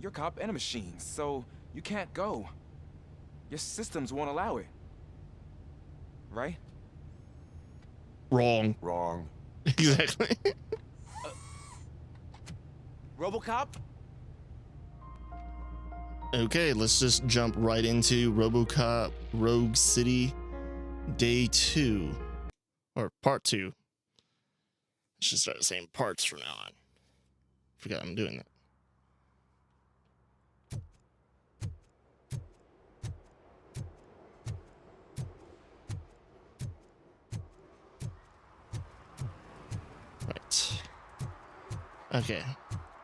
You're a cop and a machine, so you can't go. Your systems won't allow it. Right? Wrong. Wrong. Exactly. RoboCop? Okay, let's just jump right into RoboCop Rogue City Day 2. Or Part 2. I should start saying parts from now on. Forgot I'm doing that. Right. Okay.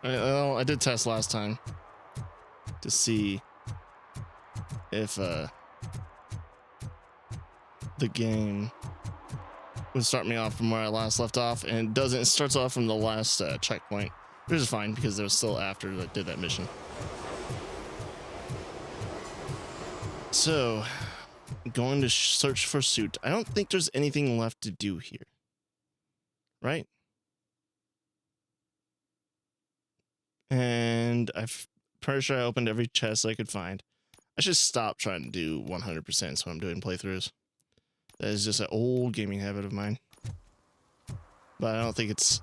Well, I did test last time to see if the game would start me off from where I last left off, and it doesn't. It starts off from the last checkpoint, which is fine because it was still after I did that mission. So, going to search for suit. I don't think there's anything left to do here, right? And I'm pretty sure I opened every chest I could find. I should stop trying to do 100% when I'm doing playthroughs. That is just an old gaming habit of mine. But I don't think it's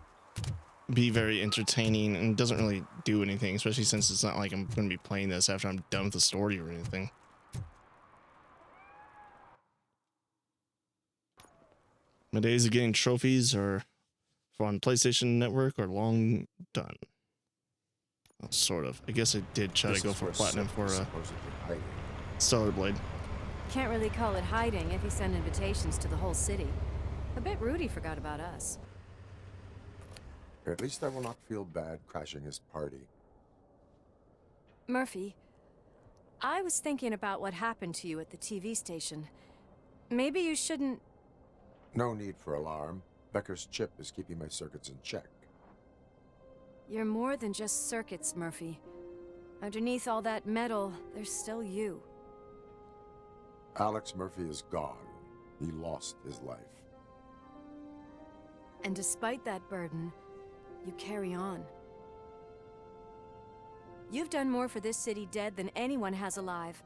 be very entertaining and doesn't really do anything, especially since it's not like I'm going to be playing this after I'm done with the story or anything. My days of getting trophies or on PlayStation Network are long done. Well, sort of. I guess I did try to go for platinum for Stellar Blade. Can't really call it hiding if you send invitations to the whole city. I bet Rudy forgot about us. At least I will not feel bad crashing his party. Murphy, I was thinking about what happened to you at the TV station. Maybe you shouldn't... No need for alarm. Becker's chip is keeping my circuits in check. You're more than just circuits, Murphy. Underneath all that metal, there's still you. Alex Murphy is gone. He lost his life. And despite that burden, you carry on. You've done more for this city dead than anyone has alive.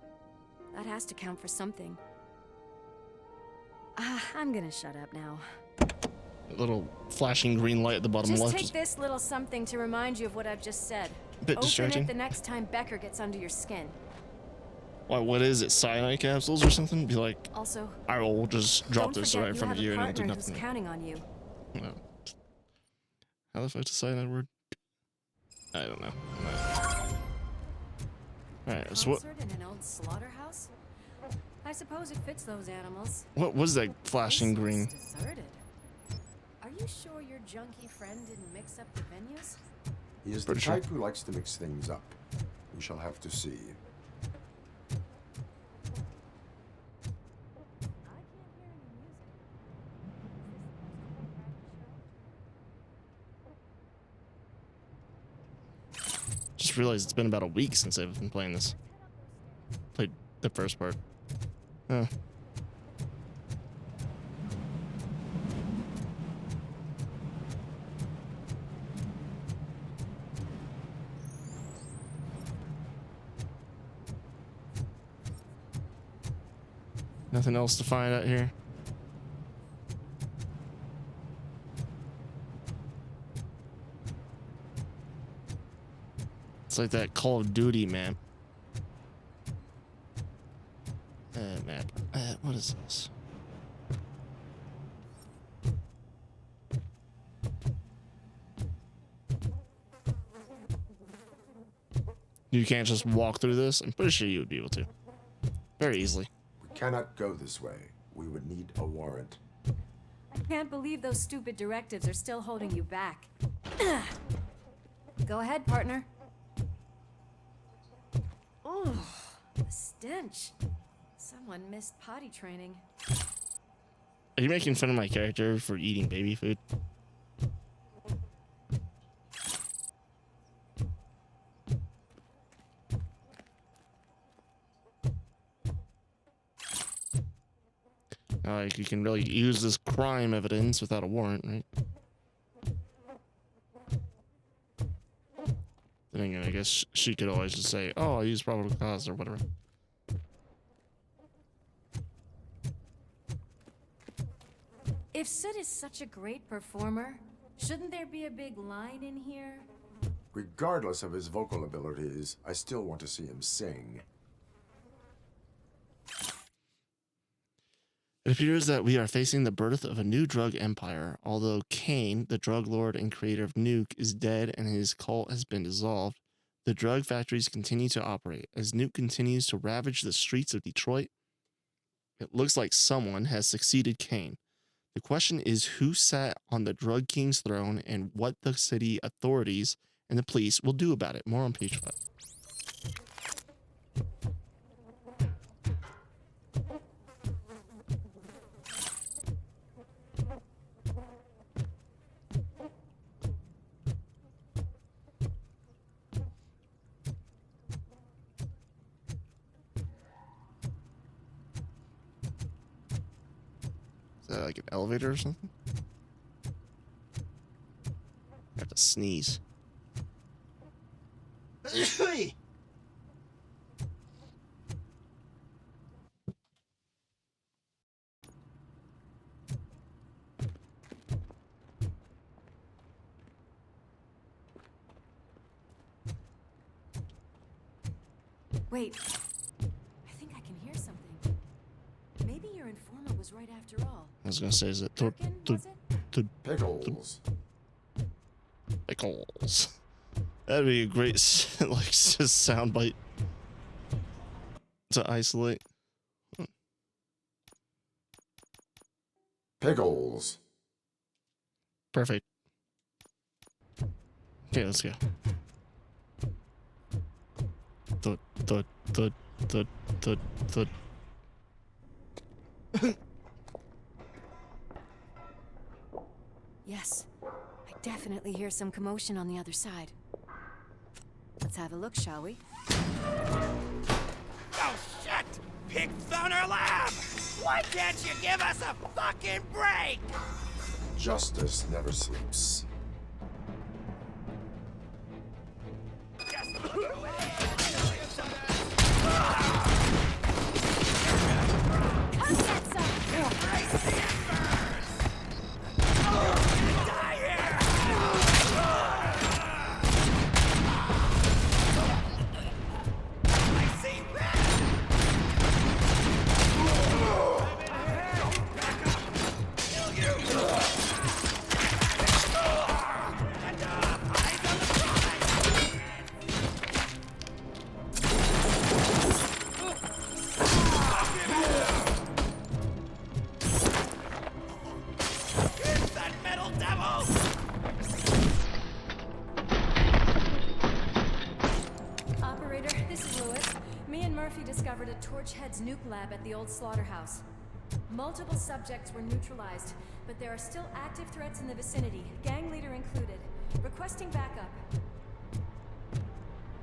That has to count for something. I'm gonna shut up now. A little flashing green light at the bottom left. Just take this little something to remind you of what I've just said. A bit distracting. Open it the next time Becker gets under your skin. Why, what is it? Cyanide capsules or something? Be like, Also, I will just drop this right in front of you and it'll do nothing. Who's nothing. counting on you. No. How the fuck to say that word? I don't know. Alright, so what? In an old slaughterhouse? I suppose it fits those animals. What was that flashing green? Deserted. Are you sure your junky friend didn't mix up the venues? He is the type who likes to mix things up. We shall have to see. Just realized it's been about a week since I've been playing this. Played the first part. Huh. Nothing else to find out here. It's like that Call of Duty map. What is this? You can't just walk through this? I'm pretty sure you would be able to. Very easily. We cannot go this way. We would need a warrant. I can't believe those stupid directives are still holding you back. Go ahead, partner. Oh, the stench. Someone missed potty training. Are you making fun of my character for eating baby food? Like, you can really use this crime evidence without a warrant, right? Then again, I guess guess she could always just say, "Oh, I use probable cause" or whatever. If Sid is such a great performer, shouldn't there be a big line in here? Regardless of his vocal abilities, I still want to see him sing. It appears that we are facing the birth of a new drug empire. Although Kane, the drug lord and creator of Nuke, is dead and his cult has been dissolved, the drug factories continue to operate. As Nuke continues to ravage the streets of Detroit, it looks like someone has succeeded Kane. The question is who sat on the drug king's throne and what the city authorities and the police will do about it. More on page 5. Is that like an elevator or something? I have to sneeze. Wait, I think I can hear something. Maybe your informant was right after all. I was gonna say, is it Durkin, was it? Pickles. Pickles? That'd be a great like just soundbite to isolate. Pickles. Perfect. Okay, let's go. The. Yes, I definitely hear some commotion on the other side. Let's have a look, shall we? Oh shit! Pig found our lab! Why can't you give us a fucking break? Justice never sleeps. Come get some! Torchhead's nuke lab at the old slaughterhouse. Multiple subjects were neutralized, but there are still active threats in the vicinity, gang leader included. Requesting backup.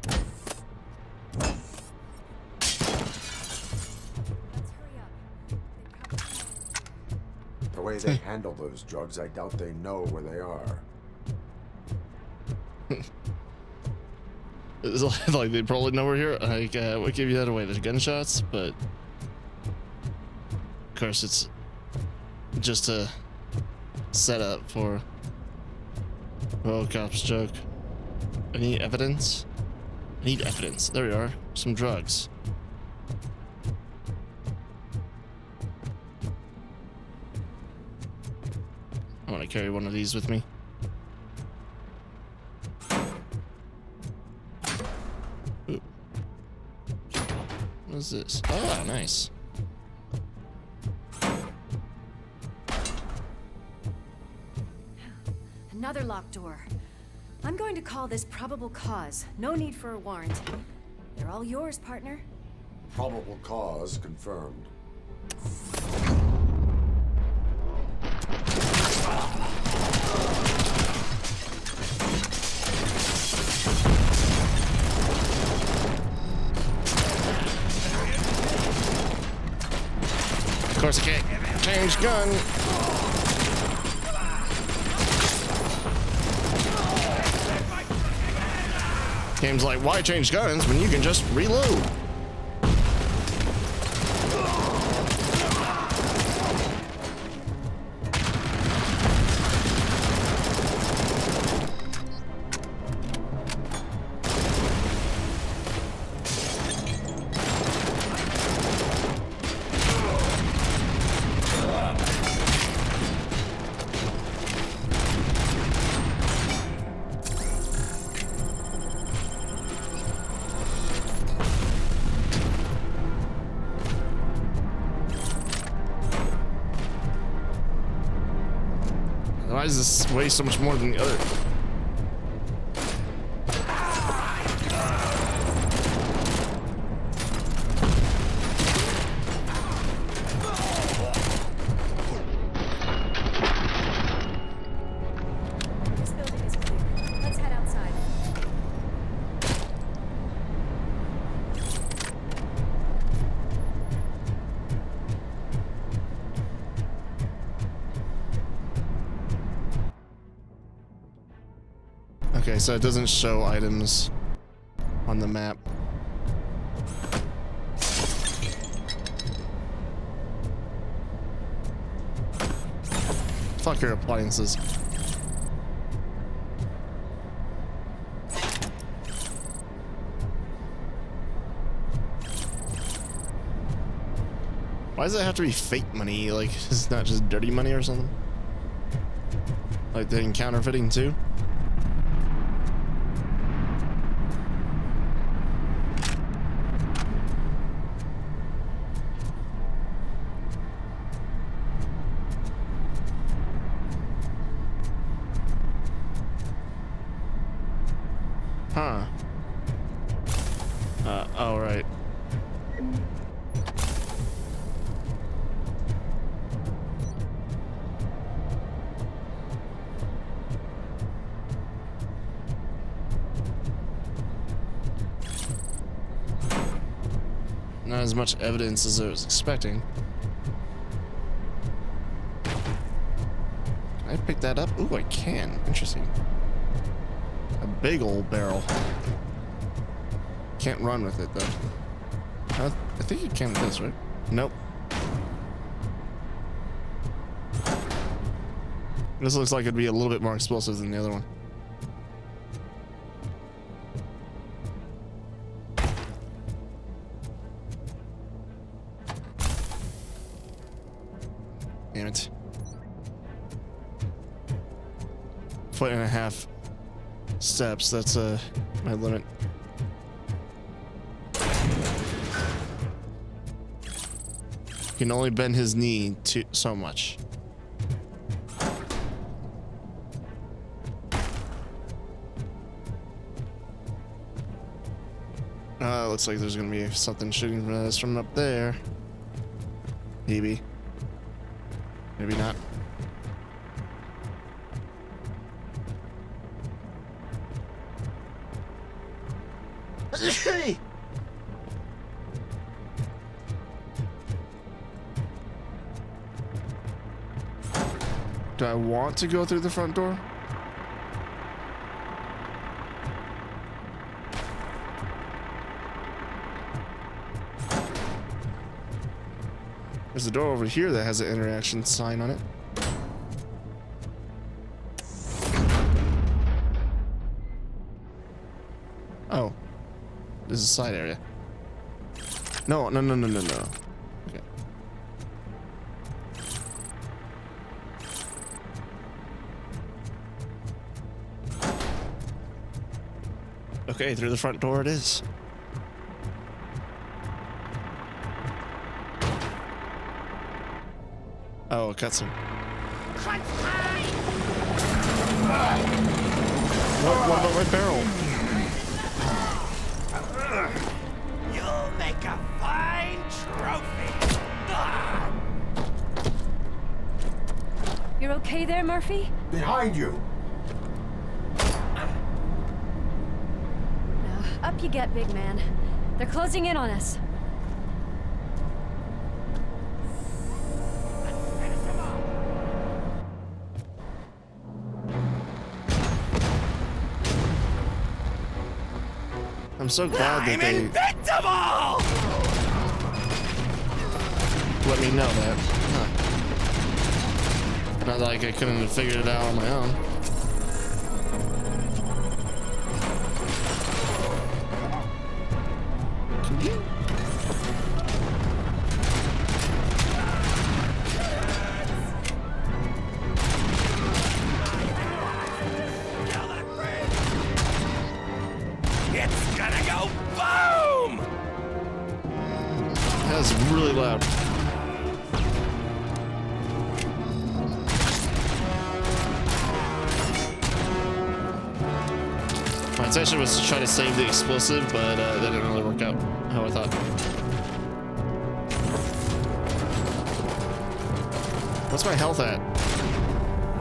Let's hurry up. They probably know. The way they handle those drugs, I doubt they know where they are. It's like they probably know we're here. Like, what gave you that away? There's gunshots, but of course it's just a setup for RoboCop's joke. I need evidence. I need evidence. There we are. Some drugs. I want to carry one of these with me. What is this? Oh, nice. Another locked door. I'm going to call this probable cause. No need for a warrant. They're all yours, partner. Probable cause confirmed. Of course I can't change gun. Game's like, why change guns when you can just reload? Why does this weigh so much more than the other? This building is clear. Let's head outside. Okay, so it doesn't show items on the map. Fuck your appliances. Why does it have to be fake money? Like, it's not just dirty money or something? Like, they're counterfeiting too? Huh. Oh, right. Not as much evidence as I was expecting. Can I pick that up? Ooh, I can. Interesting. A big old barrel. Can't run with it though. I think you can with this, right? Nope. This looks like it'd be a little bit more explosive than the other one. Damn it. 1.5 steps, that's my limit. Can only bend his knee to so much. Looks like there's gonna be something shooting from us from up there. Maybe. Maybe not. Do I want to go through the front door? There's a door over here that has an interaction sign on it. Oh. This is a side area. No. Okay. Okay, through the front door it is. Oh, a cutscene. What about my barrel? You'll make a fine trophy. You're okay there, Murphy? Behind you! No. Up you get, big man. They're closing in on us. I'm so glad that I'm they invincible! let me know that. Huh. Not like I couldn't have figured it out on my own. Can you? It's gonna go boom! That's really loud. My intention was to try to save the explosive, but that didn't really work out how I thought. What's my health at?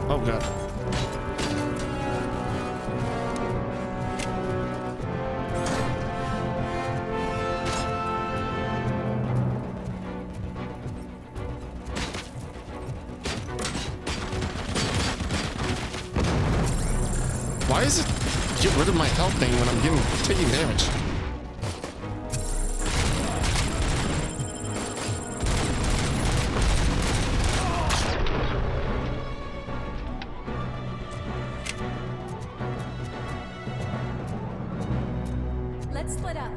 Oh god. Why is it get rid of my health thing when I'm taking damage? Let's split up.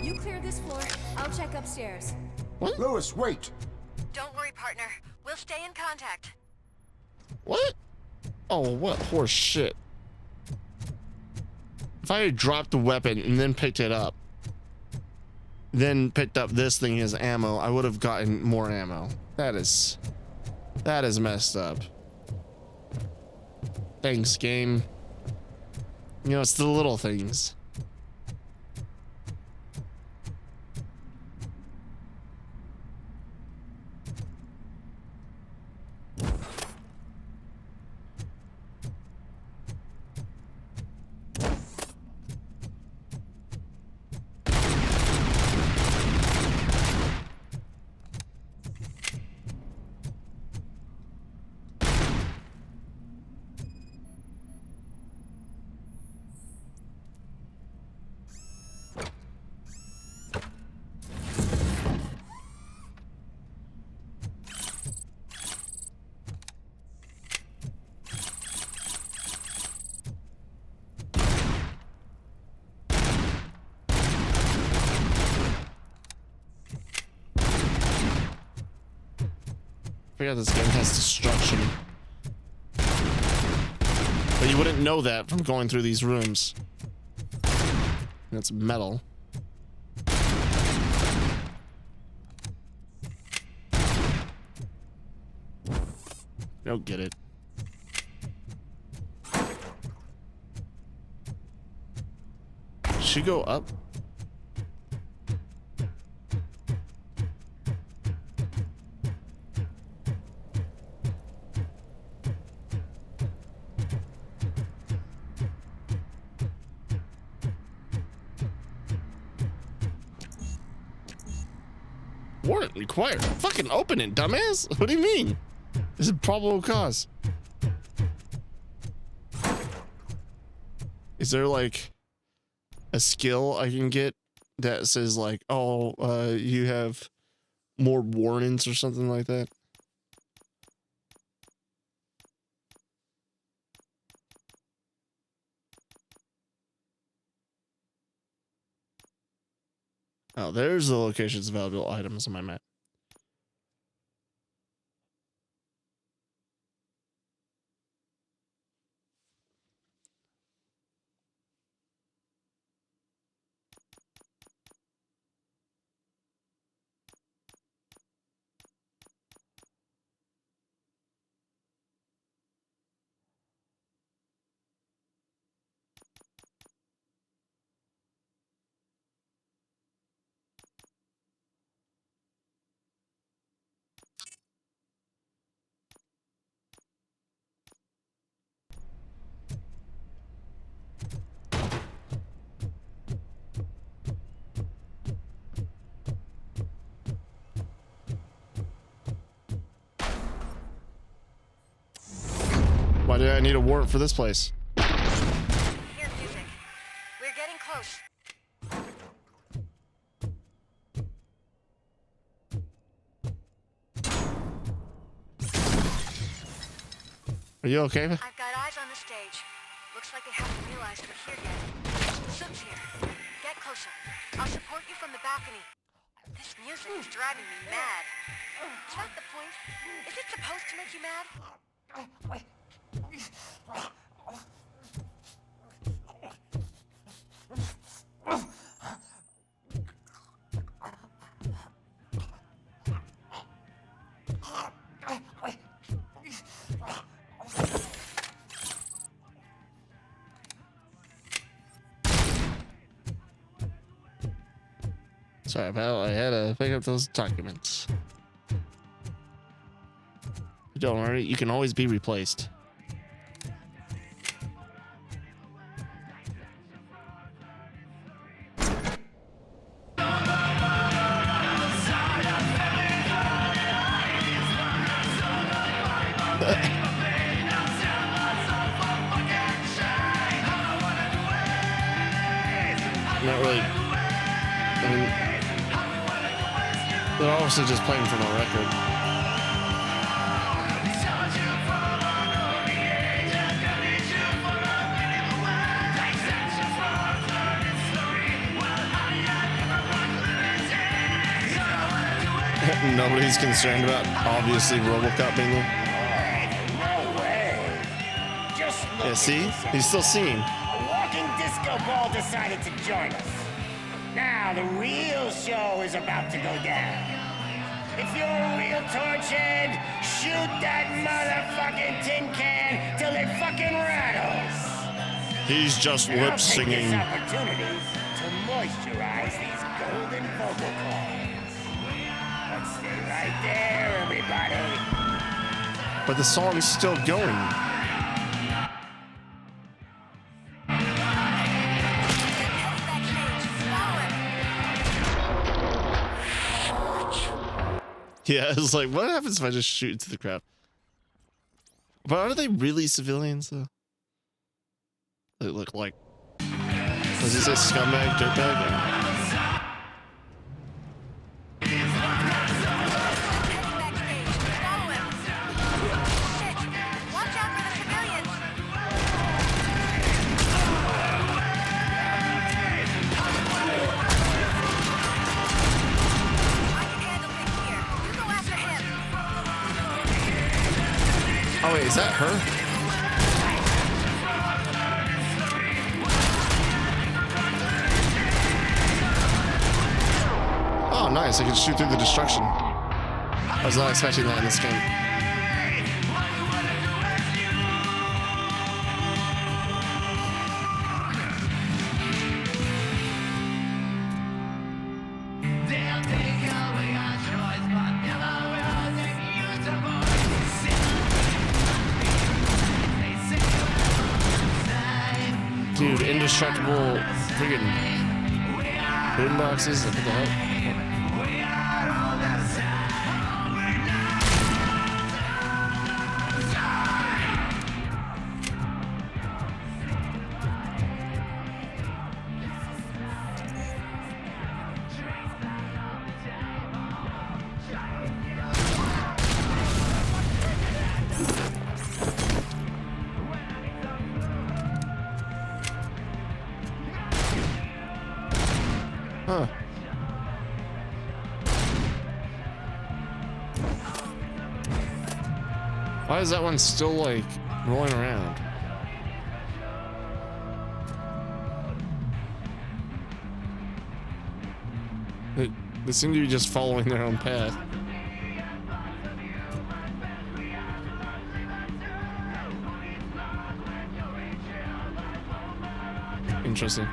You clear this floor, I'll check upstairs. What? Lewis, wait! Don't worry, partner. We'll stay in contact. What? Oh, what horse shit. If I had dropped the weapon and then picked it up, then picked up this thing as ammo, I would have gotten more ammo. That is messed up. Thanks, game. You know, it's the little things. I forgot this game has destruction. But you wouldn't know that from going through these rooms. And it's metal. Don't get it. Should she go up? Warrant required. Fucking open it, dumbass. What do you mean? This is probable cause. Is there like a skill I can get that says like, oh, you have more warnings or something like that? Oh, there's the locations of valuable items on my map. Why do I need a warrant for this place? Here's music. We're getting close. Are you okay? I've got eyes on the stage. Looks like they haven't realized we're here yet. Soup's here. Get closer. I'll support you from the balcony. This music is driving me mad. Is that the point? Is it supposed to make you mad? Sorry, pal. I had to pick up those documents. Don't worry, you can always be replaced. Not really. I mean, they're obviously just playing from a record. Nobody's concerned about obviously RoboCop being there. No way. Just look Yeah, see? at this. He's still singing. A walking disco ball decided to join us. Now the real show is about to go down. If you're a real torchhead, shoot that motherfucking tin can till it fucking rattles. He's just And I'll lip take singing. this opportunity to moisturize these golden vocal cords. But stay right there, everybody. But the song's still going. Yeah, it's like, what happens if I just shoot into the crowd? But are they really civilians, though? They look like... Was this a scumbag, dirtbag? Oh wait, is that her? Oh nice, I can shoot through the destruction. I was not expecting that in this game. Dude, indestructible friggin' boom boxes. What the hell? Huh. Why is that one still like rolling around? They seem to be just following their own path. Interesting.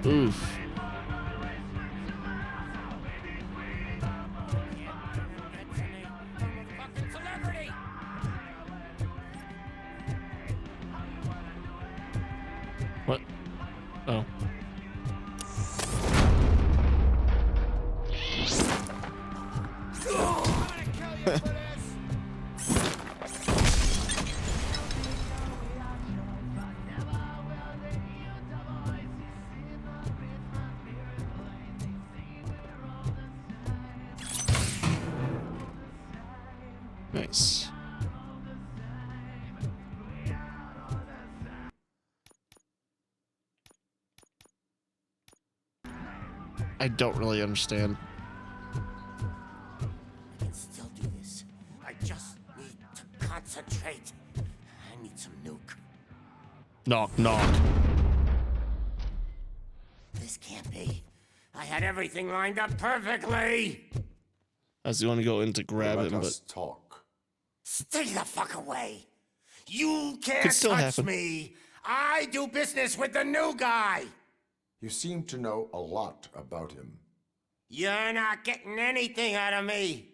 Oof. What? Oh. Nice. I don't really understand. I can still do this. I just need to concentrate. I need some nuke. Knock, knock. This can't be. I had everything lined up perfectly. I was going to go in to grab Let him, us but talk. Stay the fuck away. You can't Could still touch happen. me. I do business with the new guy. You seem to know a lot about him. You're not getting anything out of me.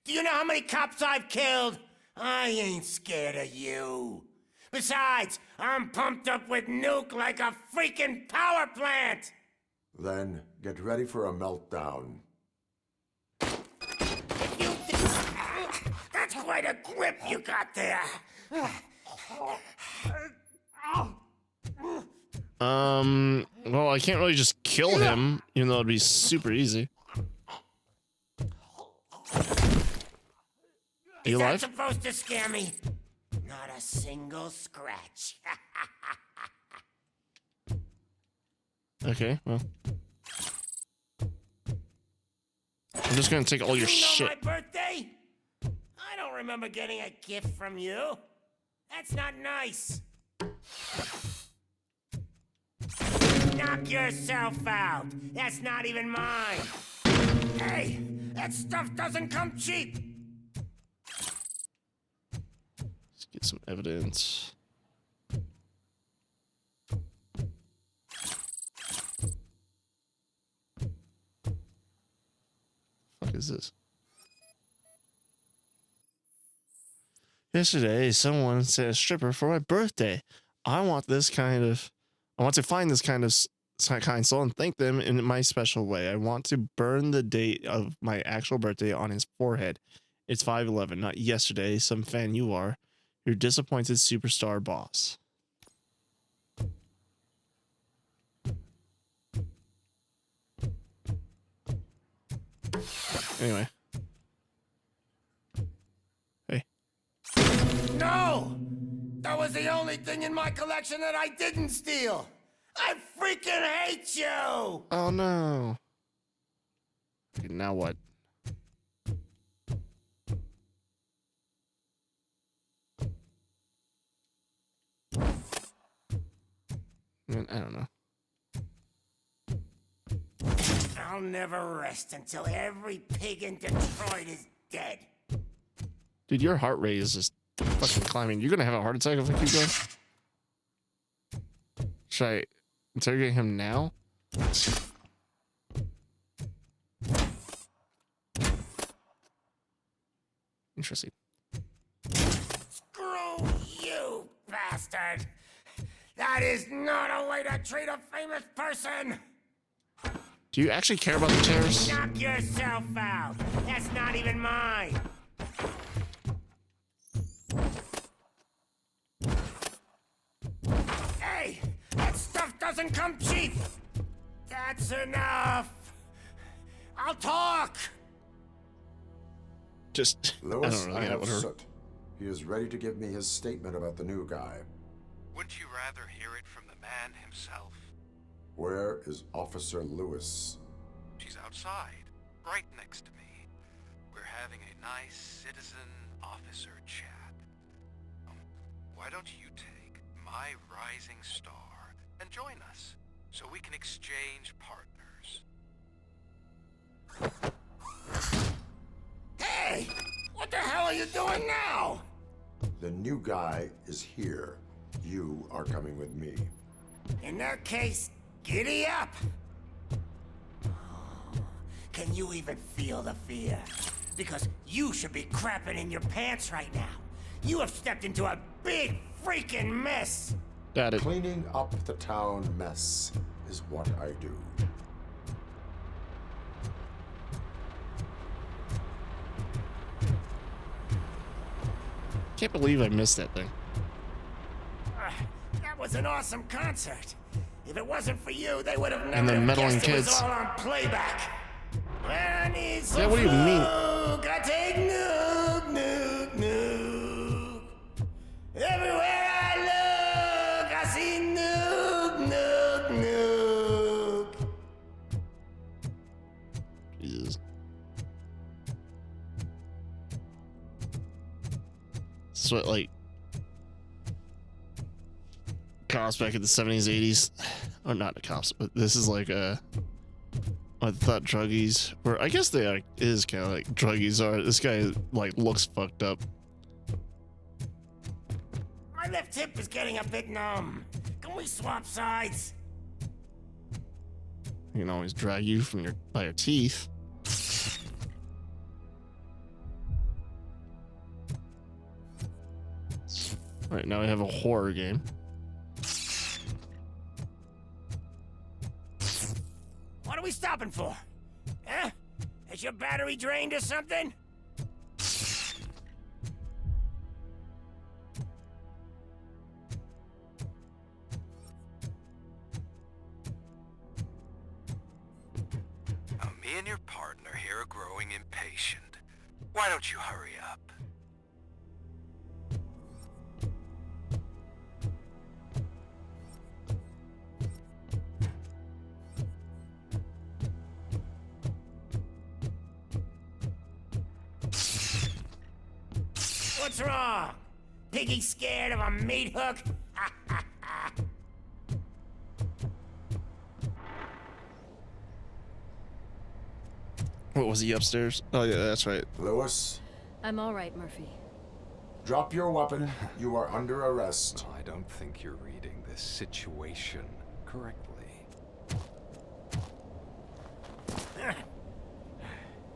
Do you know how many cops I've killed? I ain't scared of you. Besides, I'm pumped up with nuke like a freaking power plant. Then get ready for a meltdown. You That's quite a grip you got there. Well, I can't really just kill him, even though it'd be super easy. Are you Is that alive? supposed to scare me? Not a single scratch. Okay, well. I'm just gonna take all your You know shit. my birthday? I don't remember getting a gift from you. That's not nice. Knock yourself out. That's not even mine. Hey, that stuff doesn't come cheap. Let's get some evidence. Fuck is this? Yesterday, someone said a stripper for my birthday. I want to find this kind soul and thank them in my special way. I want to burn the date of my actual birthday on his forehead. It's 5/11, not yesterday. Some fan you are. Your disappointed superstar boss. Anyway. Hey. No! That was the only thing in my collection that I didn't steal. I freaking hate you! Oh no. Okay, now what? I don't know. I'll never rest until every pig in Detroit is dead. Dude, your heart rate is just fucking climbing. You're gonna have a heart attack if I keep going. Should I interrogate him now? Interesting. Screw you, bastard! That is not a way to treat a famous person! Do you actually care about the chairs? Knock yourself out! That's not even mine! Hey! That stuff doesn't come cheap! That's enough! I'll talk! Just, I Lewis, don't really I get have what her. Soot. He is ready to give me his statement about the new guy. Wouldn't you rather hear it from the man himself? Where is Officer Lewis? She's outside, right next to me. We're having a nice citizen-officer chat. Why don't you take my rising star and join us, so we can exchange partners? Hey! What the hell are you doing now? The new guy is here. You are coming with me. In that case, giddy up! Can you even feel the fear? Because you should be crapping in your pants right now. You have stepped into a big freaking mess! Got it. Cleaning up the town mess is what I do. Can't believe I missed that thing. That was an awesome concert. If it wasn't for you, they would have never And the have meddling guessed it was kids. all on playback. I need some Yeah, what do you mean? Nuke. I take nuke, nuke, nuke. That's what, like, cops back in the 70s, 80s. Oh, not the cops, but this is like I thought druggies were. I guess they is kind of like druggies are. This guy like looks fucked up. My left hip is getting a bit numb. Can we swap sides? He can always drag you from by your teeth. All right, now we have a horror game. What are we stopping for? Huh? Is your battery drained or something? Now, me and your partner here are growing impatient. Why don't you hurry up? What's wrong? Piggy scared of a meat hook? What was he upstairs? Oh yeah, that's right. Lewis, I'm all right, Murphy. drop your weapon. You are under arrest. I don't think you're reading this situation correctly.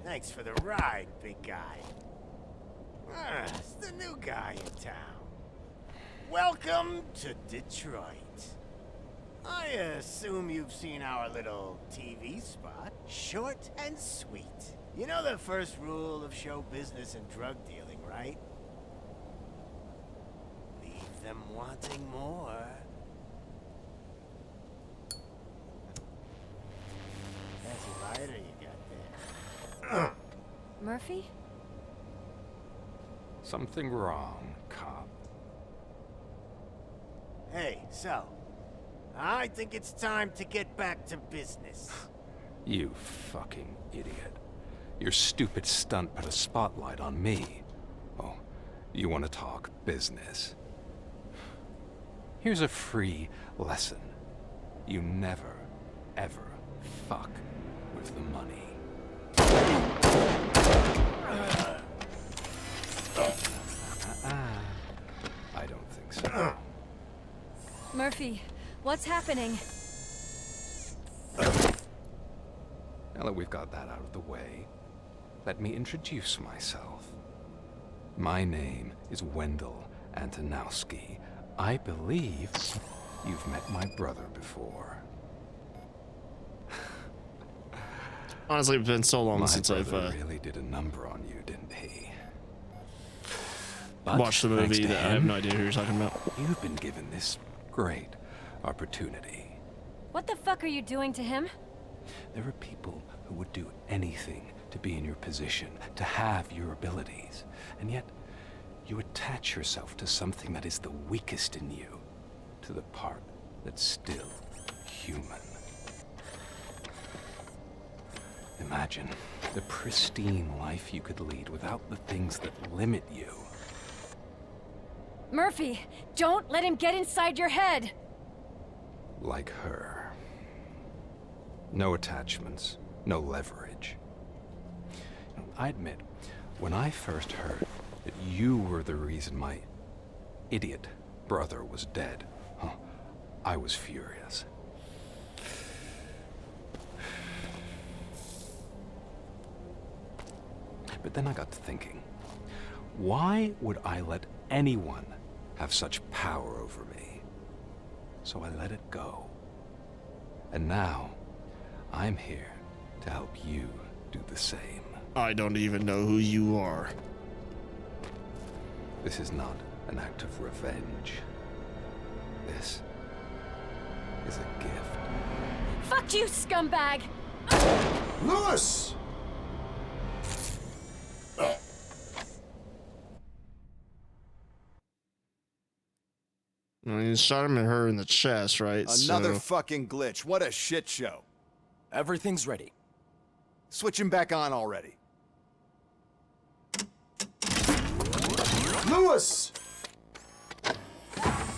Thanks for the ride, big guy. It's the new guy in town. Welcome to Detroit. I assume you've seen our little TV spot. Short and sweet. You know the first rule of show business and drug dealing, right? Leave them wanting more. Fancy lighter you got there. Murphy? Something wrong, cop. Hey, so, I think it's time to get back to business. You fucking idiot. Your stupid stunt put a spotlight on me. Oh, you want to talk business? Here's a free lesson. You never, ever fuck with the money. I don't think so. Murphy, what's happening? Now that we've got that out of the way, let me introduce myself. My name is Wendell Antonowski. I believe you've met my brother before. Honestly, it's been so long My since I've brother really did a number on you, didn't he? But watched the thanks movie to that I have him, no idea who you're talking about. You've been given this great opportunity. What the fuck are you doing to him? There are people who would do anything to be in your position, to have your abilities, and yet you attach yourself to something that is the weakest in you, to the part that's still human. Imagine the pristine life you could lead without the things that limit you. Murphy, don't let him get inside your head! Like her. No attachments, no leverage. I admit, when I first heard that you were the reason my idiot brother was dead, I was furious. But then I got to thinking, why would I let anyone have such power over me? So I let it go. And now, I'm here to help you do the same. I don't even know who you are. This is not an act of revenge. This is a gift. Fuck you, scumbag! Lewis! I mean, he shot him and her in the chest, right? Another So, fucking glitch. What a shit show. Everything's ready. Switch him back on already. Lewis!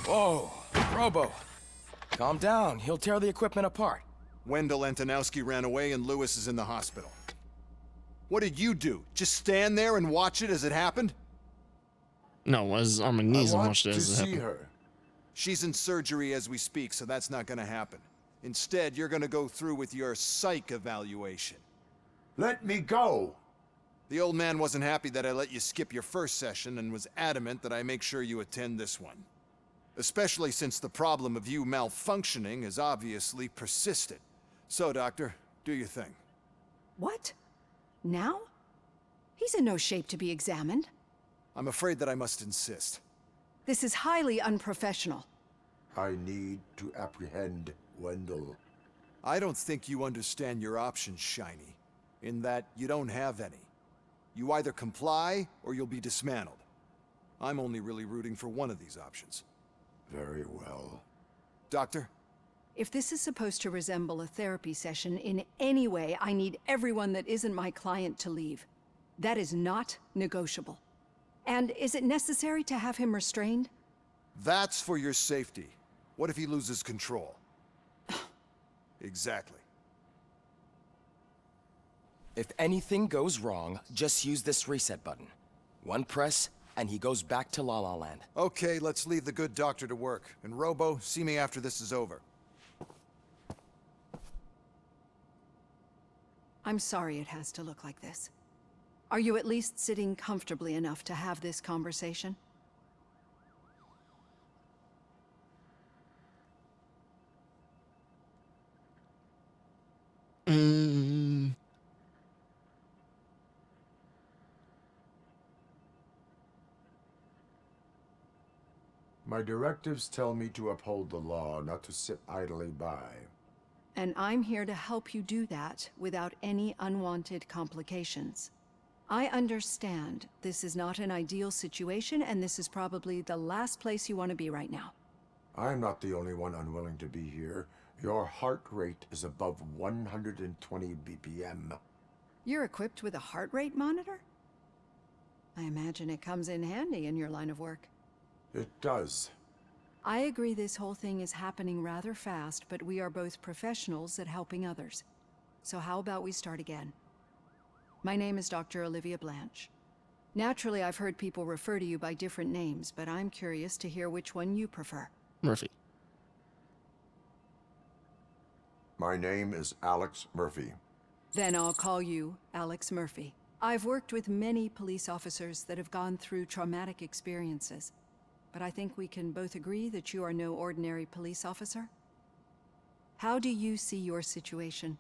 Whoa, Robo. Calm down. He'll tear the equipment apart. Wendell Antonowski ran away and Lewis is in the hospital. What did you do? Just stand there and watch it as it happened? No, I was on my knees I and want watched it to as it see happened. her. She's in surgery as we speak, so that's not gonna happen. Instead, you're gonna go through with your psych evaluation. Let me go! The old man wasn't happy that I let you skip your first session and was adamant that I make sure you attend this one. Especially since the problem of you malfunctioning has obviously persisted. So, Doctor, do your thing. What? Now? He's in no shape to be examined. I'm afraid that I must insist. This is highly unprofessional. I need to apprehend Wendell. I don't think you understand your options, Shiny. In that you don't have any. You either comply or you'll be dismantled. I'm only really rooting for one of these options. Very well. Doctor? If this is supposed to resemble a therapy session in any way, I need everyone that isn't my client to leave. That is not negotiable. And is it necessary to have him restrained? That's for your safety. What if he loses control? Exactly. If anything goes wrong, just use this reset button. One press, and he goes back to La La Land. Okay, let's leave the good doctor to work. And Robo, see me after this is over. I'm sorry it has to look like this. Are you at least sitting comfortably enough to have this conversation? My directives tell me to uphold the law, not to sit idly by. And I'm here to help you do that without any unwanted complications. I understand this is not an ideal situation, and this is probably the last place you want to be right now. I'm not the only one unwilling to be here. Your heart rate is above 120 BPM. You're equipped with a heart rate monitor? I imagine it comes in handy in your line of work. It does. I agree this whole thing is happening rather fast, but we are both professionals at helping others. So how about we start again? My name is Dr. Olivia Blanche. Naturally, I've heard people refer to you by different names, but I'm curious to hear which one you prefer. Murphy. My name is Alex Murphy. Then I'll call you Alex Murphy. I've worked with many police officers that have gone through traumatic experiences, but I think we can both agree that you are no ordinary police officer. How do you see your situation?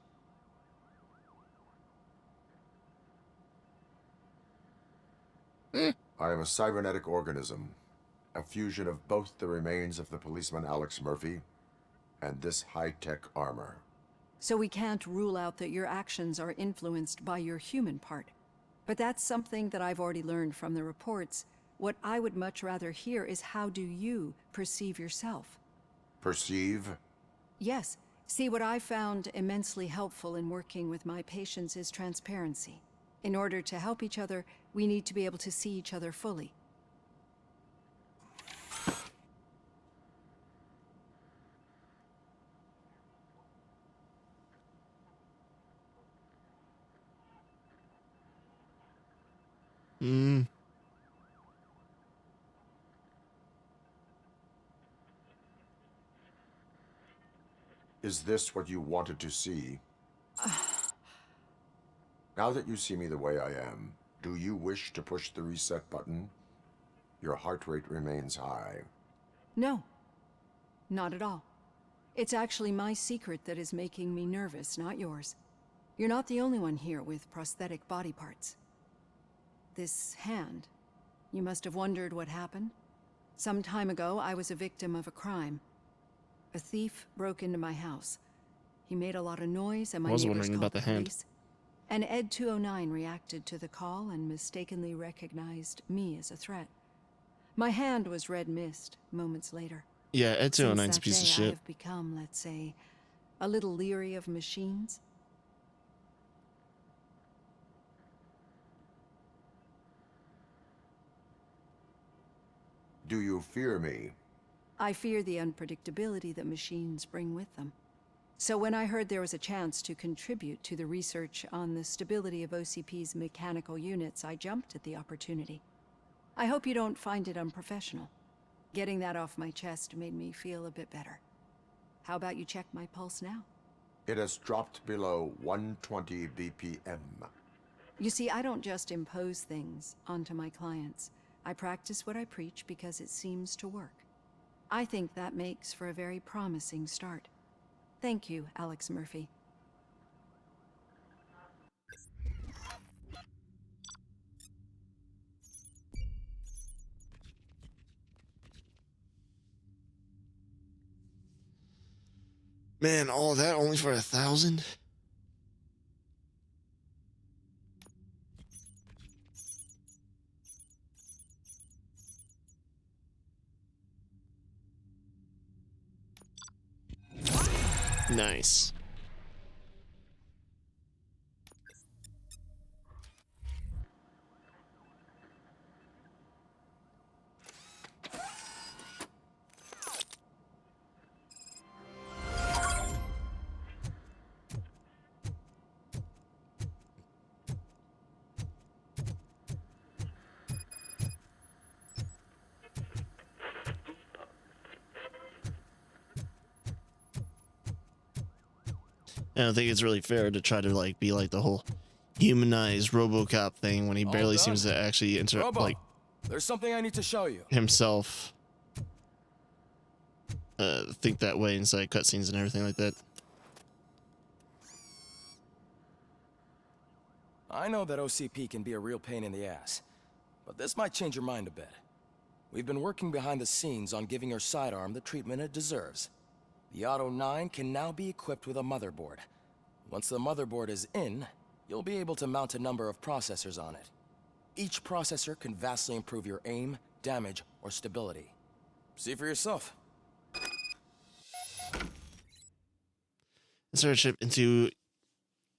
I am a cybernetic organism, a fusion of both the remains of the policeman Alex Murphy and this high-tech armor. So we can't rule out that your actions are influenced by your human part. But that's something that I've already learned from the reports. What I would much rather hear is how do you perceive yourself? Perceive? Yes. See, what I found immensely helpful in working with my patients is transparency. In order to help each other, we need to be able to see each other fully. Is this what you wanted to see? Now that you see me the way I am, do you wish to push the reset button? Your heart rate remains high. No, not at all. It's actually my secret that is making me nervous, not yours. You're not the only one here with prosthetic body parts. This hand, you must have wondered what happened. Some time ago, I was a victim of a crime. A thief broke into my house. He made a lot of noise, and my neighbors wondering called about the hand. police. And Ed 209 reacted to the call and mistakenly recognized me as a threat. My hand was red mist moments later. Yeah, Ed Since 209's a that piece of day, I shit. have become, let's say, a little leery of machines. Do you fear me? I fear the unpredictability that machines bring with them. So when I heard there was a chance to contribute to the research on the stability of OCP's mechanical units, I jumped at the opportunity. I hope you don't find it unprofessional. Getting that off my chest made me feel a bit better. How about you check my pulse now? It has dropped below 120 BPM. You see, I don't just impose things onto my clients. I practice what I preach because it seems to work. I think that makes for a very promising start. Thank you, Alex Murphy. Man, all of that only for 1,000? Nice. I don't think it's really fair to try to like be like the whole humanized RoboCop thing when he barely seems to actually Robo, there's something I need to show you. himself think that way inside cutscenes and everything like that. I know that OCP can be a real pain in the ass, but this might change your mind a bit. We've been working behind the scenes on giving your sidearm the treatment it deserves. The Auto 9 can now be equipped with a motherboard. Once the motherboard is in, you'll be able to mount a number of processors on it. Each processor can vastly improve your aim, damage, or stability. See for yourself. Insert a chip into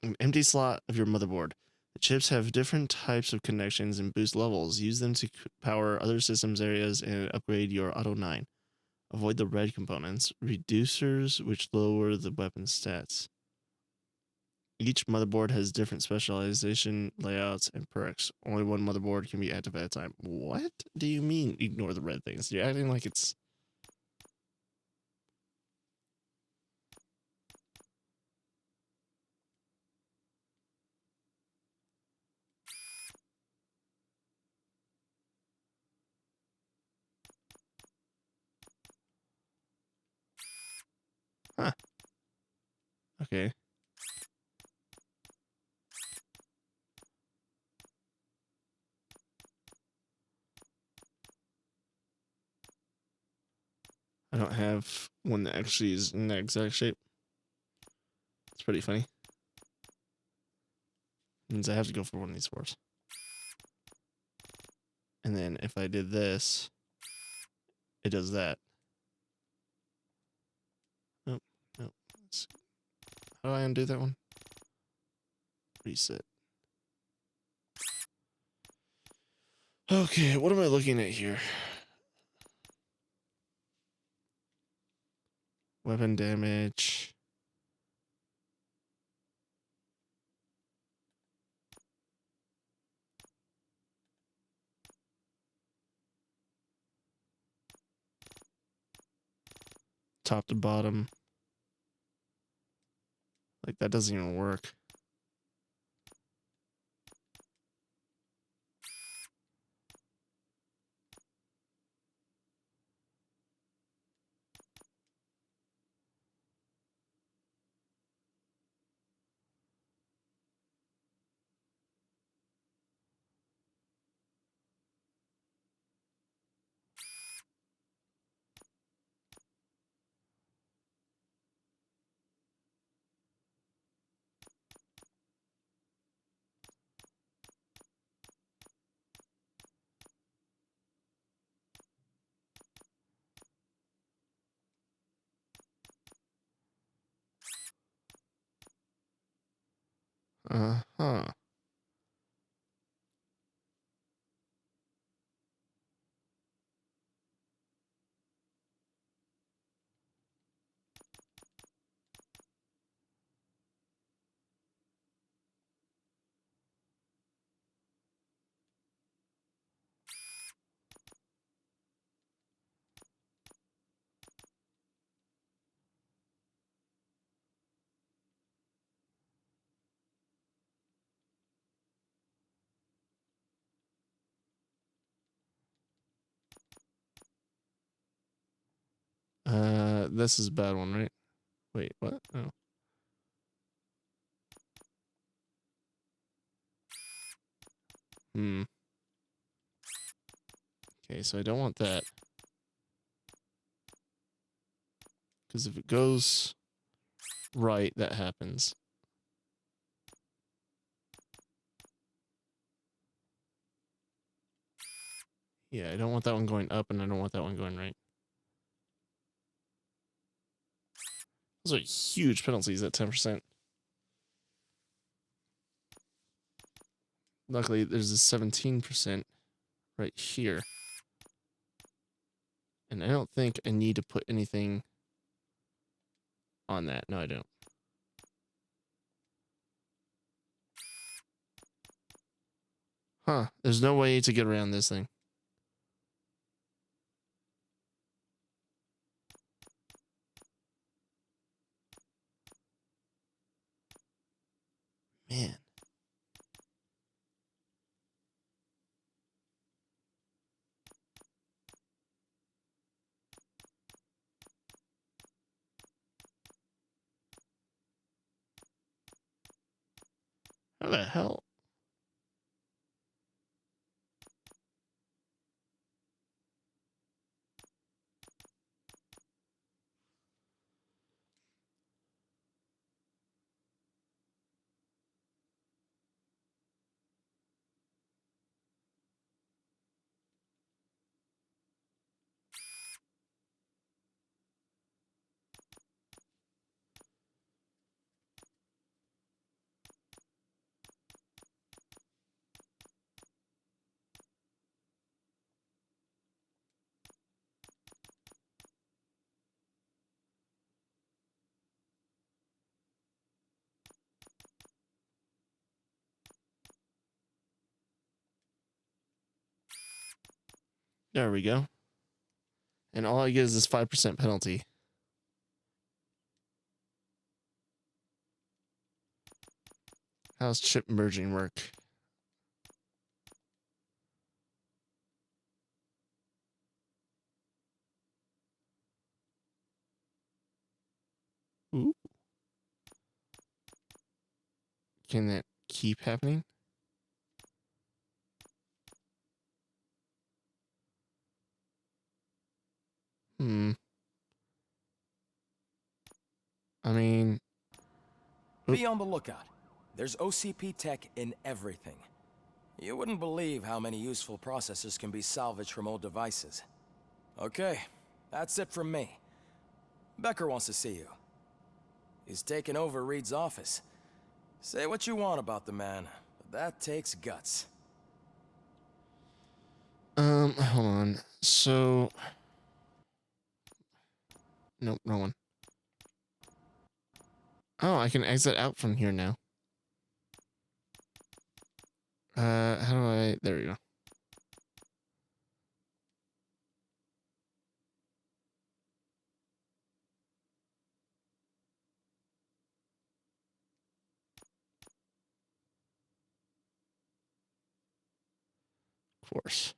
an empty slot of your motherboard. The chips have different types of connections and boost levels. Use them to power other systems areas and upgrade your Auto 9. Avoid the red components, reducers which lower the weapon stats. Each motherboard has different specialization, layouts, and perks. Only one motherboard can be active at a time. What do you mean ignore the red things? You're acting like it's... Huh. Okay. I don't have one that actually is in that exact shape. It's pretty funny. Means I have to go for one of these fours. And then if I did this, it does that. Nope, nope. How do I undo that one? Reset. Okay, what am I looking at here? Weapon damage. Top to bottom. Like, that doesn't even work. Uh-huh. this is a bad one, right? Wait, what? Oh. Okay, so I don't want that. Because if it goes right, that happens. Yeah, I don't want that one going up, and I don't want that one going right. Those are huge penalties at 10%. Luckily, there's a 17% right here. And I don't think I need to put anything on that. No, I don't. Huh. There's no way to get around this thing. Man. How the hell? There we go. And all I get is this 5% penalty. How's chip merging work? Ooh. Can that keep happening? I mean... Be on the lookout. There's OCP tech in everything. You wouldn't believe how many useful processors can be salvaged from old devices. Okay, that's it from me. Becker wants to see you. He's taken over Reed's office. Say what you want about the man, but that takes guts. Hold on. So... Nope, wrong one. Oh, I can exit out from here now. How do I... There we go. Of course.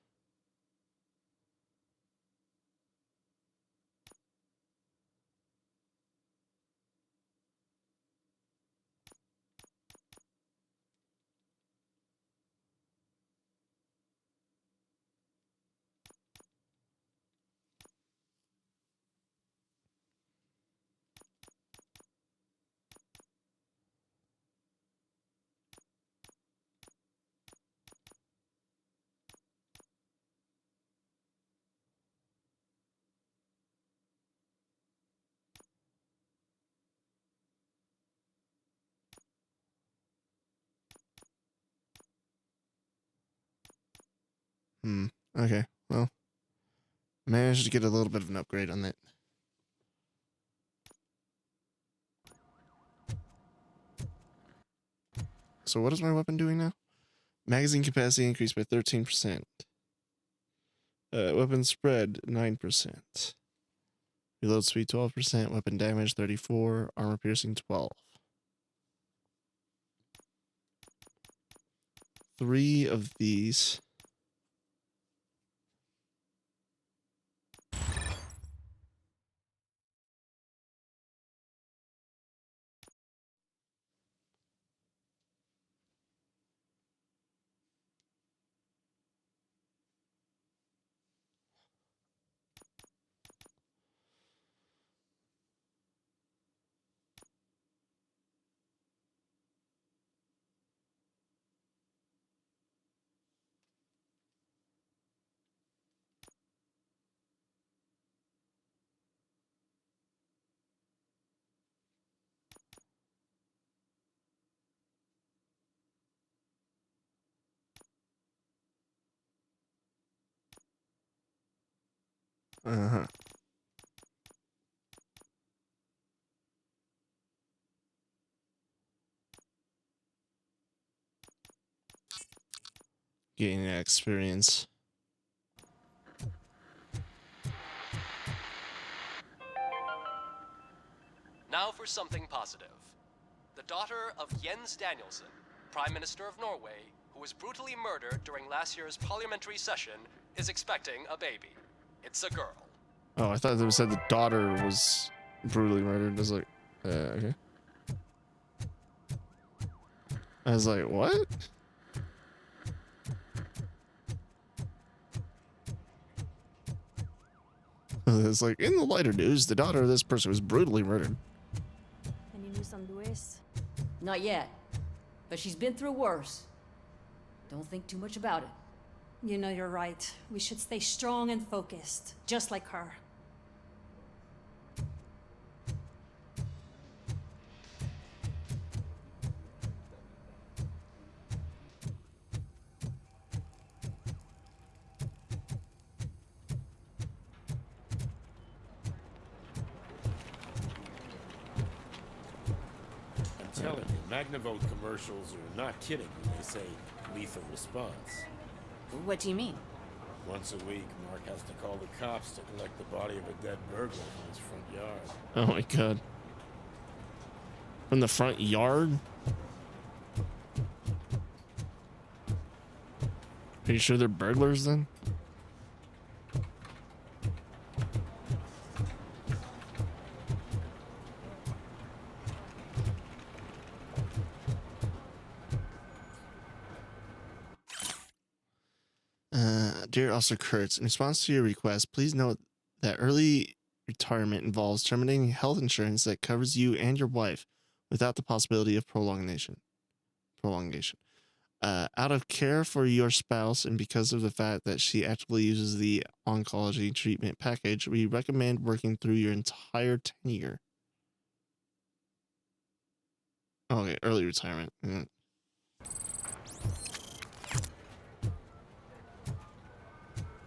Okay, well, managed to get a little bit of an upgrade on that. So what is my weapon doing now? Magazine capacity increased by 13%. Weapon spread 9%. Reload speed 12%. Weapon damage 34%. Armor piercing 12%. 3 of these. Uh-huh. Getting that experience. Now for something positive. The daughter of Jens Danielson, Prime Minister of Norway, who was brutally murdered during last year's parliamentary session, is expecting a baby. It's a girl. Oh, I thought they said the daughter was brutally murdered. I was like, okay. I was like, what? It's like, in the lighter news, the daughter of this person was brutally murdered. Any news on Luis? Not yet. But she's been through worse. Don't think too much about it. You know you're right. We should stay strong and focused, just like her. I'm telling you, Magnavolt commercials are not kidding when they say lethal response. What do you mean? Once a week, Mark has to call the cops to collect the body of a dead burglar from his front yard. Oh my god. From the front yard? Are you sure they're burglars then? Dear Officer Kurtz, in response to your request, please note that early retirement involves terminating health insurance that covers you and your wife without the possibility of prolongation. Out of care for your spouse and because of the fact that she actively uses the oncology treatment package, we recommend working through your entire tenure. Okay, early retirement. Yeah.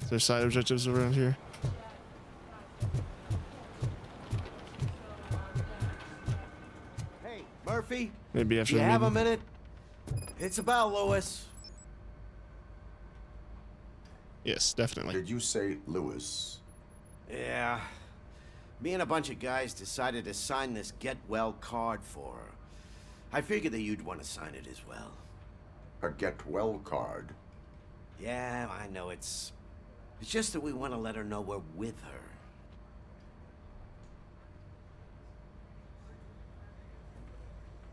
Is there side objectives around here? Hey, Murphy. Maybe after you the have a meeting? minute? It's about Lewis. Yes, definitely. Did you say Lewis? Yeah. Me and a bunch of guys decided to sign this get well card for her. I figured that you'd want to sign it as well. A get well card? Yeah, I know it's just that we want to let her know we're with her.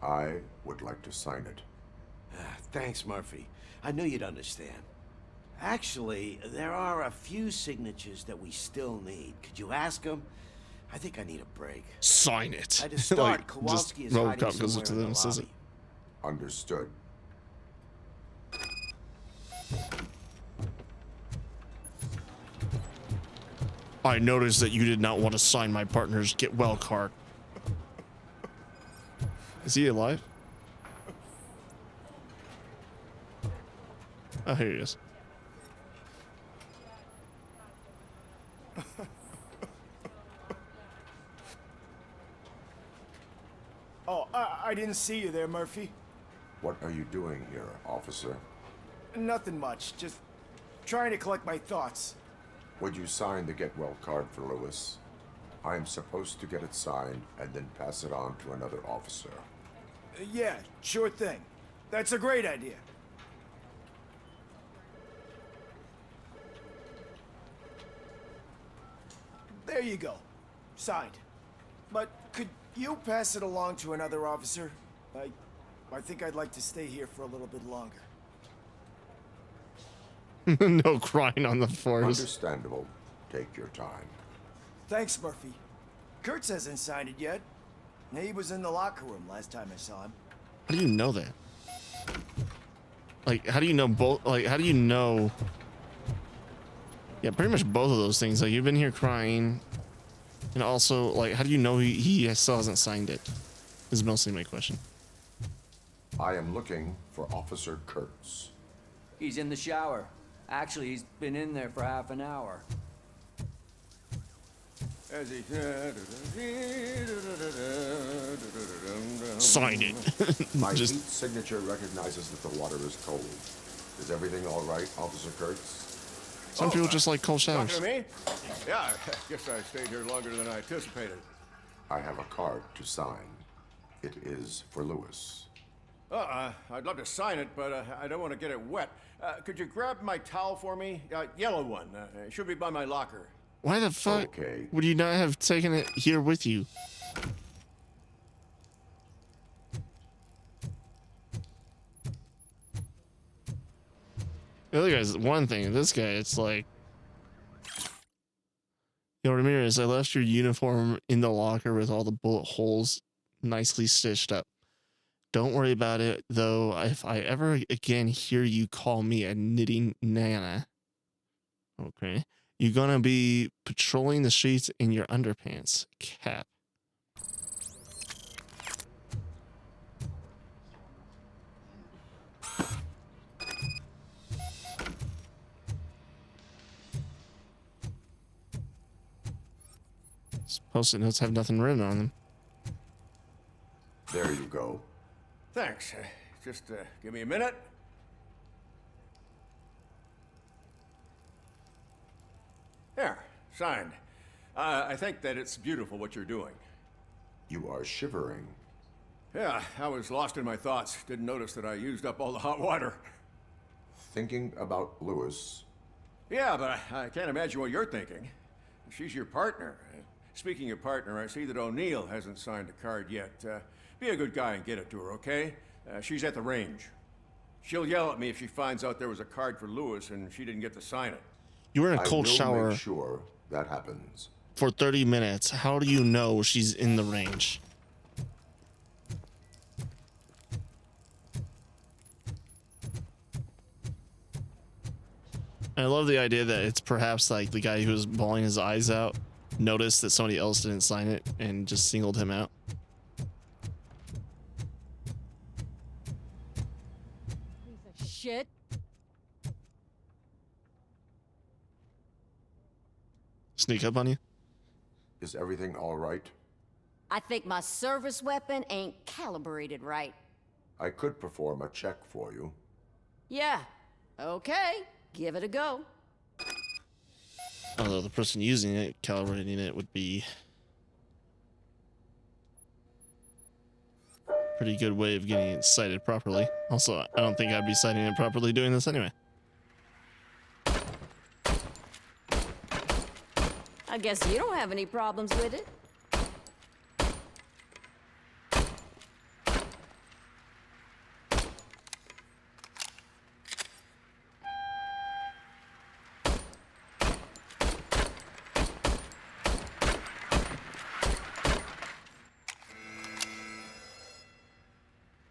I would like to sign it. Thanks, Murphy. I knew you'd understand. Actually, there are a few signatures that we still need. Could you ask them? I think I need a break. Sign it. At the start, Like, Kowalski is just hiding RoboCop goes up somewhere to in them the and says it. lobby. Understood. I noticed that you did not want to sign my partner's get well card. Is he alive? Oh, here he is. Oh, I didn't see you there, Murphy. What are you doing here, officer? Nothing much, just trying to collect my thoughts. Would you sign the get well card for Lewis? I am supposed to get it signed and then pass it on to another officer. Yeah, sure thing. That's a great idea. There you go. Signed. But could you pass it along to another officer? I think I'd like to stay here for a little bit longer. No crying on the forest. Understandable. Take your time. Thanks, Murphy. Kurtz hasn't signed it yet. He was in the locker room last time I saw him. How do you know that? Like, how do you know both? Like, how do you know? Yeah, pretty much both of those things. Like, you've been here crying, and also, like, how do you know he still hasn't signed it? Is mostly my question. I am looking for Officer Kurtz. He's in the shower. Actually, he's been in there for half an hour. As he... Sign it. My Just heat signature recognizes that the water is cold. Is everything all right, Officer Kurtz? some people just like cold showers. Talking to me? Yeah, I guess I stayed here longer than I anticipated. I have a card to sign. It is for Lewis. I'd love to sign it, but I don't want to get it wet. Could you grab my towel for me? Yellow one. It should be by my locker. Why the fuck Okay. would you not have taken it here with you? The other guy's one thing. This guy, it's like, yo, Ramirez, I left your uniform in the locker with all the bullet holes nicely stitched up. Don't worry about it, though. If I ever again hear you call me a knitting nana, okay, you're gonna be patrolling the streets in your underpants, Cap. Post-it notes have nothing written on them. There you go. Thanks. Just give me a minute. There, signed. I think that it's beautiful what you're doing. You are shivering. Yeah, I was lost in my thoughts. Didn't notice that I used up all the hot water. Thinking about Lewis. Yeah, but I can't imagine what you're thinking. She's your partner. Speaking of partner, I see that O'Neill hasn't signed a card yet. Be a good guy and get it to her, okay? She's at the range. She'll yell at me if she finds out there was a card for Lewis and she didn't get to sign it. You were in a cold shower. Make sure that happens. For 30 minutes. How do you know she's in the range? I love the idea that it's perhaps like the guy who was bawling his eyes out noticed that somebody else didn't sign it and just singled him out. Piece of shit. Sneak up on you? Is everything all right? I think my service weapon ain't calibrated right. I could perform a check for you. Yeah. Okay. Give it a go. Although the person using it, calibrating it, would be a pretty good way of getting it sighted properly. Also, I don't think I'd be sighting it properly doing this anyway. I guess you don't have any problems with it.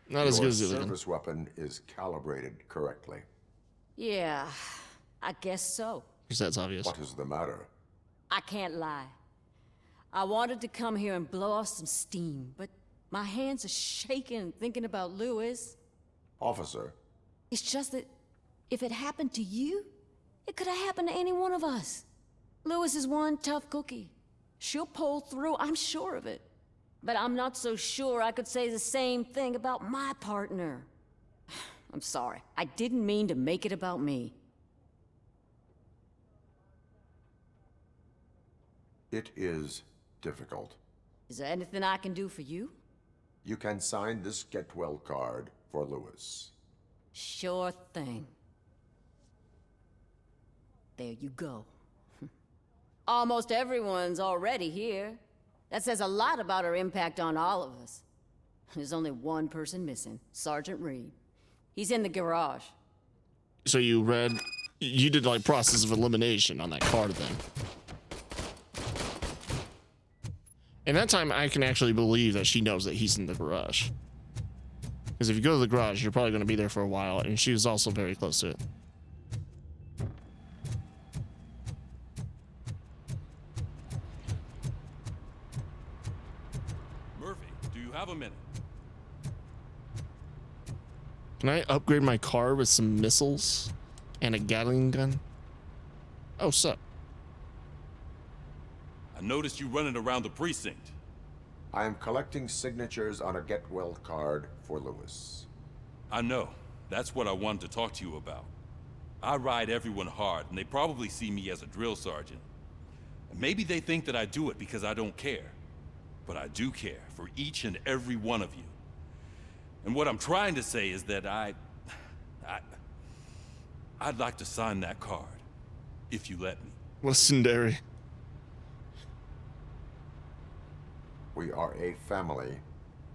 Not as good as the other Your one. service weapon is calibrated correctly. Yeah, I guess so. Because that's obvious. What is the matter? I can't lie. I wanted to come here and blow off some steam, but my hands are shaking thinking about Lewis. Officer, It's just that if it happened to you, it could have happened to any one of us. Lewis is one tough cookie. She'll pull through, I'm sure of it. But I'm not so sure I could say the same thing about my partner. I'm sorry. I didn't mean to make it about me. it is difficult. Is there anything I can do for you? You can sign this get well card for Lewis. Sure thing. There you go. Almost everyone's already here. That says a lot about her impact on all of us. There's only one person missing, Sergeant Reed. He's in the garage. So you did like process of elimination on that card then. And that time I can actually believe that she knows that he's in the garage. Because if you go to the garage, you're probably going to be there for a while, and she was also very close to it. Murphy, do you have a minute? Can I upgrade my car with some missiles and a Gatling gun? Oh, sup? I noticed you running around the precinct. I am collecting signatures on a get well card for Lewis. I know. That's what I wanted to talk to you about. I ride everyone hard, and they probably see me as a drill sergeant. Maybe they think that I do it because I don't care. But I do care for each and every one of you. And what I'm trying to say is that I'd like to sign that card, if you let me. Legendary. We are a family.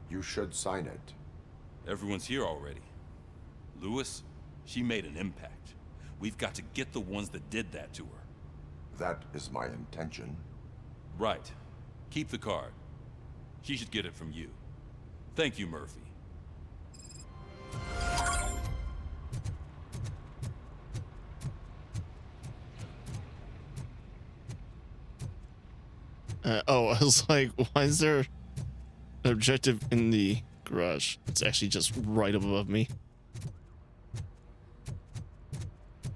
You should sign it. Everyone's here already. Lewis, she made an impact. We've got to get the ones that did that to her. That is my intention. Right. Keep the card. She should get it from you. Thank you, Murphy. Oh, I was like, why is there an objective in the garage? It's actually just right above me.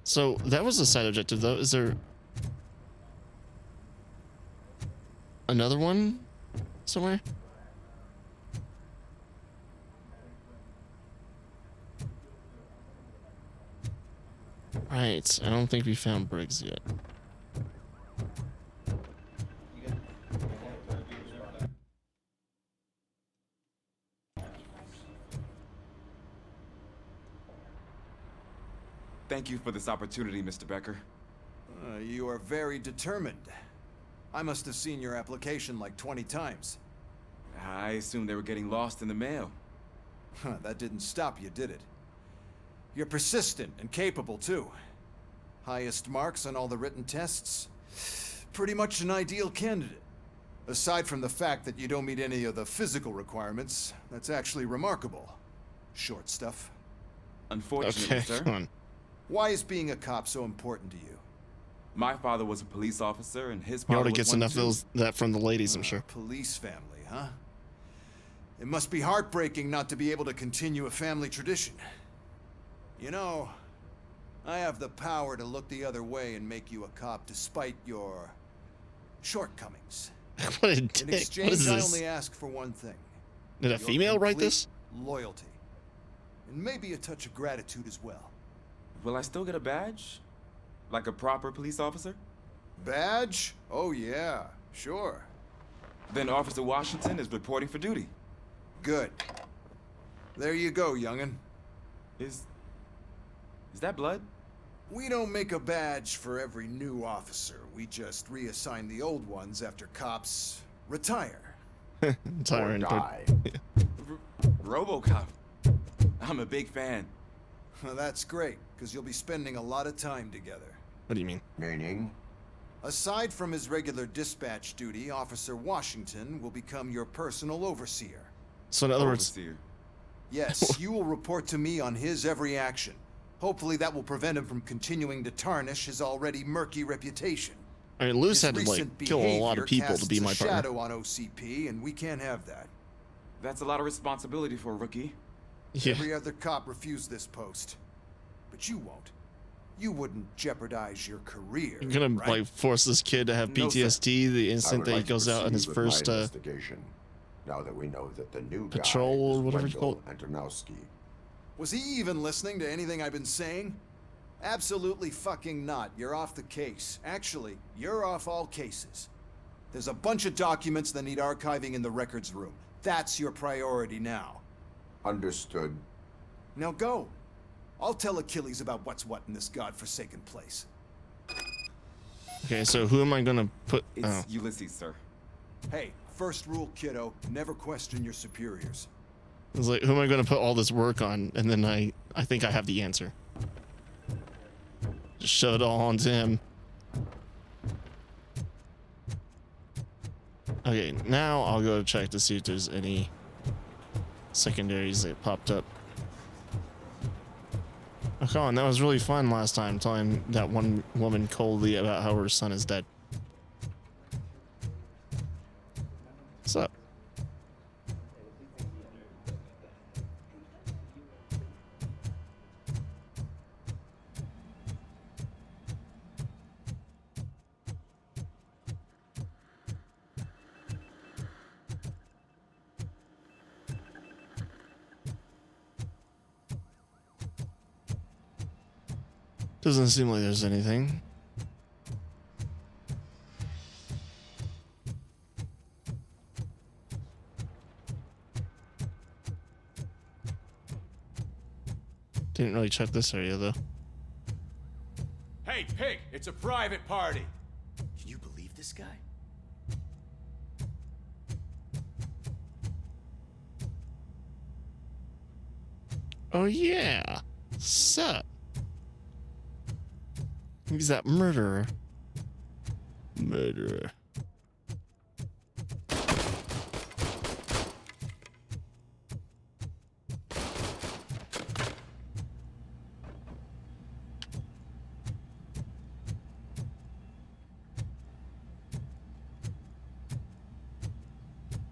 So that was a side objective, though. Is there another one somewhere? Right. I don't think we found Briggs yet. Thank you for this opportunity, Mr. Becker. You are very determined. I must have seen your application like 20 times. I assumed they were getting lost in the mail. That didn't stop you, did it? You're persistent and capable, too. Highest marks on all the written tests. Pretty much an ideal candidate. Aside from the fact that you don't meet any of the physical requirements, that's actually remarkable. Short stuff. Unfortunately, Okay, sir. come on. Why is being a cop so important to you? My father was a police officer, and his He father already was gets one enough too. of that from the ladies, I'm sure. Police family, huh? It must be heartbreaking not to be able to continue a family tradition. You know, I have the power to look the other way and make you a cop despite your shortcomings. What a In dick. What exchange, is I this? only ask for one thing. Did a Your female write complete this? Loyalty. And maybe a touch of gratitude as well. Will I still get a badge? Like a proper police officer? Badge? Oh yeah, sure. Then Officer Washington is reporting for duty. Good. There you go, young'un. Is that blood? We don't make a badge for every new officer. We just reassign the old ones after cops retire. Tyrant. Die. RoboCop. I'm a big fan. Well, that's great, because you'll be spending a lot of time together. What do you mean? Meaning? Aside from his regular dispatch duty, Officer Washington will become your personal overseer. So in other words, Overseer. Yes, you will report to me on his every action. Hopefully that will prevent him from continuing to tarnish his already murky reputation. I mean, Lewis His had to like recent kill a lot of behavior people to be casts my a partner. shadow on OCP, and we can't have that. That's a lot of responsibility for a rookie. Yeah. Every other cop refused this post. But you won't. You wouldn't jeopardize your career, You're gonna right? like force this kid to have No, sir. PTSD the I instant would that he like to goes out on his proceed with my first investigation. Now that we know that the new patrol guy or whatever is you call Wendell Antonowski. Was he even listening to anything I've been saying? Absolutely fucking not. You're off the case. Actually, you're off all cases. There's a bunch of documents that need archiving in the records room. That's your priority now. Understood. Now go. I'll tell Achilles about what's what in this godforsaken place. Okay, so who am I gonna put? It's Oh, Ulysses, sir. Hey, first rule, kiddo, never question your superiors. I was like, who am I gonna put all this work on? And then I think I have the answer. Just shove it all onto him. Okay, now I'll go check to see if there's any secondaries that popped up. Oh, come on, that was really fun last time, telling that one woman coldly about how her son is dead. What's up? Doesn't seem like there's anything. Didn't really check this area though. Hey, Pig, it's a private party. Can you believe this guy? Oh yeah. Sup? He's that murderer. Murderer.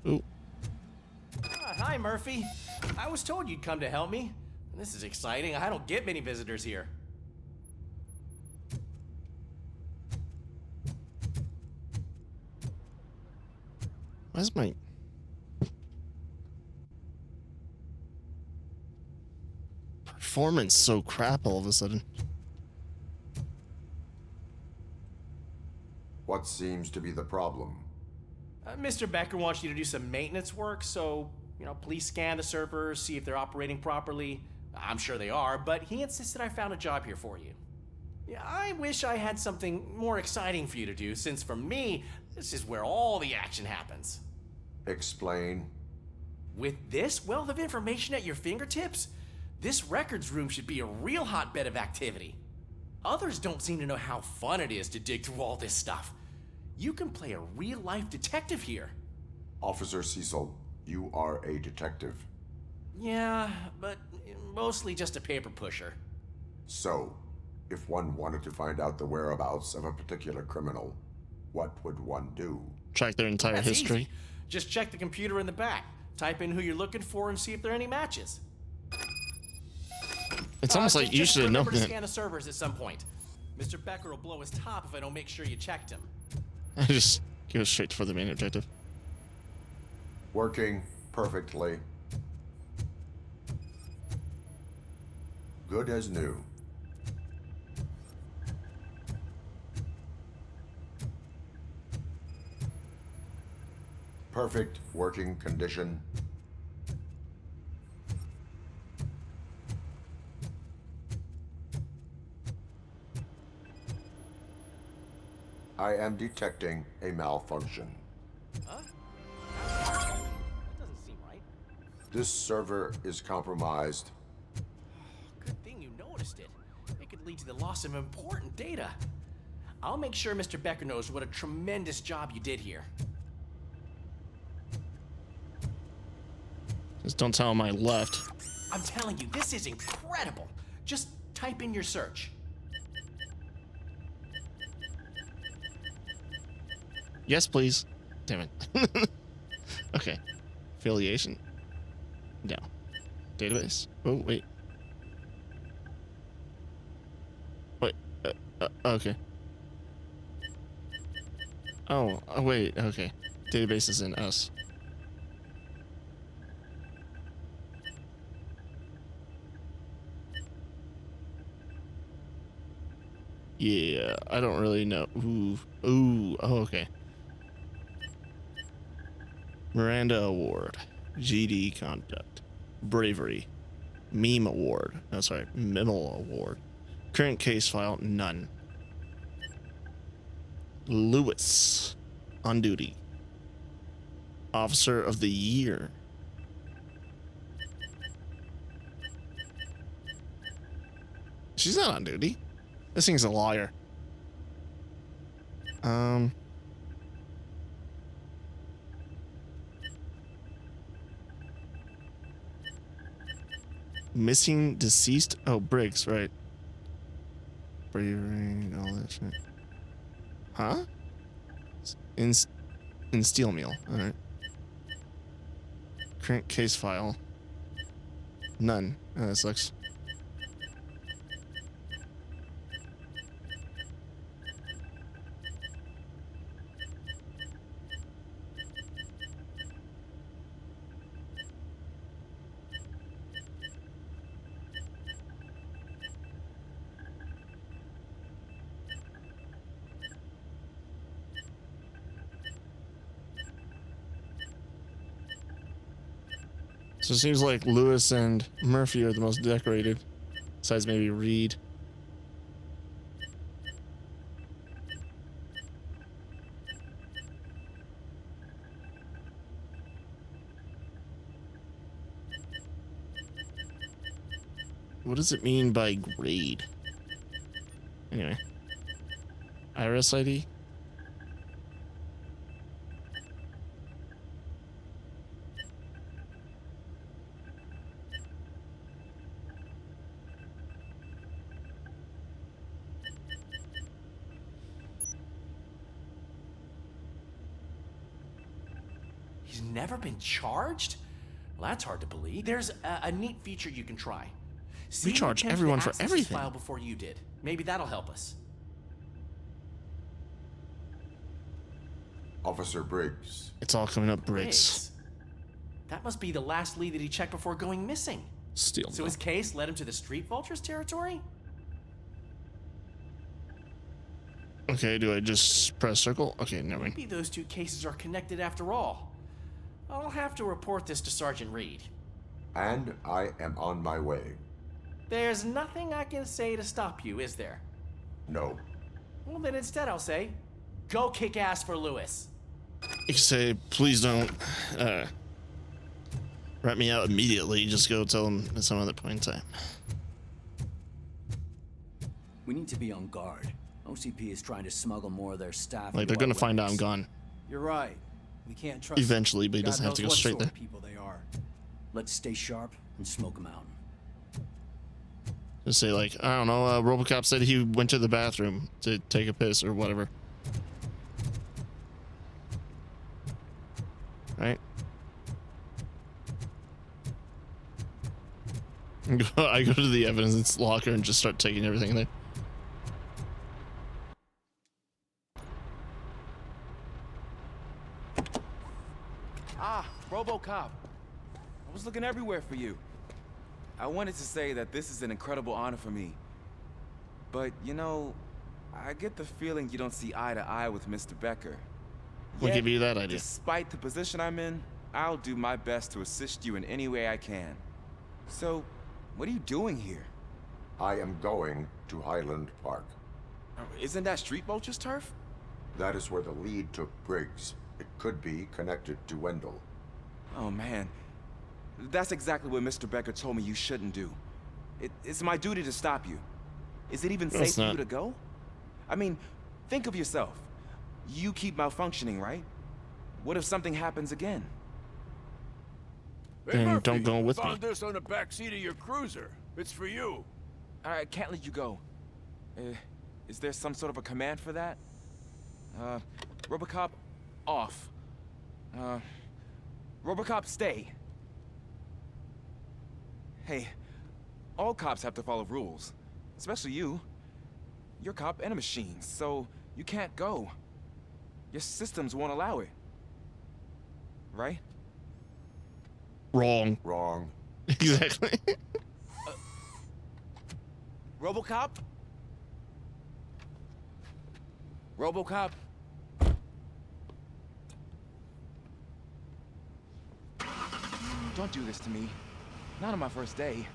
Ooh. Hi, Murphy. I was told you'd come to help me. This is exciting. I don't get many visitors here. Why's my performance so crap all of a sudden? What seems to be the problem? Mr. Becker wants you to do some maintenance work, so, please scan the servers, see if they're operating properly. I'm sure they are, but he insisted I found a job here for you. Yeah, I wish I had something more exciting for you to do, since for me, this is where all the action happens. Explain. With this wealth of information at your fingertips, this records room should be a real hotbed of activity. Others don't seem to know how fun it is to dig through all this stuff. You can play a real-life detective here. Officer Cecil, you are a detective. Yeah, but mostly just a paper pusher. So, if one wanted to find out the whereabouts of a particular criminal, what would one do? Track their entire That's history. easy. Just check the computer in the back. Type in who you're looking for and see if there are any matches. It's almost like you should have known remember to that. scan the servers at some point. Mr. Becker will blow his top if I don't make sure you checked him. I just go straight for the main objective. Working perfectly. Good as new. Perfect working condition. I am detecting a malfunction. Huh? That doesn't seem right. This server is compromised. Good thing you noticed it. It could lead to the loss of important data. I'll make sure Mr. Becker knows what a tremendous job you did here. Just don't tell him I left. I'm telling you, this is incredible. Just type in your search. Yes, please. Damn it. Okay. Affiliation. No. Database. Oh, wait. Wait. Okay. Oh, wait. Okay. Database is in us. Yeah, I don't really know. Ooh. Ooh. Oh, okay. Miranda Award. GD Conduct. Bravery. Meme Award. Oh, sorry. Minimal Award. Current case file, none. Lewis. On duty. Officer of the Year. She's not on duty. This thing's a liar. Missing deceased. Oh, Briggs, right. Bravery, all that shit. Huh? In steel meal. Alright. Current case file. None. Oh, that sucks. So it seems like Lewis and Murphy are the most decorated, besides maybe Reed. What does it mean by grade? Anyway. Iris ID? He's never been charged? Well, that's hard to believe. There's a neat feature you can try. See We charge who attempted to everyone for access his everything. file before you did. Maybe that'll help us. Officer Briggs. It's all coming up, Briggs. That must be the last lead that he checked before going missing. Steal. So his case led him to the Street Vultures territory? Okay, do I just press circle? Okay, never mind. Maybe those two cases are connected after all. I'll have to report this to Sergeant Reed. And I am on my way. There's nothing I can say to stop you, is there? No. Well, then instead I'll say, go kick ass for Lewis. You can say, please don't rat me out immediately. Just go tell them at some other point in time. We need to be on guard. OCP is trying to smuggle more of their staff. Like, they're gonna find out I'm gone. You're right. We can't trust Eventually, but he God doesn't have knows to go what straight sort there. of people they are. Let's stay sharp and smoke them out. Just say, like, I don't know, RoboCop said he went to the bathroom to take a piss or whatever. Right? I go to the evidence locker and just start taking everything there. Ah, RoboCop. I was looking everywhere for you. I wanted to say that this is an incredible honor for me. But, you know, I get the feeling you don't see eye to eye with Mr. Becker. We'll give you that idea. Despite the position I'm in, I'll do my best to assist you in any way I can. So, what are you doing here? I am going to Highland Park. Isn't that Street Vulture's turf? That is where the lead took Briggs. It could be connected to Wendell. Oh, man. That's exactly what Mr. Becker told me you shouldn't do. It's my duty to stop you. Is it even safe for you to go? I mean, think of yourself. You keep malfunctioning, right? What if something happens again? Then Murphy, don't go with me. found this on the back seat of your cruiser. It's for you. I can't let you go. Is there some sort of a command for that? RoboCop, off. RoboCop, stay. Hey, all cops have to follow rules. Especially you. You're a cop and a machine, so you can't go. Your systems won't allow it. Right? Wrong. Wrong. Exactly. RoboCop? RoboCop? Don't do this to me. Not on my first day.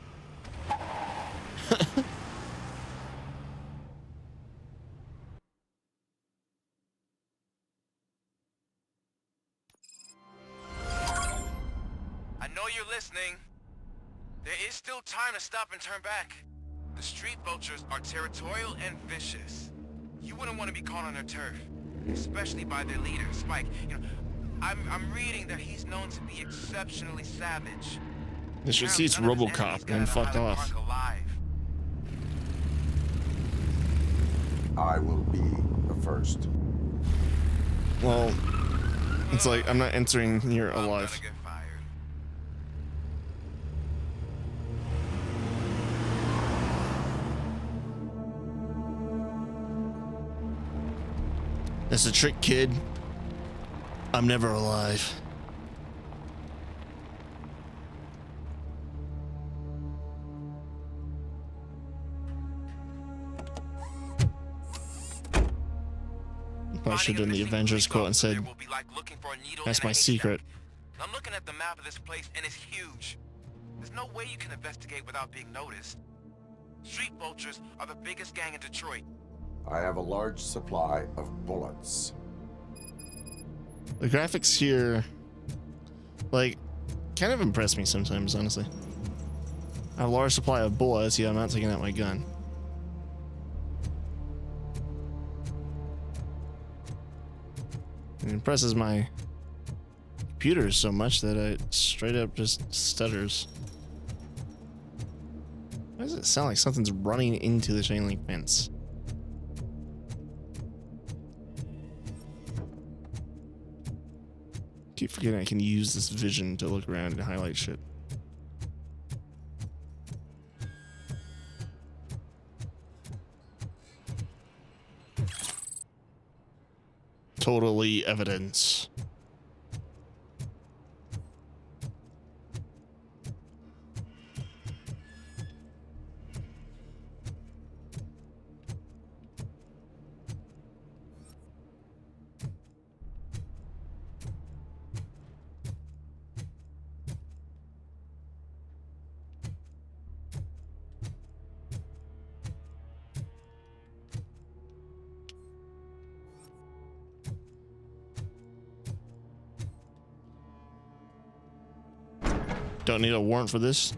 I know you're listening. There is still time to stop and turn back. The Street Vultures are territorial and vicious. You wouldn't want to be caught on their turf, especially by their leader, Spike. You know, I'm reading that he's known to be exceptionally savage. They should see it's RoboCop and fuck off. I will be the first. Well, it's like, I'm not entering here alive. It's a trick, kid. I'm never alive. I should have done the Avengers quote and said, that's my secret. I'm looking at the map of this place and it's huge. There's no way you can investigate without being noticed. Street vultures are the biggest gang in Detroit. I have a large supply of bullets. The graphics here, like, kind of impress me sometimes, honestly. I have a large supply of bullets, yeah, I'm not taking out my gun. It impresses my computer so much that it straight up just stutters. Why does it sound like something's running into the chain link fence? Keep forgetting I can use this vision to look around and highlight shit. Totally evidence. Don't need a warrant for this.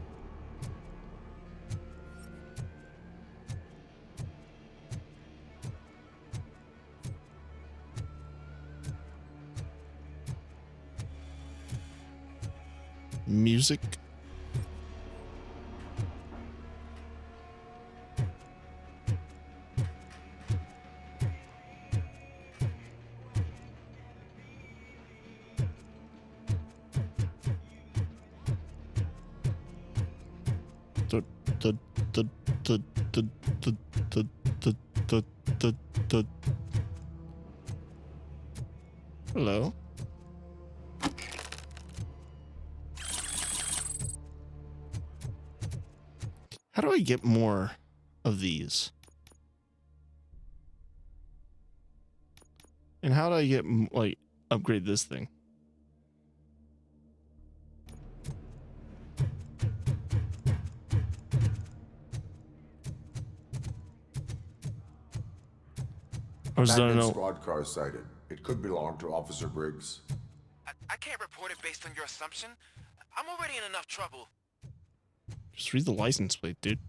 Music. Hello. How do I get more of these? And how do I get, like, upgrade this thing? I just don't know. Squad car sighted. It could belong to Officer Briggs. I can't report it based on your assumption. I'm already in enough trouble. Just read the license plate, dude.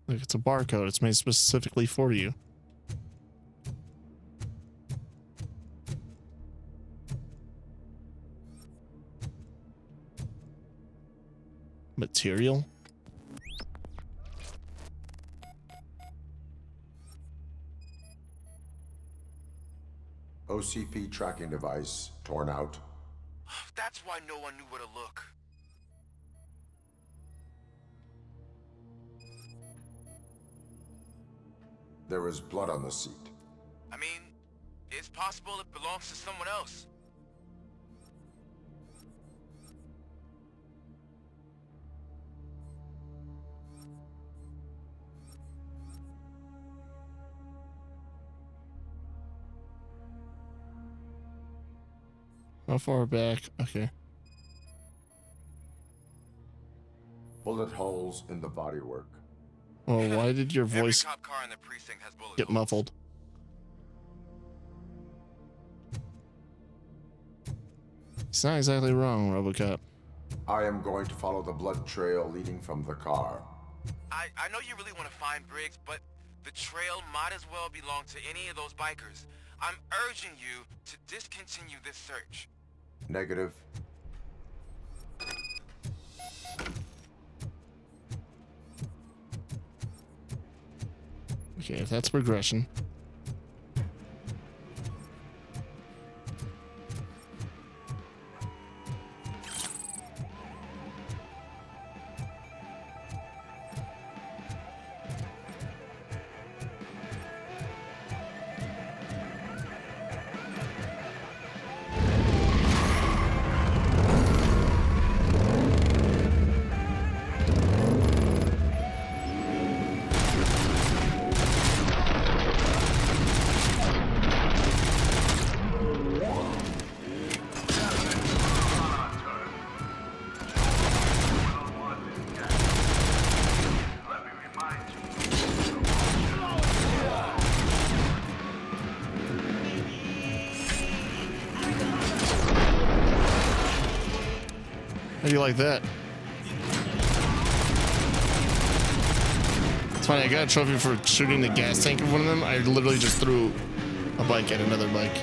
Look, it's a barcode. It's made specifically for you. Material? OCP tracking device torn out. That's why no one knew where to look. There is blood on the seat. I mean, it's possible it belongs to someone else. How far back? Okay. Bullet holes in the bodywork. Well, why did your voice Every cop car in the precinct has bullet get holes. muffled? It's not exactly wrong, RoboCop. I am going to follow the blood trail leading from the car. I know you really want to find Briggs, but the trail might as well belong to any of those bikers. I'm urging you to discontinue this search. Negative. Okay, if that's progression. How do you like that? It's funny, I got a trophy for shooting the gas tank of one of them. I literally just threw a bike at another bike.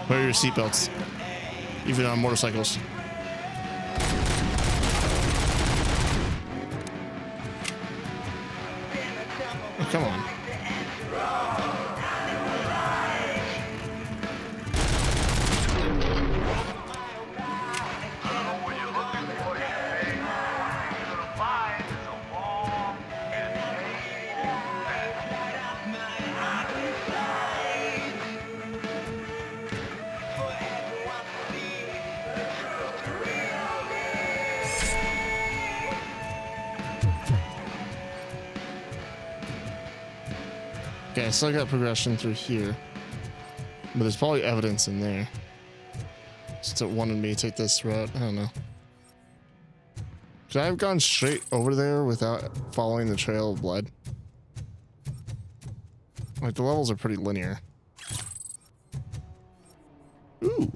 Wear your seatbelts, even on motorcycles. Oh, come on. Okay, I still got progression through here, but there's probably evidence in there. Just it wanted me to take this route. I don't know. Could I have gone straight over there without following the trail of blood? Like, the levels are pretty linear. Ooh.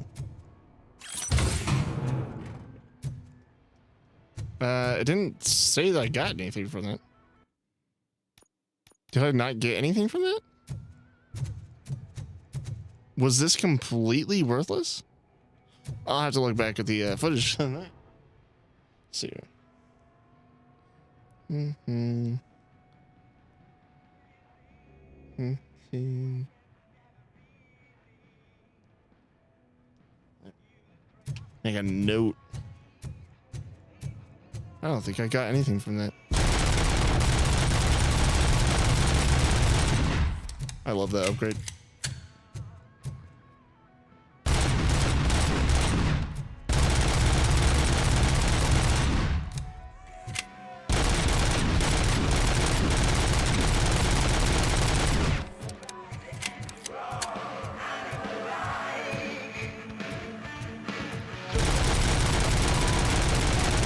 It didn't say that I got anything from that. Did I not get anything from that? Was this completely worthless? I'll have to look back at the footage on that. Let's see here. I got a note. I don't think I got anything from that. I love that upgrade.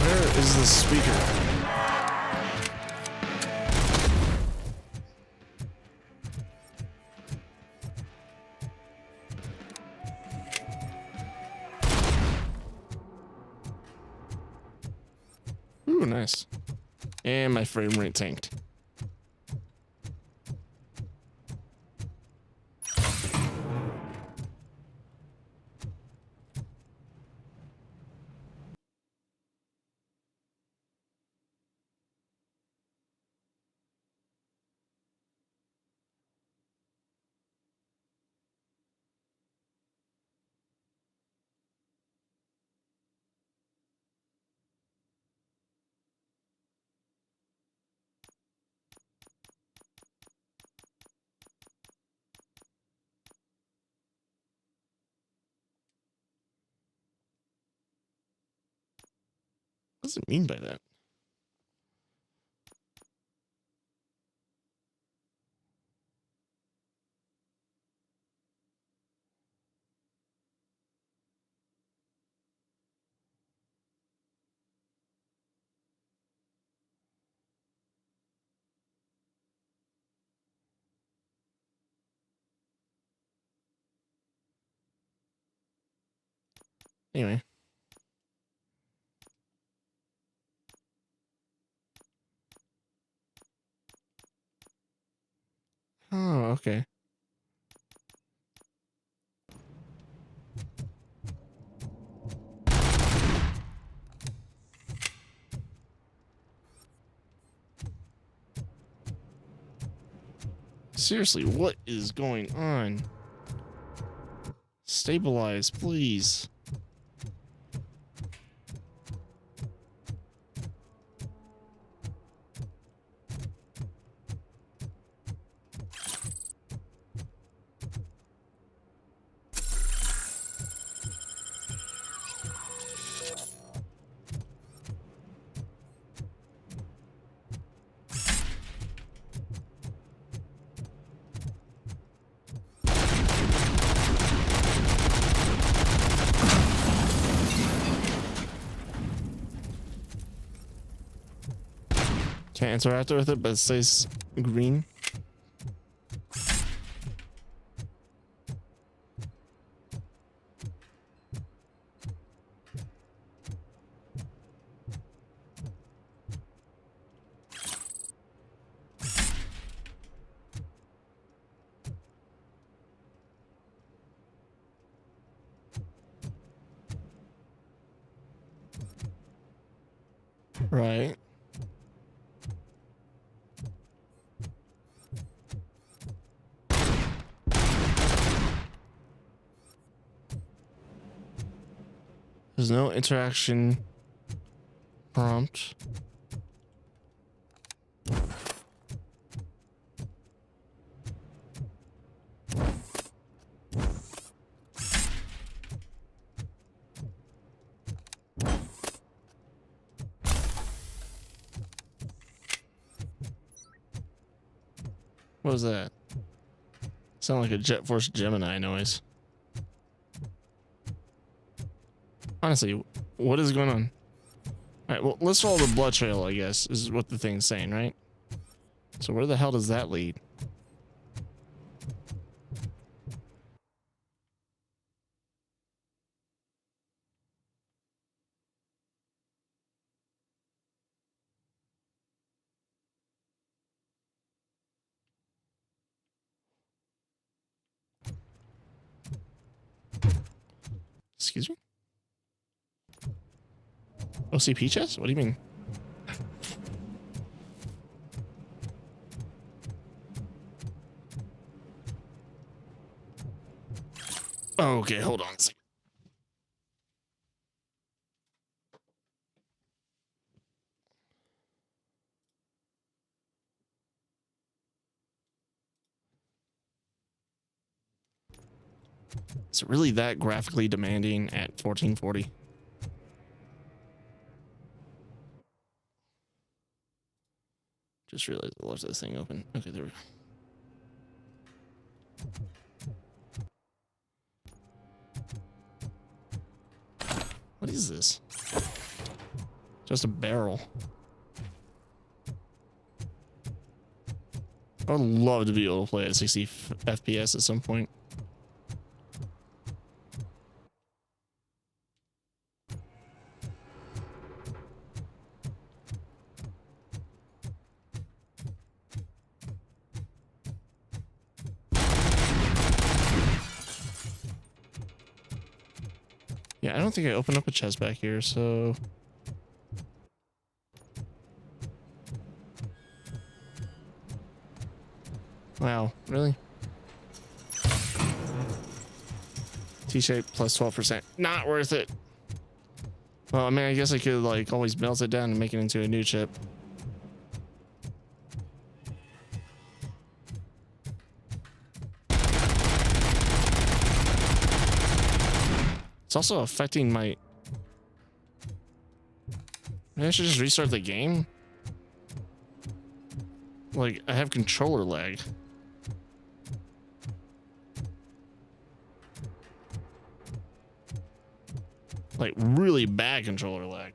Where is the speaker? Ooh, nice. And my frame rate tanked. What does it mean by that? Anyway. Oh, okay. Seriously, what is going on? Stabilize, please. Can't interact with it, but it stays green. Right. There's no interaction prompt. What was that? Sound like a Jet Force Gemini noise. Honestly, what is going on? Alright, well, let's follow the blood trail, I guess, is what the thing's saying, right? So where the hell does that lead? Excuse me? OCP chest? What do you mean? Okay, hold on a second. Is it really that graphically demanding at 1440? Just realized I left this thing open. Okay, there we go. What is this? Just a barrel. I would love to be able to play at 60 FPS at some point. Yeah, I don't think I opened up a chest back here, so... Wow, really? T-shape plus 12%. Not worth it. Well, I mean, I guess I could, like, always melt it down and make it into a new chip. It's also affecting my... Maybe I should just restart the game? Like, I have controller lag. Like, really bad controller lag.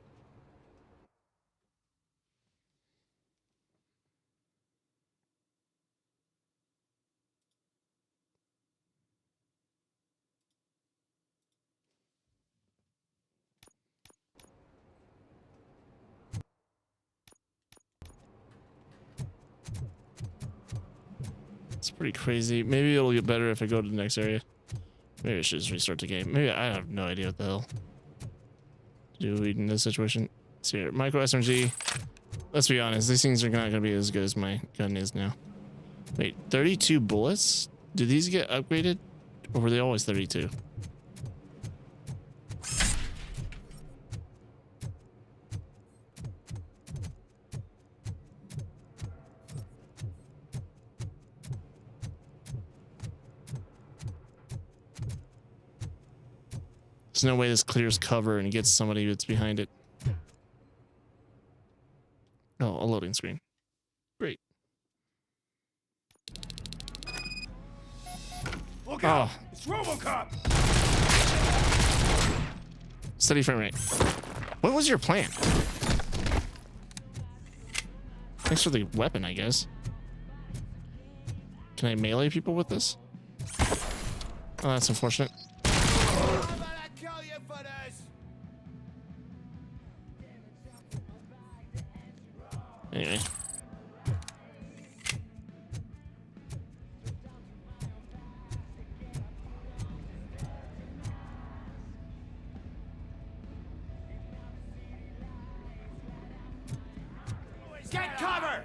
It's pretty crazy. Maybe it'll get better if I go to the next area. Maybe I should just restart the game. Maybe I have no idea what the hell to do in this situation. Let's see here. Micro SMG. Let's be honest. These things are not going to be as good as my gun is now. Wait, 32 bullets? Did these get upgraded? Or were they always 32? There's no way this clears cover and gets somebody that's behind it. Oh, a loading screen. Great. Look out! It's RoboCop! Steady frame rate. What was your plan? Thanks for the weapon, I guess. Can I melee people with this? Oh, that's unfortunate. Anyway. Get cover!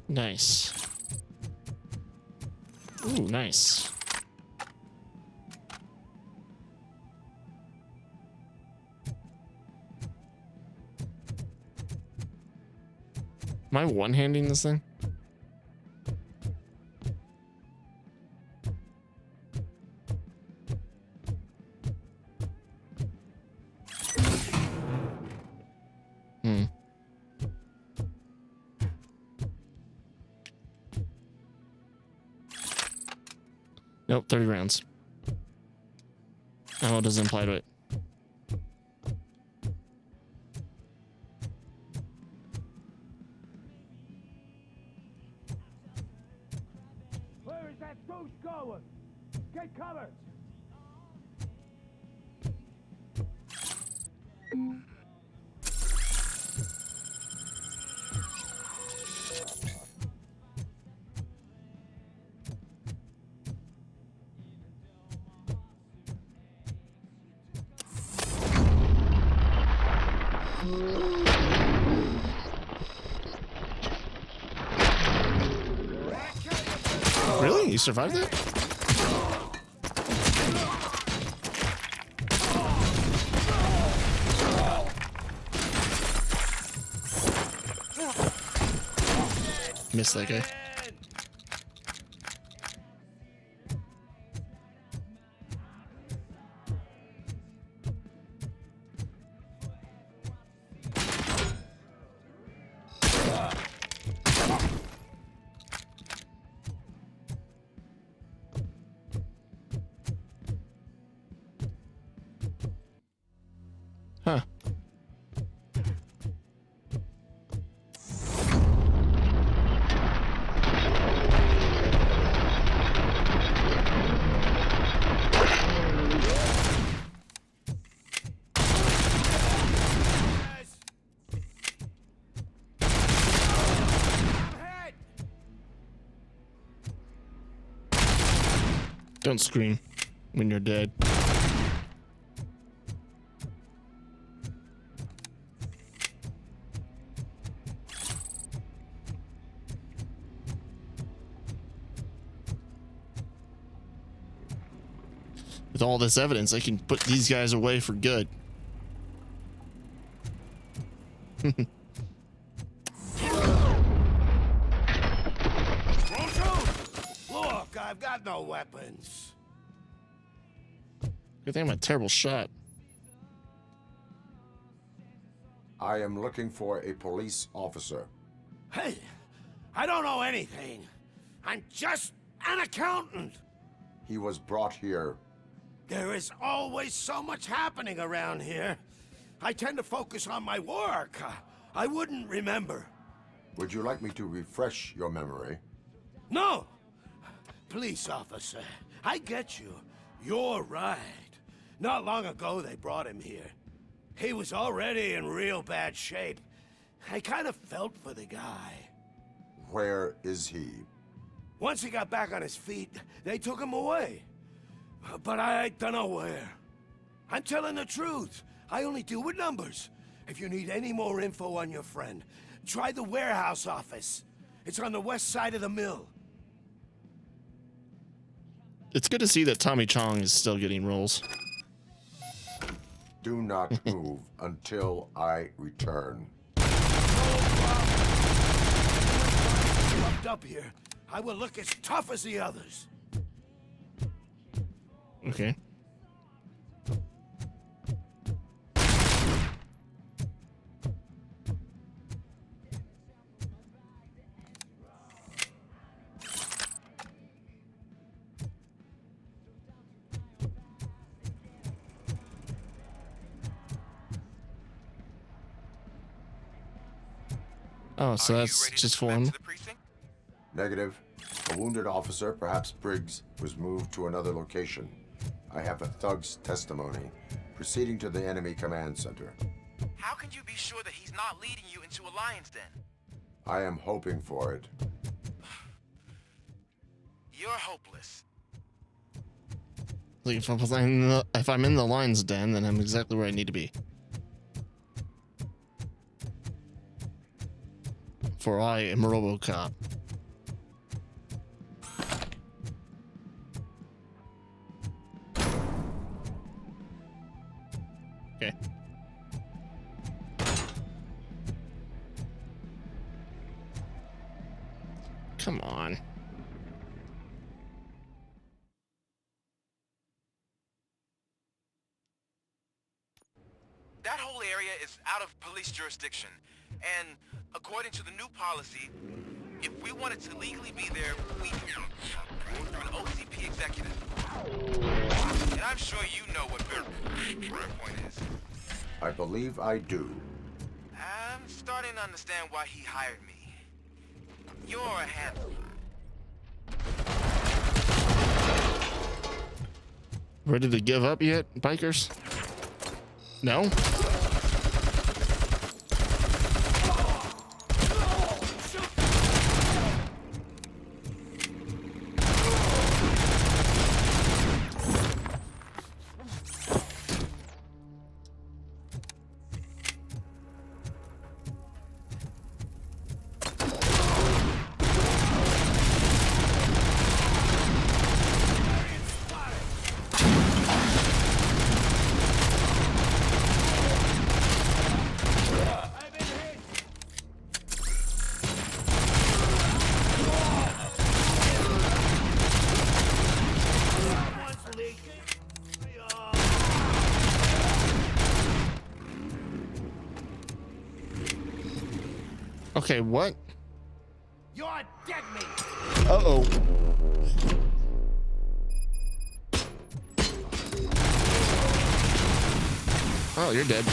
Nice. Ooh, nice. Am I one-handing this thing? Nope, 30 rounds. Oh, it doesn't apply to it. Where is that goose going? Get covered! Really? You survived it? Missed that guy. Huh. Don't scream when you're dead. With all this evidence, I can put these guys away for good. Look, I've got no weapons. Good thing I'm a terrible shot. I am looking for a police officer. Hey, I don't know anything. I'm just an accountant. He was brought here. There is always so much happening around here. I tend to focus on my work. I wouldn't remember. Would you like me to refresh your memory? No! Police officer, I get you. You're right. Not long ago they brought him here. He was already in real bad shape. I kind of felt for the guy. Where is he? Once he got back on his feet, they took him away. But I don't know where. I'm telling the truth. I only deal with numbers. If you need any more info on your friend, try the warehouse office. It's on the west side of the mill. It's good to see that Tommy Chong is still getting roles. Do not move until I return. Up here, I will look as tough as the others. Okay. Oh, so that's just for him. Negative. A wounded officer, perhaps Briggs, was moved to another location. I have a thug's testimony, proceeding to the enemy command center. How can you be sure that he's not leading you into a lion's den? I am hoping for it. You're hopeless. Like if I'm in the lion's den, then I'm exactly where I need to be. For I am RoboCop. Okay. Come on. That whole area is out of police jurisdiction, and according to the new policy, if we wanted to legally be there, we through an OCP executive. And I'm sure you know what their point is. I believe I do. I'm starting to understand why he hired me. You're a handful. Ready to give up yet, bikers? No? Okay, what? You're dead meat. Uh-oh. Oh, you're dead.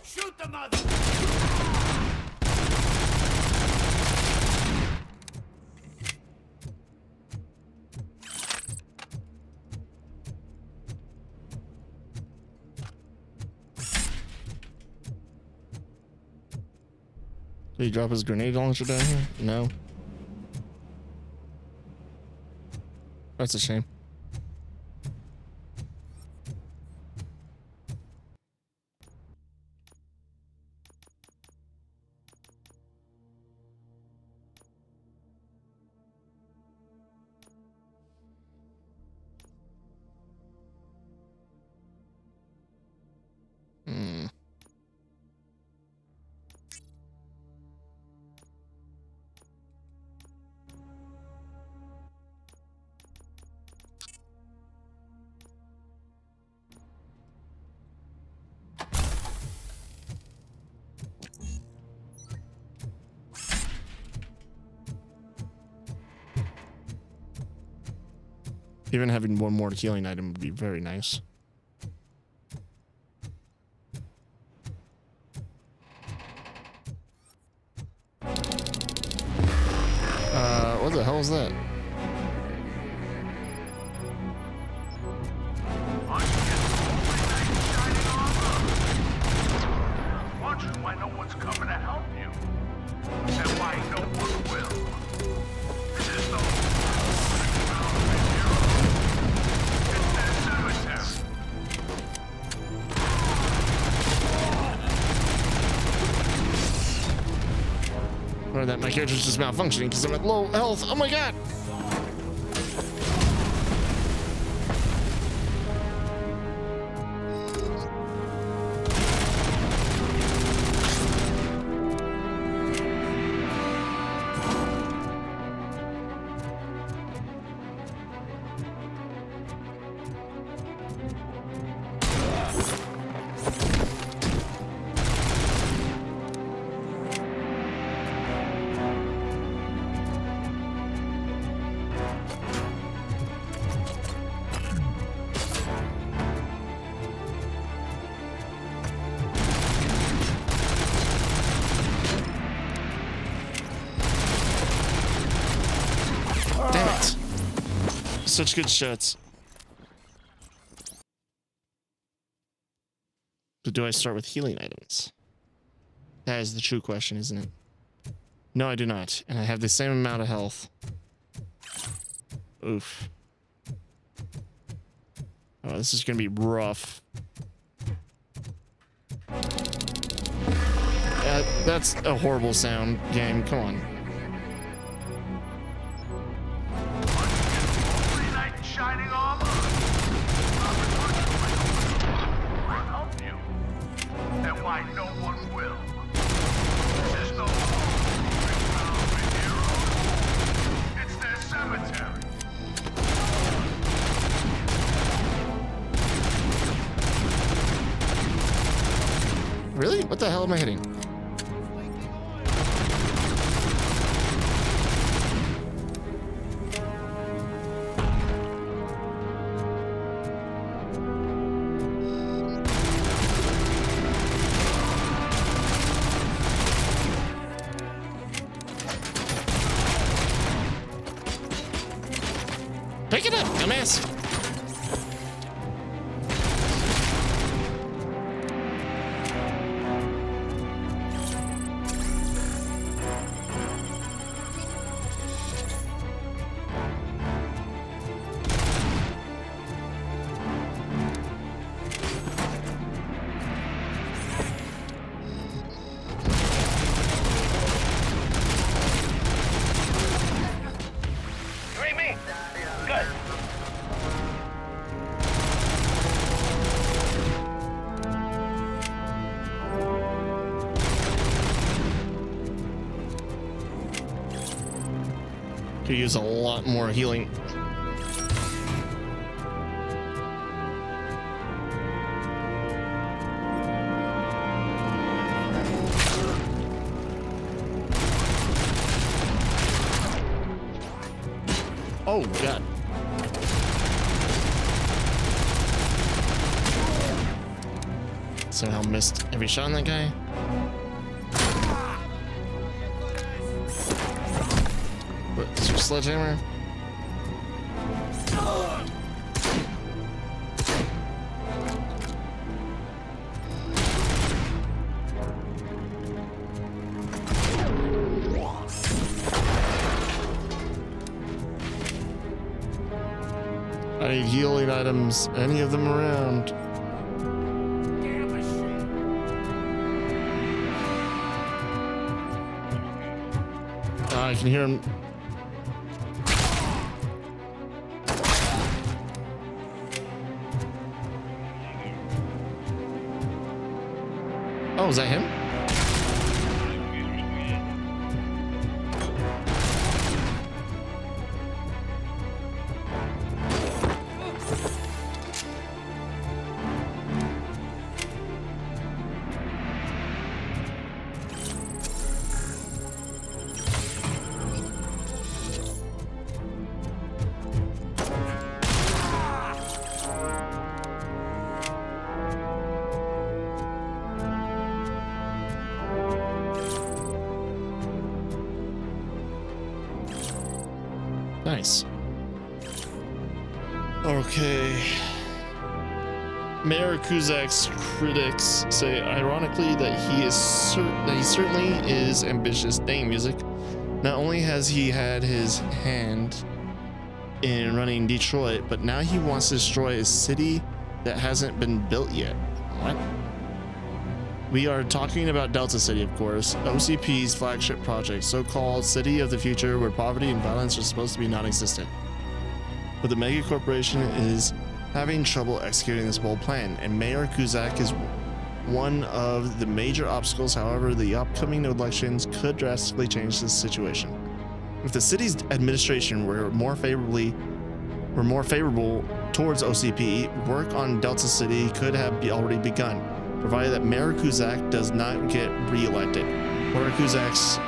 Shoot the mother. Did he drop his grenade launcher down here? No. That's a shame. Even having one more healing item would be very nice. What the hell is that? Watch you might know what's coming to help you. And why no one will. This is the Or that my character's just malfunctioning because I'm at low health. Oh my god! such good shots. But do I start with healing items? That is the true question, isn't it? No, I do not. And I have the same amount of health. Oof. Oh, this is gonna be rough. That's a horrible sound, game. Come on. Shining armor. I'll help you. And why no one will. There's no heroes. It's their cemetery. Really? What the hell am I hitting? Pick it up, dumbass. Could use a lot more healing. Oh god. Somehow missed every shot on that guy. What, is your sledgehammer? I need healing items, any of them around. I can hear him. Oh, is that him? Nice. Okay. Mayor Kuzak's critics say, ironically, that he certainly is ambitious. Dang, music. Not only has he had his hand in running Detroit, but now he wants to destroy a city that hasn't been built yet. What? We are talking about Delta City, of course, OCP's flagship project, so-called City of the Future, where poverty and violence are supposed to be non-existent. But the mega corporation is having trouble executing this bold plan, and Mayor Kuzak is one of the major obstacles. However, the upcoming elections could drastically change this situation. If the city's administration were more favorable towards OCP, work on Delta City could have already begun, provided that Mayor Kuzak does not get re-elected. What are Kuzak's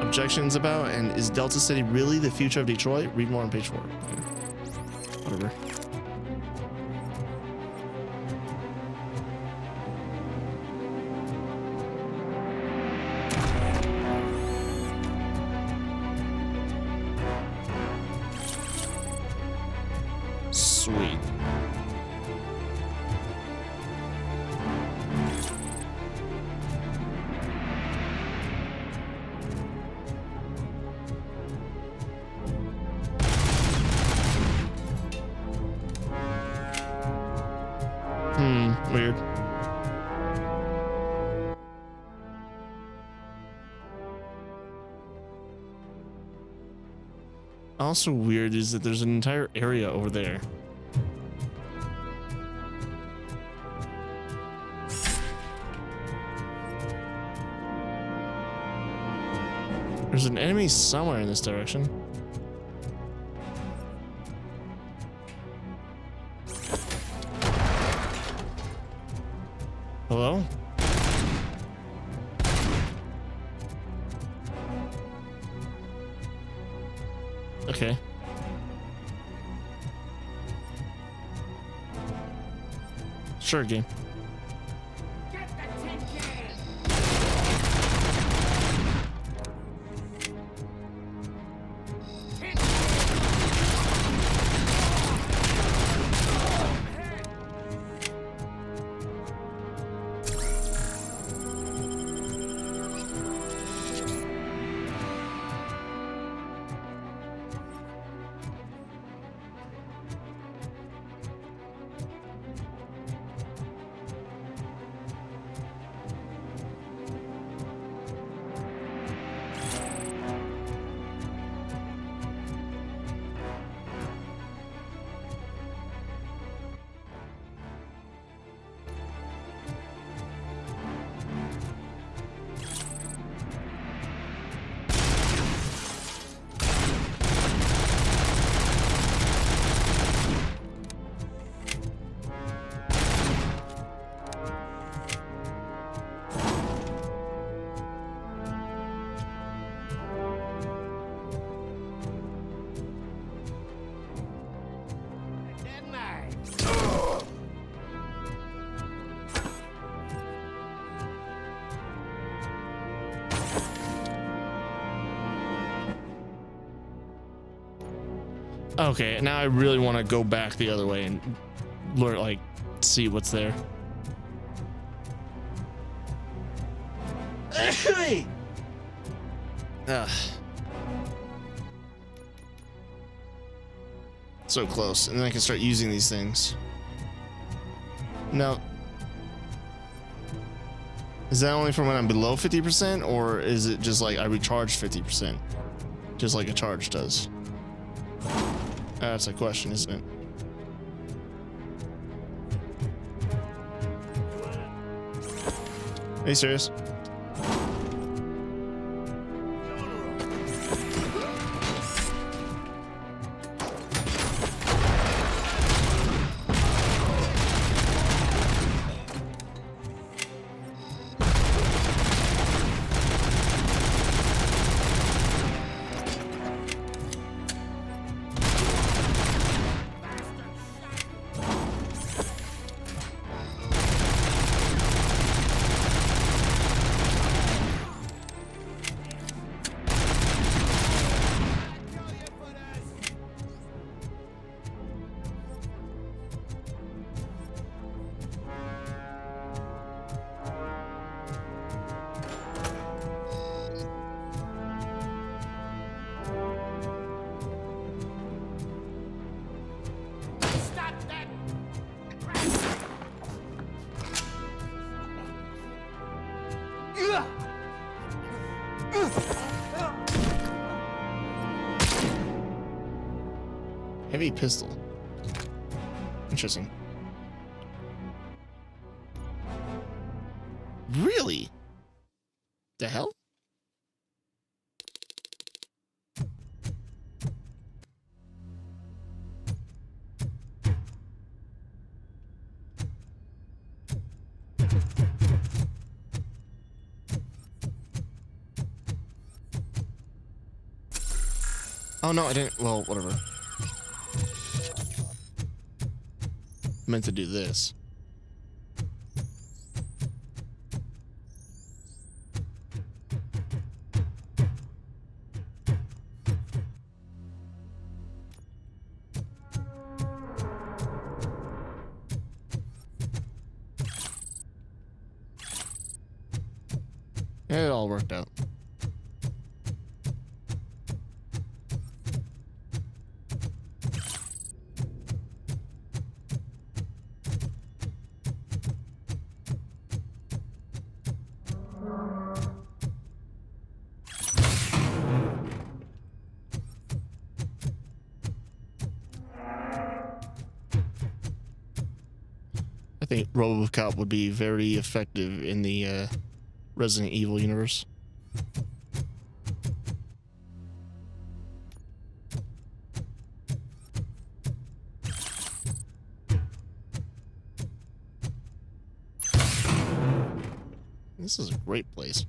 objections about, and is Delta City really the future of Detroit? Read more on page 4. Whatever. Also weird is that there's an entire area over there. There's an enemy somewhere in this direction. Hello? Okay. Sure, game. Okay, now I really want to go back the other way and learn, like, see what's there. Ugh. So close, and then I can start using these things. Now, is that only from when I'm below 50%, or is it just like I recharge 50%, just like a charge does? That's a question, isn't it? Are you serious? Heavy pistol. Interesting. Really? The hell? Oh no, I didn't. Well, whatever. Meant to do this. It all worked out. I think RoboCop would be very effective in the Resident Evil universe. This is a great place.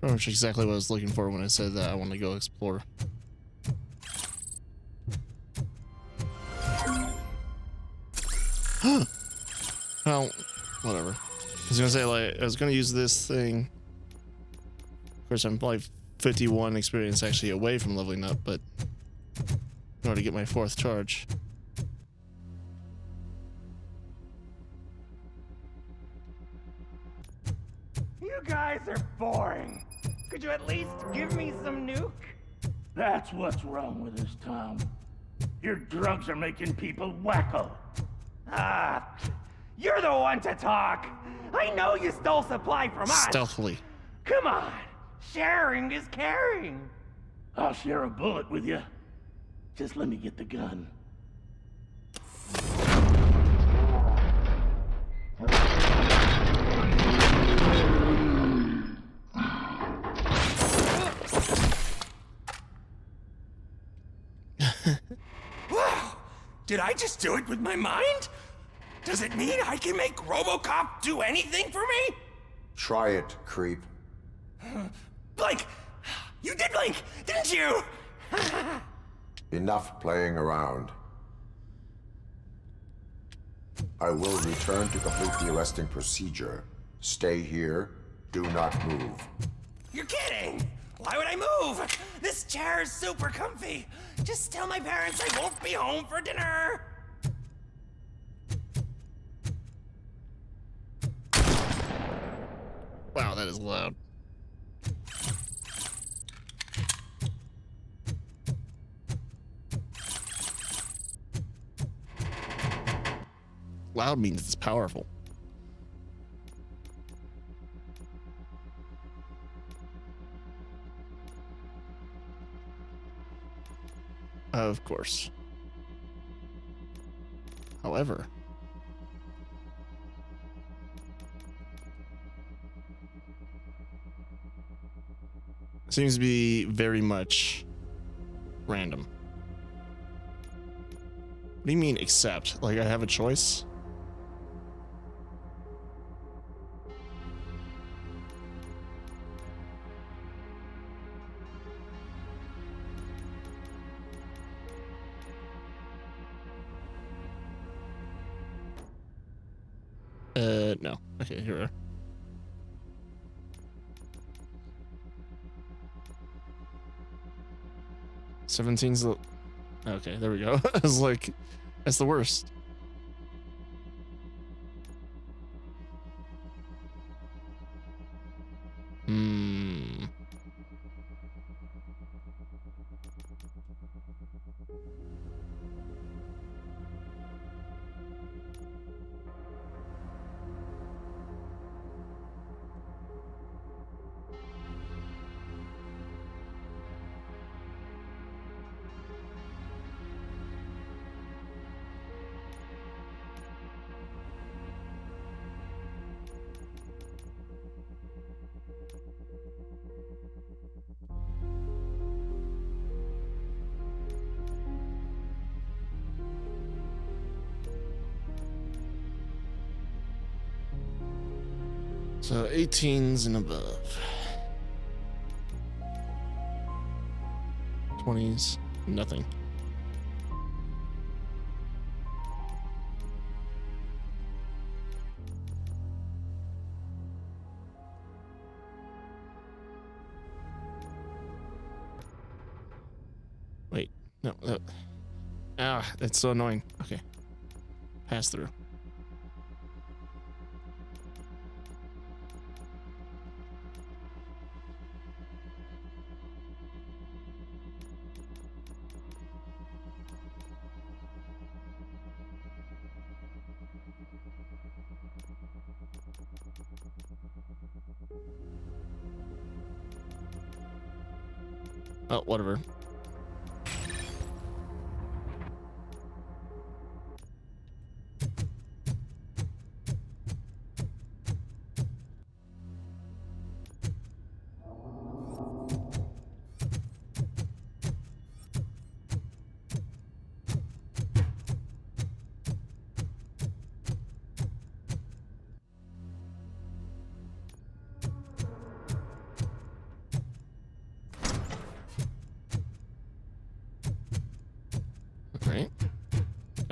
Pretty much exactly what I was looking for when I said that I want to go explore. Well, whatever. I was gonna say, like, I was gonna use this thing. Of course, I'm like 51 experience actually away from leveling up, but in order to get my 4th charge. You guys are boring. Could you at least give me some nuke? That's what's wrong with this town. Your drugs are making people wacko. Ah, you're the one to talk. I know you stole supply from us. Stealthily. Come on, sharing is caring. I'll share a bullet with you. Just let me get the gun. Wow, did I just do it with my mind? Does it mean I can make RoboCop do anything for me? Try it, creep. Blink! You did blink, didn't you? Enough playing around. I will return to complete the arresting procedure. Stay here. Do not move. You're kidding! Why would I move? This chair is super comfy. Just tell my parents I won't be home for dinner. Wow, that is loud. Loud means it's powerful. Of course. However, seems to be very much random. What do you mean accept? Like I have a choice? No. Okay, here we are. Seventeen's the... Okay, there we go. I was like, that's the worst. So 18s and above. 20s, nothing. Wait, no. That's so annoying. Okay. Pass through. Oh, whatever.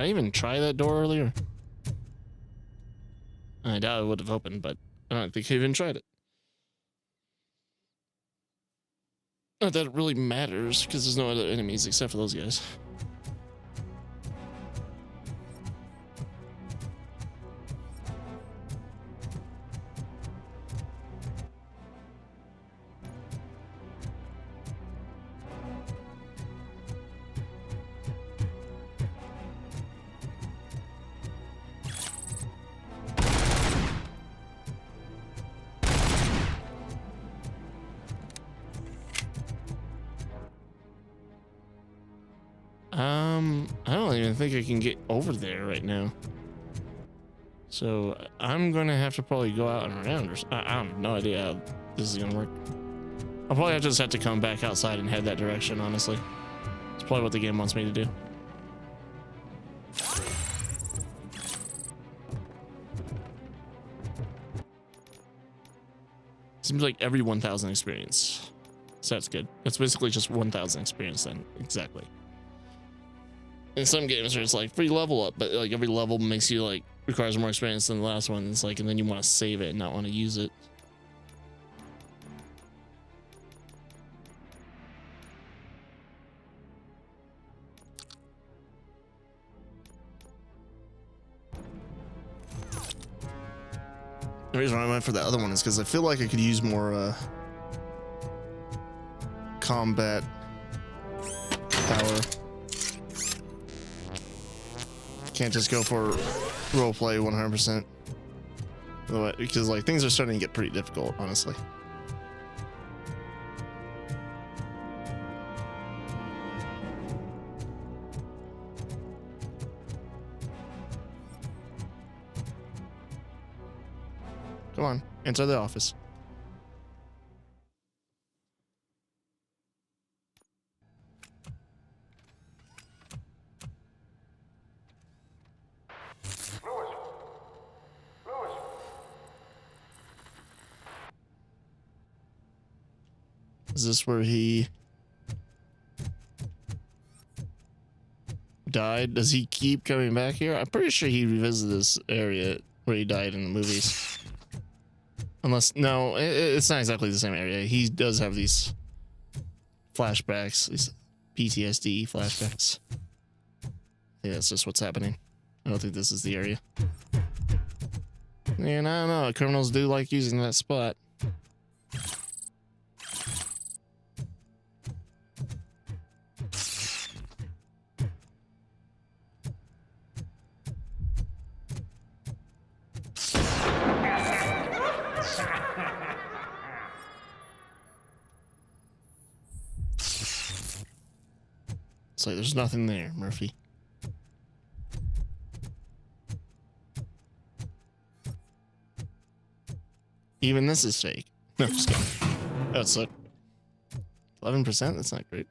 Did I even try that door earlier? I doubt it would have opened, but I don't think I even tried it. Not that it really matters, because there's no other enemies except for those guys. I don't even think I can get over there right now. So I'm gonna have to probably go out and around, or I have no idea how this is gonna work. I'll probably just have to come back outside and head that direction, honestly. It's probably what the game wants me to do. Seems like every 1,000 experience. So that's good. That's basically just 1,000 experience then, exactly. In some games where it's like free level up, but like every level makes you like requires more experience than the last one. It's like, and then you want to save it and not want to use it. The reason why I went for the other one is because I feel like I could use more combat power. Can't just go for roleplay 100%. Because like things are starting to get pretty difficult, honestly. Come on, enter the office. Is this where he died? Does he keep coming back here? I'm pretty sure he revisited this area where he died in the movies. Unless, no, it's not exactly the same area. He does have these flashbacks, these PTSD flashbacks. Yeah, that's just what's happening. I don't think this is the area. And I don't know, criminals do like using that spot. It's like there's nothing there, Murphy. Even this is fake. No, just kidding. That's like 11%. That's not great.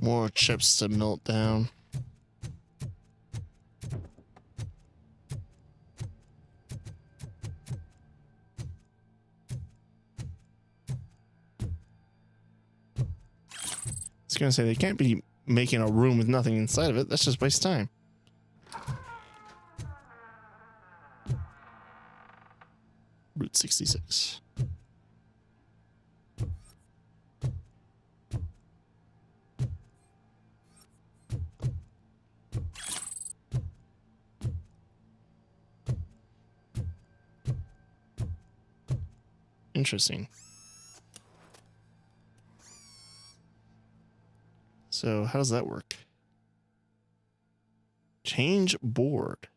More chips to melt down. I was gonna say they can't be making a room with nothing inside of it. That's just waste time. Route 66. Interesting. So how does that work? Change board.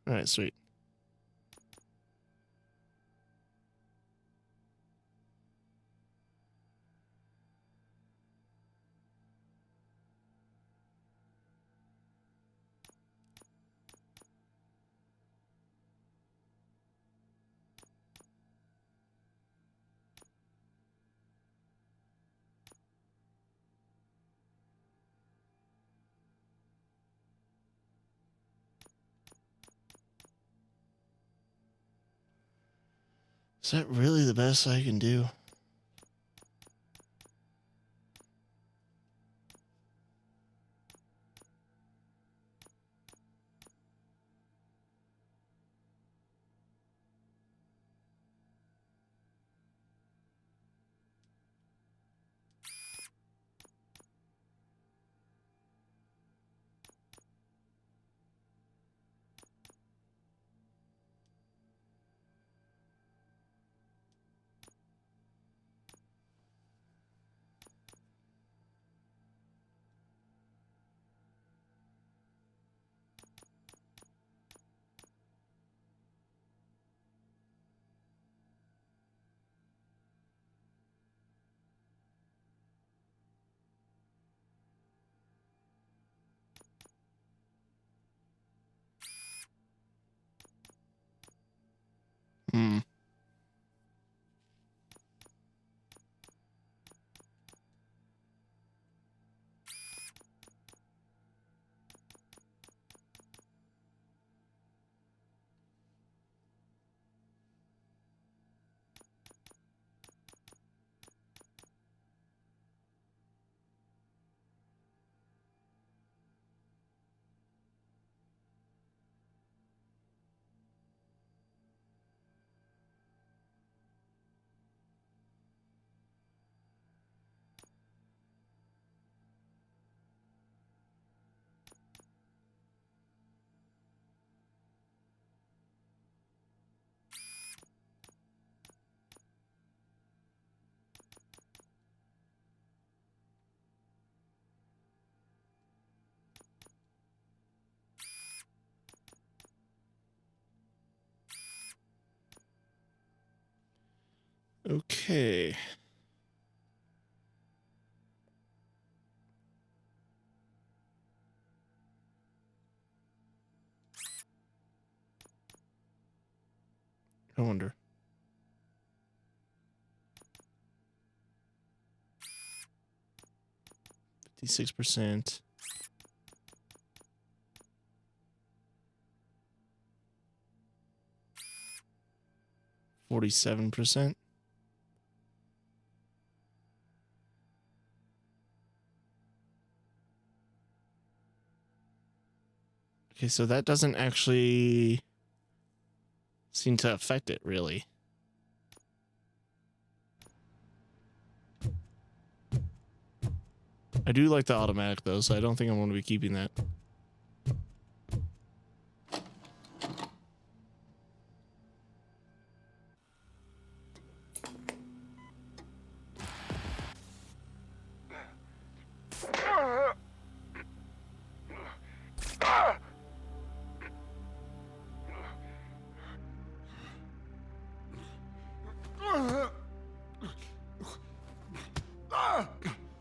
All right, sweet. Is that really the best I can do? Hmm. Okay. I wonder. 56%. 47%. Okay, so that doesn't actually seem to affect it, really. I do like the automatic, though, so I don't think I'm going to be keeping that.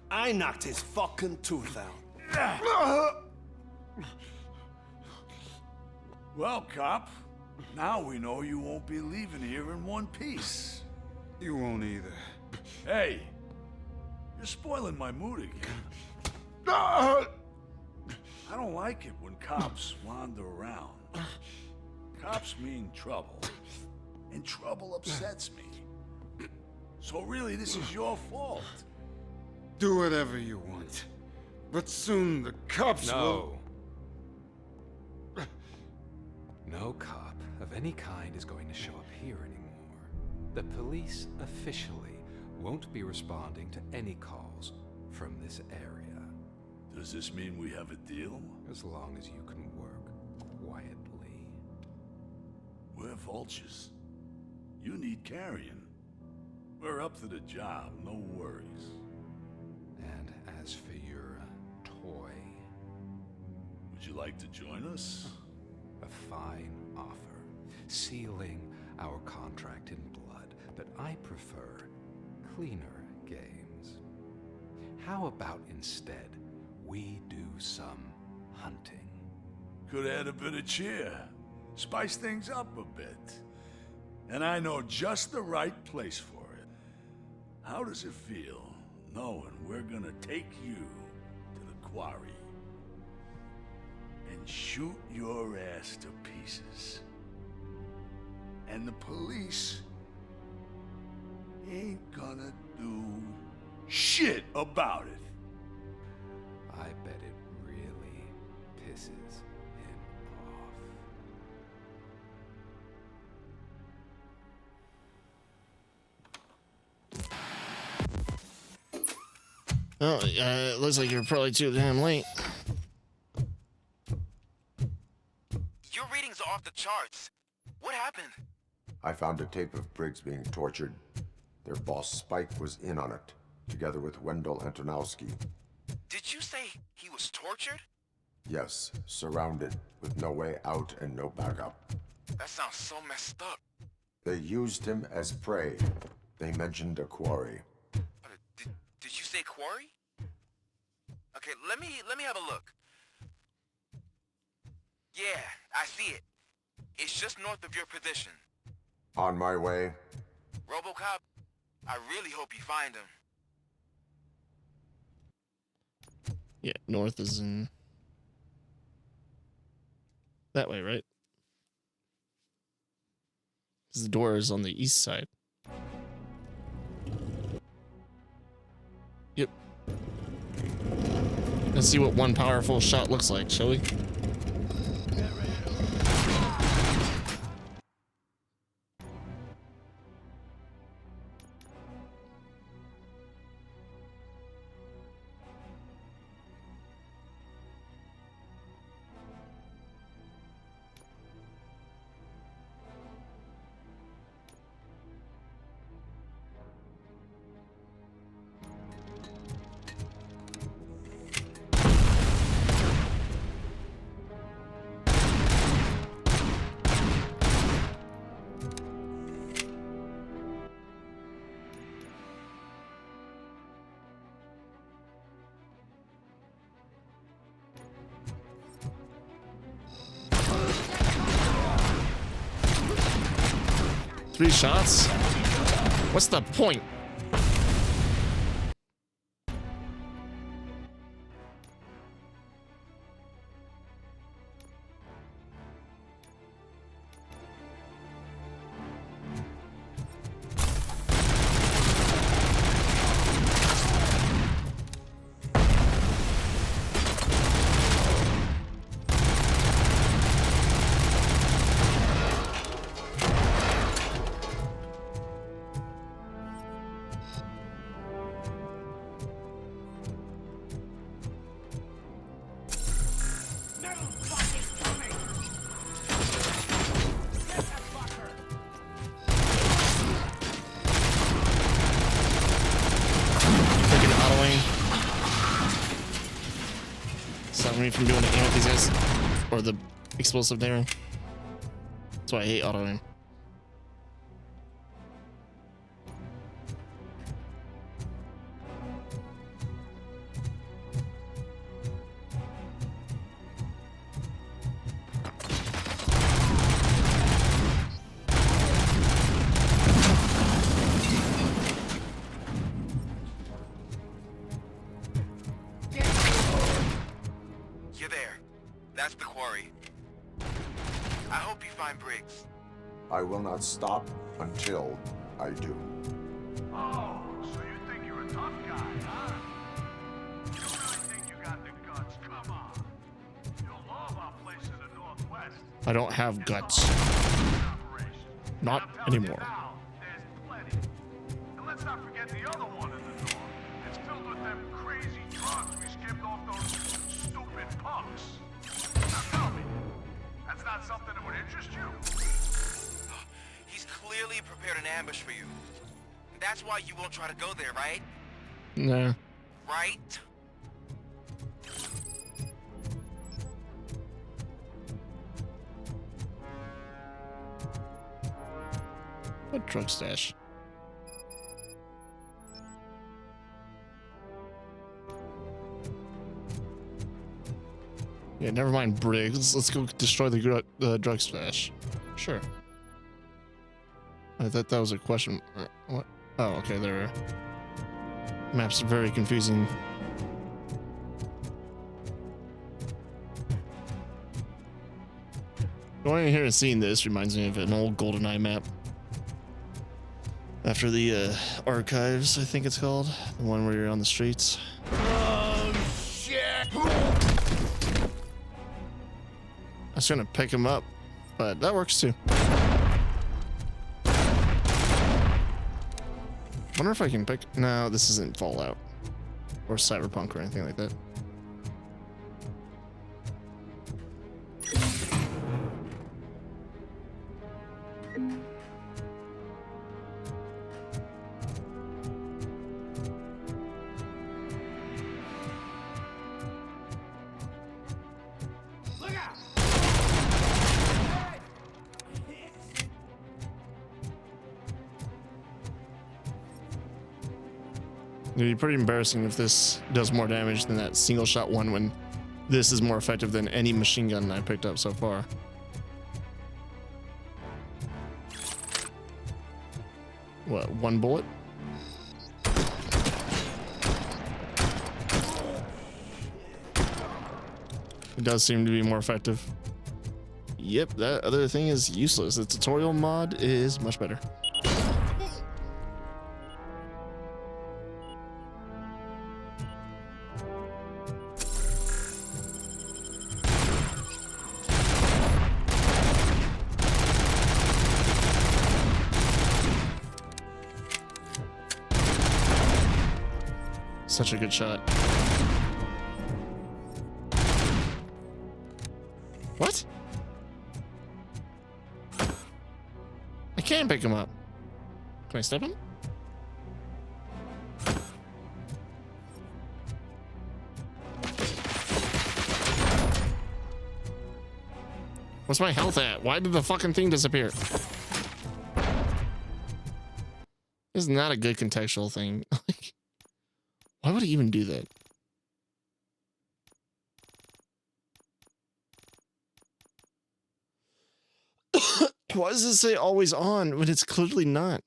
I knocked his fucking tooth out. Well, cop, now we know you won't be leaving here in one piece. You won't either. Hey, you're spoiling my mood again. I don't like it when cops wander around. Cops mean trouble, and trouble upsets me. So really, this is your fault. Do whatever you want. But soon the cops will... No cop of any kind is going to show up here anymore. The police officially won't be responding to any calls from this area. Does this mean we have a deal? As long as you can work quietly. We're vultures. You need carrying. We're up to the job, no worries. And as for your toy... Would you like to join us? A fine offer, sealing our contract in blood, but I prefer cleaner games. How about instead we do some hunting? Could add a bit of cheer, spice things up a bit. And I know just the right place for it. How does it feel knowing we're gonna take you to the quarry and shoot your ass to pieces? And the police ain't gonna do shit about it. I bet it really pisses him off. Oh, it looks like you're probably too damn late. Your readings are off the charts. What happened? I found a tape of Briggs being tortured. Their boss Spike was in on it, together with Wendell Antonowski. Did you say he was tortured? Yes, surrounded, with no way out and no backup. That sounds so messed up. They used him as prey. They mentioned a quarry. Did you say quarry? Okay, let me have a look. Yeah, I see it. It's just north of your position. On my way. RoboCop, I really hope you find him. Yeah, north is in that way, right? Because the door is on the east side. Yep. Let's see what one powerful shot looks like, shall we? Three shots? What's the point? Me from doing the aim with these guys or the explosive there. That's why I hate auto aim. I will not stop until I do. Oh, so you think you're a tough guy, huh? You really think you got the guts? Come on. You'll love our place in the Northwest. I don't have guts. Not anymore. There's plenty. And let's not forget the other one in the north. It's filled with them crazy drugs we skimmed off those stupid punks. Now tell me, that's not something that would interest you? He's clearly prepared an ambush for you. That's why you won't try to go there, right? Nah. Right? What drug stash? Yeah, never mind Briggs. Let's go destroy the drug stash. Sure. I thought that was a question. What? Oh, okay. There. Maps are very confusing. Going in here and seeing this reminds me of an old GoldenEye map. After the archives, I think it's called. The one where you're on the streets. Oh, shit! I was gonna pick him up, but that works too. Wonder if I can pick... No, this isn't Fallout. Or Cyberpunk or anything like that. It'd be pretty embarrassing if this does more damage than that single shot one when this is more effective than any machine gun I picked up so far. What, one bullet? It does seem to be more effective. Yep, that other thing is useless. The tutorial mod is much better. Such a good shot. What? I can't pick him up. Can I step him? What's my health at? Why did the fucking thing disappear? This is not a good contextual thing. Why would he even do that? Why does it say always on when it's clearly not?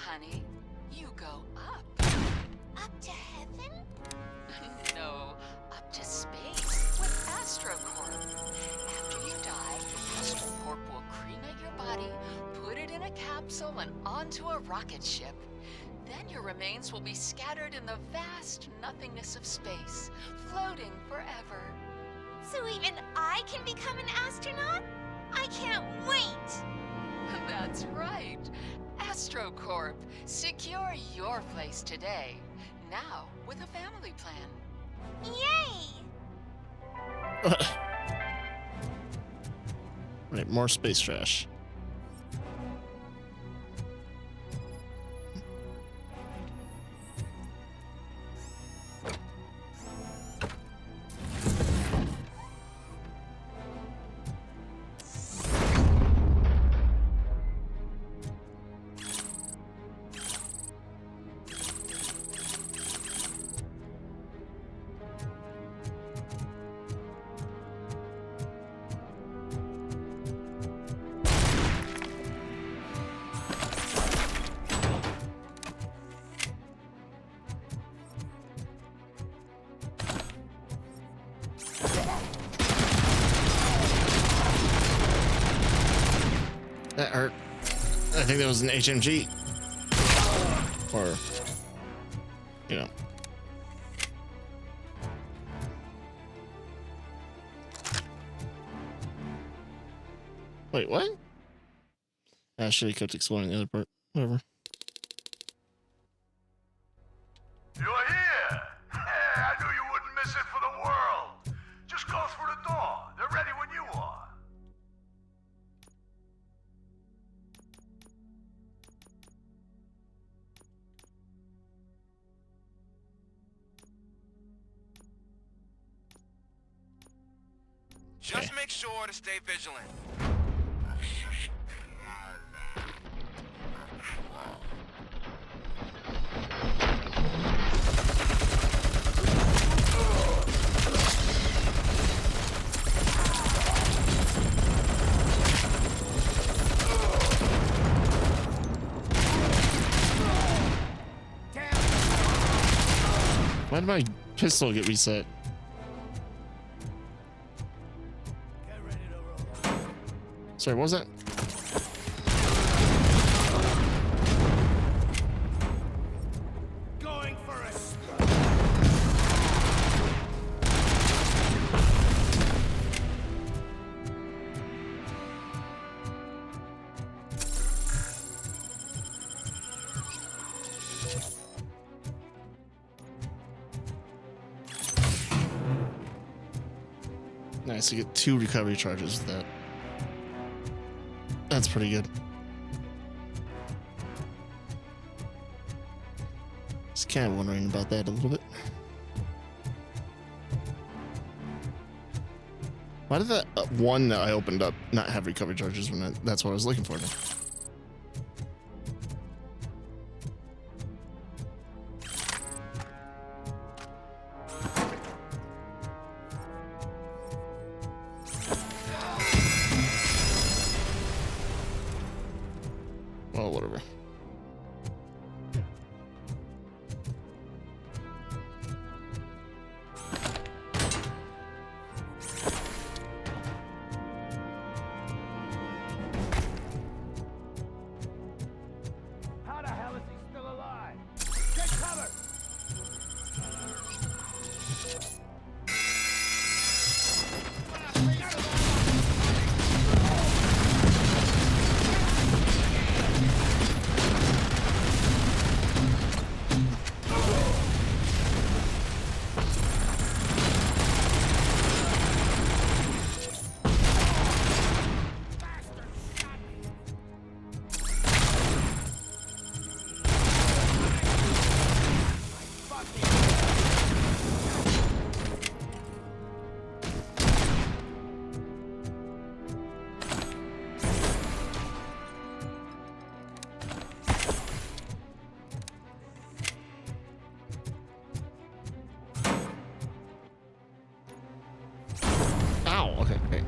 honey. You go up. Up to heaven? No, up to space with AstroCorp. After you die, AstroCorp will cremate your body, put it in a capsule and onto a rocket ship. Then your remains will be scattered in the vast nothingness of space, floating forever. So even I can become an astronaut? I can't wait! That's right. AstroCorp. Secure your place today. Now with a family plan. Yay! Right, more space trash. That hurt. I think that was an HMG. Or, you know. Wait, what? I should have kept exploring the other part. Whatever. You're here! Hey, I knew you wouldn't miss it for the world. Just go through the door. They're ready when you are. Just make sure to stay vigilant. Why did my pistol get reset? Sorry, what was that? Going for a Nice, to get 2 recovery charges with that. That's pretty good. Just kind of wondering about that a little bit. Why did that one that I opened up not have recovery charges when that's what I was looking for now? Well, whatever. How the hell is he still alive? Get cover! Ow, okay, okay.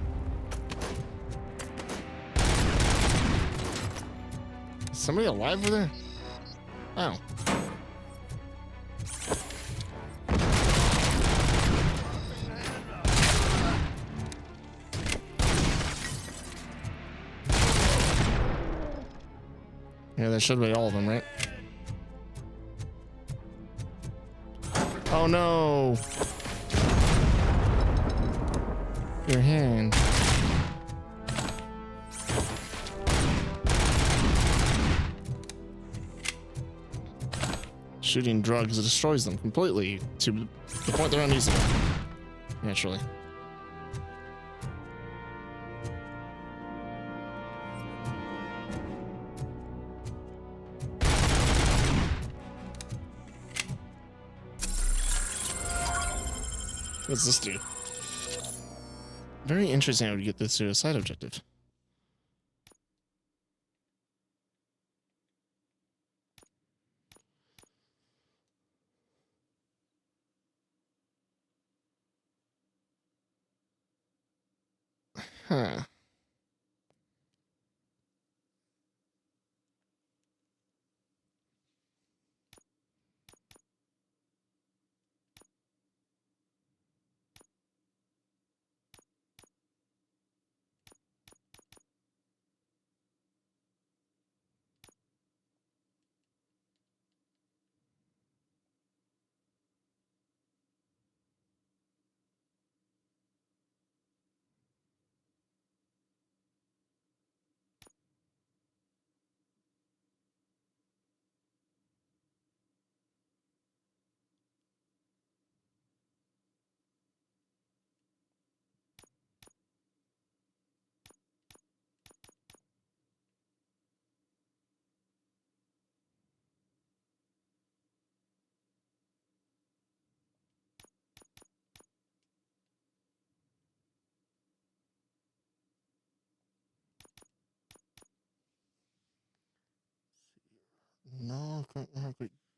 Is somebody alive over there? Ow. Yeah, that should be all of them, right? Oh no! Your hand. Shooting drugs destroys them completely to the point they're unusable. Naturally. What's this do? Very interesting how we get this to a side objective. Huh.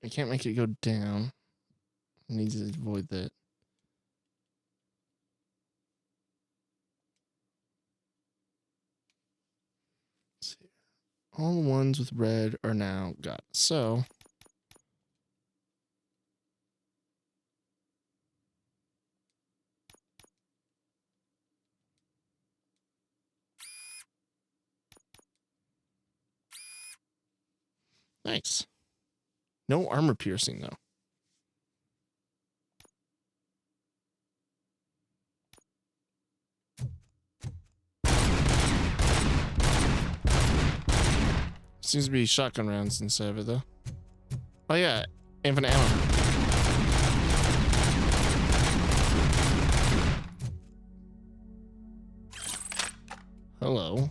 I can't make it go down. I need to avoid that. Let's see. All the ones with red are now gone. So nice. No armor piercing though. Seems to be shotgun rounds instead of it though. Oh yeah, infinite ammo. Hello.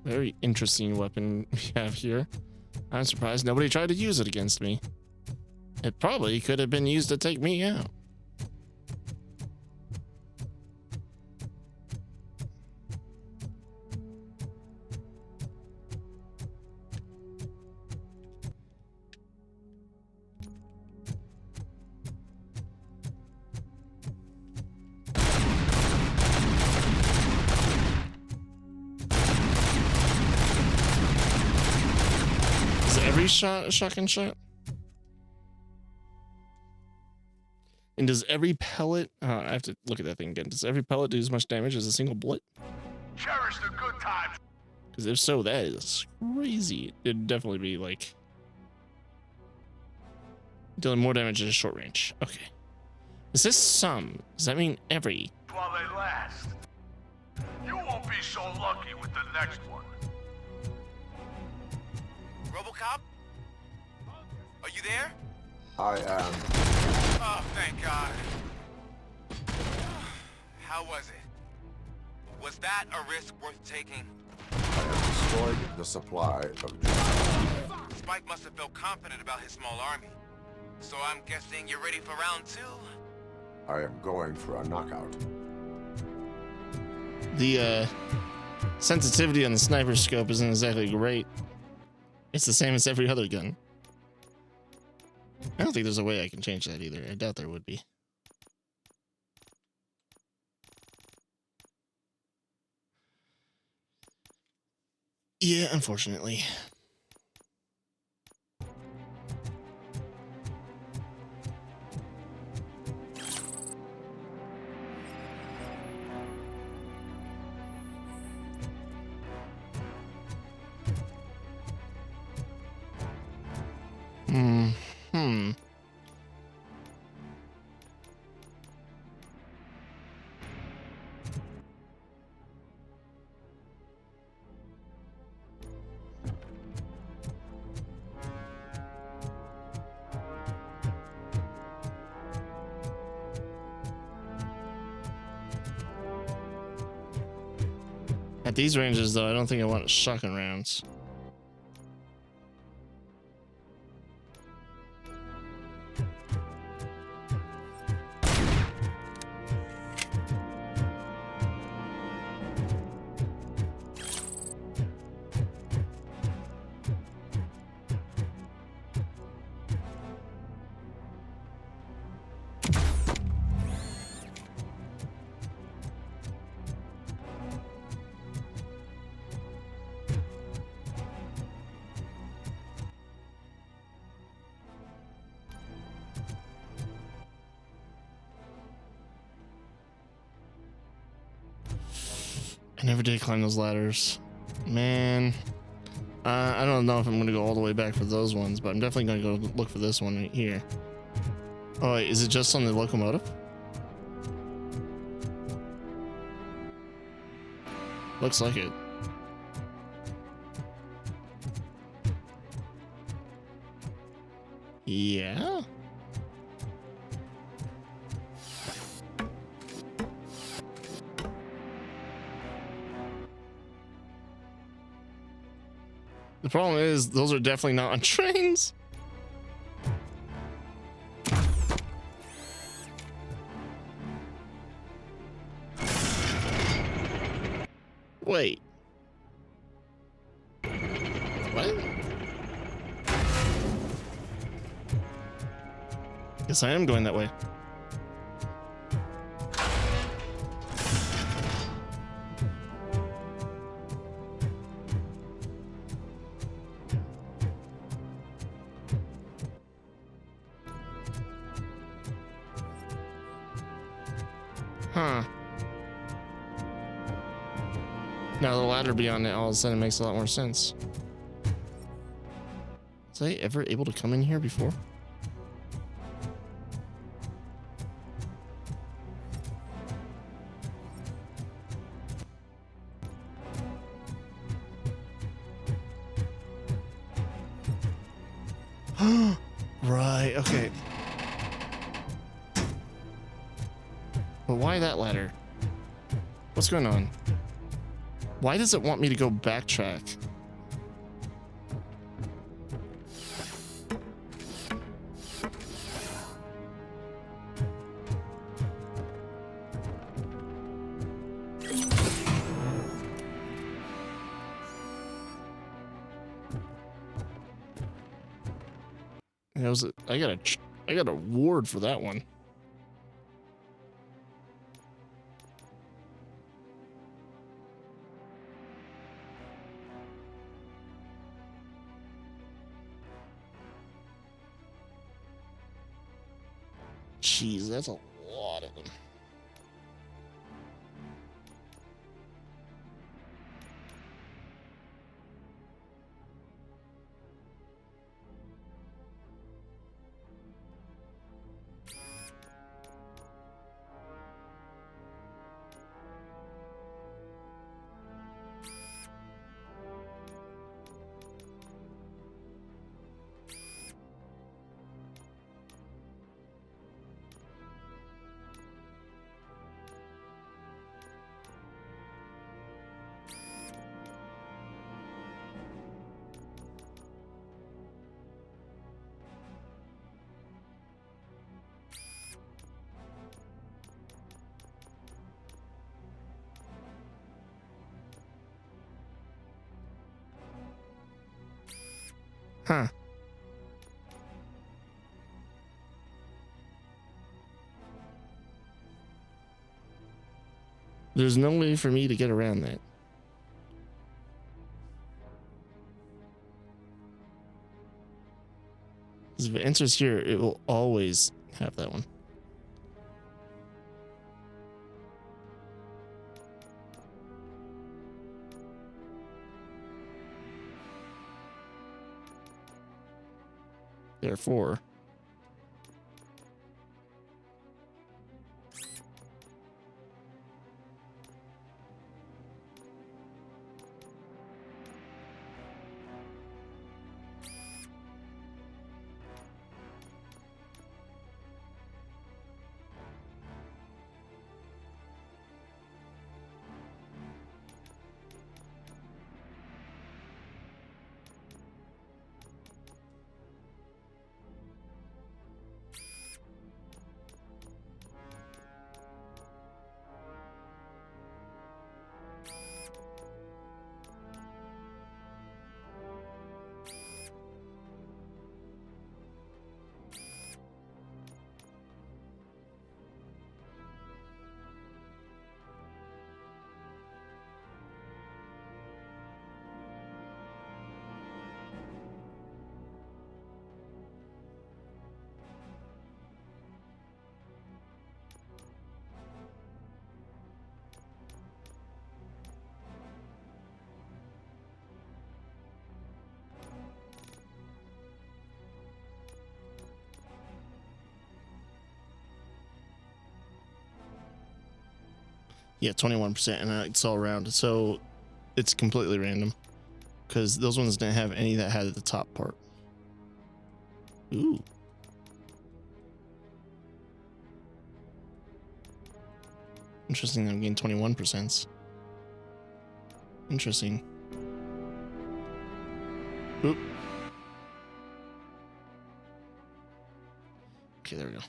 Very interesting weapon we have here. I'm surprised nobody tried to use it against me. It probably could have been used to take me out. Every shot a shotgun shot? And does every pellet I have to look at that thing again. Does every pellet do as much damage as a single bullet? Cherish the good times. Because if so, that is crazy. It'd definitely be like dealing more damage at a short range. Okay. Is this some? Does that mean every? While they last. You won't be so lucky with the next one. RoboCop? Are you there? I am. Oh, thank God. How was it? Was that a risk worth taking? I have destroyed the supply of drugs. Spike must have felt confident about his small army. So I'm guessing you're ready for round 2? I am going for a knockout. The sensitivity on the sniper scope isn't exactly great. It's the same as every other gun. I don't think there's a way I can change that either. I doubt there would be. Yeah, unfortunately. At these ranges, though, I don't think I want shotgun rounds. I never did climb those ladders. Man. I don't know if I'm going to go all the way back for those ones, but I'm definitely going to go look for this one right here. Oh, wait, is it just on the locomotive? Looks like it. Yeah? The problem is, those are definitely not on trains. Wait. What? Guess I am going that way. Huh. Now the ladder beyond it all of a sudden makes a lot more sense. Was I ever able to come in here before? Right, okay. But why that ladder? What's going on? Why does it want me to go backtrack? I got a ward for that one. Jeez, that's a lot of them. Huh. There's no way for me to get around that. If it enters here, it will always have that one. Therefore, yeah, 21%, and it's all around. So it's completely random because those ones didn't have any that had the top part. Ooh. Interesting. I'm getting 21%. Interesting. Oop. Okay, there we go.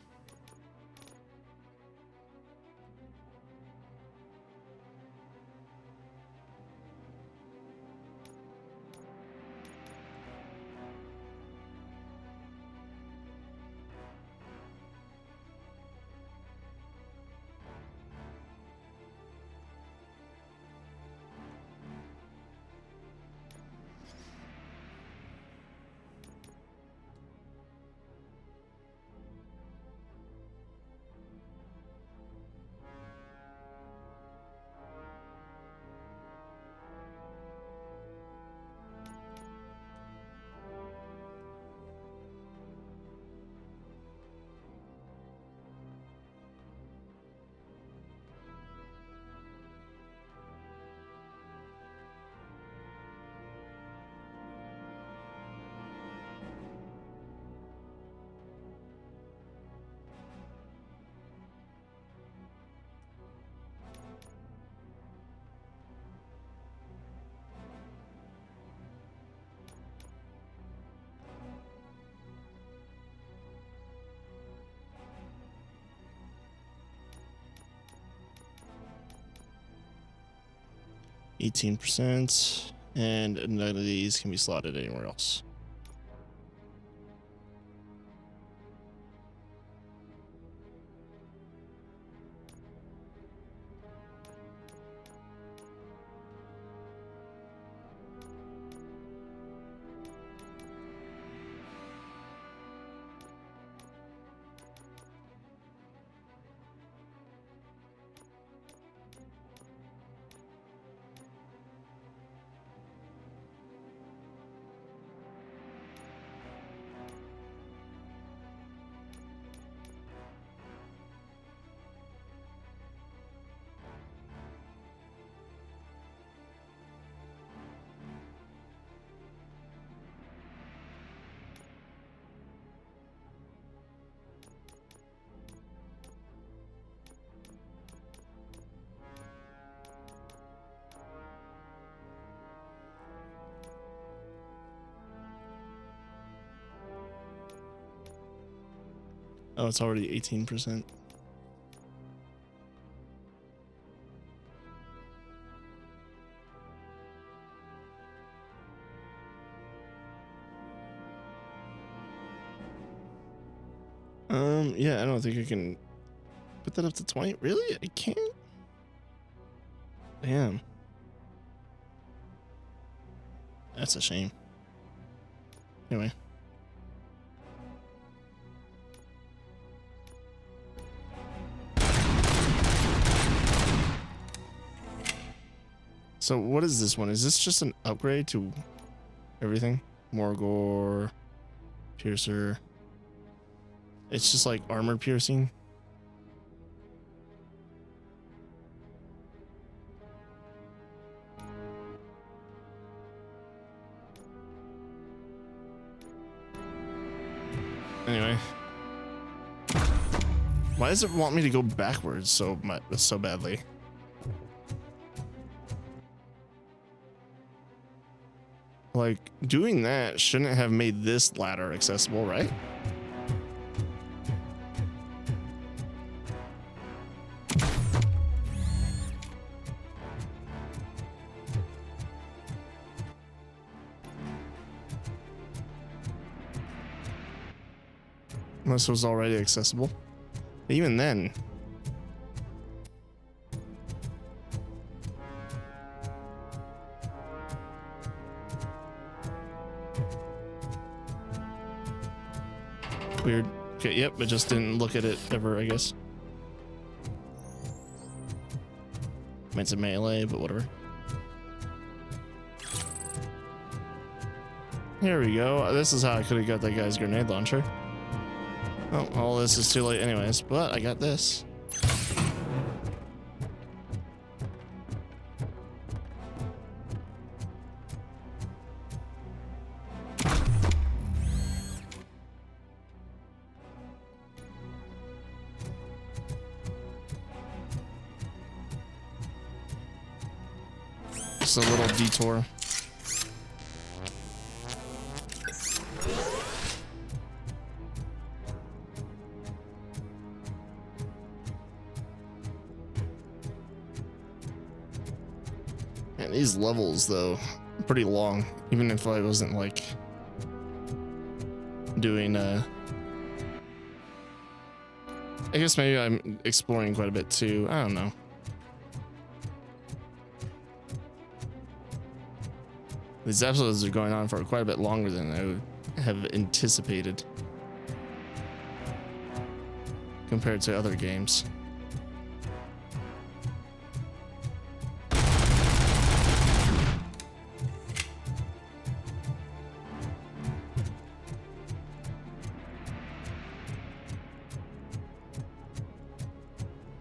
18%, and none of these can be slotted anywhere else. Oh, it's already 18%. Yeah, I don't think I can put that up to 20. Really? I can't? Damn. That's a shame. Anyway. So what is this one? Is this just an upgrade to everything? More gore, piercer. It's just like armor piercing. Anyway. Why does it want me to go backwards so badly? Like, doing that shouldn't have made this ladder accessible, right? Unless it was already accessible. But even then. Weird. Okay, yep, it just didn't look at it ever, I guess. It's a melee, but whatever. Here we go. This is how I could have got that guy's grenade launcher. Oh, all this is too late anyways, but I got this. Just a little detour. And these levels, though, are pretty long. Even if I wasn't like doing, I guess maybe I'm exploring quite a bit too. I don't know. These episodes are going on for quite a bit longer than I would have anticipated compared to other games.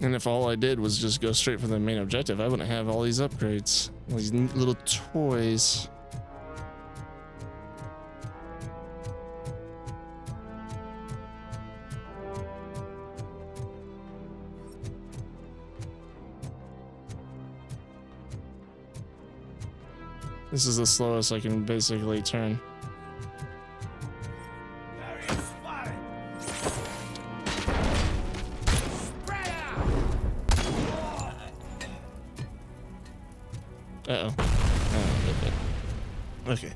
And if all I did was just go straight for the main objective, I wouldn't have all these upgrades, all these neat little toys. This is the slowest I can basically turn. Uh-oh. Oh, okay.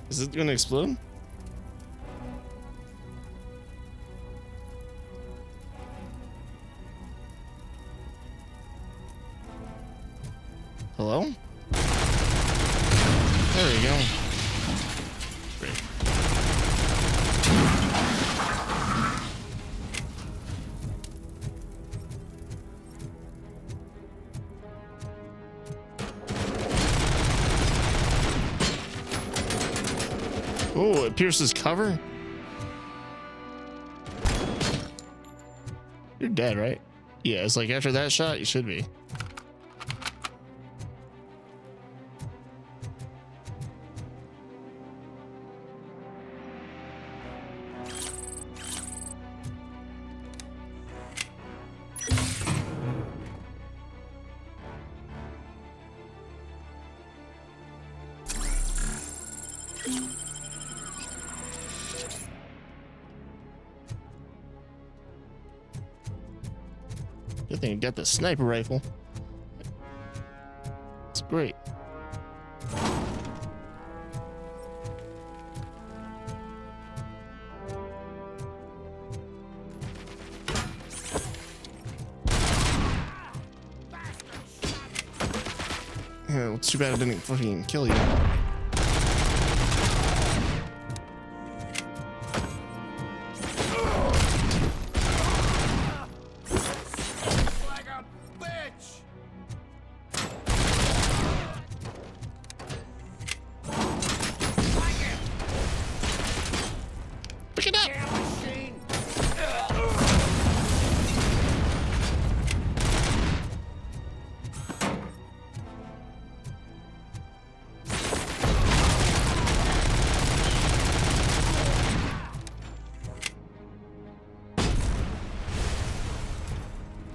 Is it gonna explode? Hello? There we go. Great. Oh, it pierces cover? You're dead, right? Yeah, it's like after that shot, you should be. Good thing you got the sniper rifle. It's great. Yeah, it's too bad I didn't fucking kill you.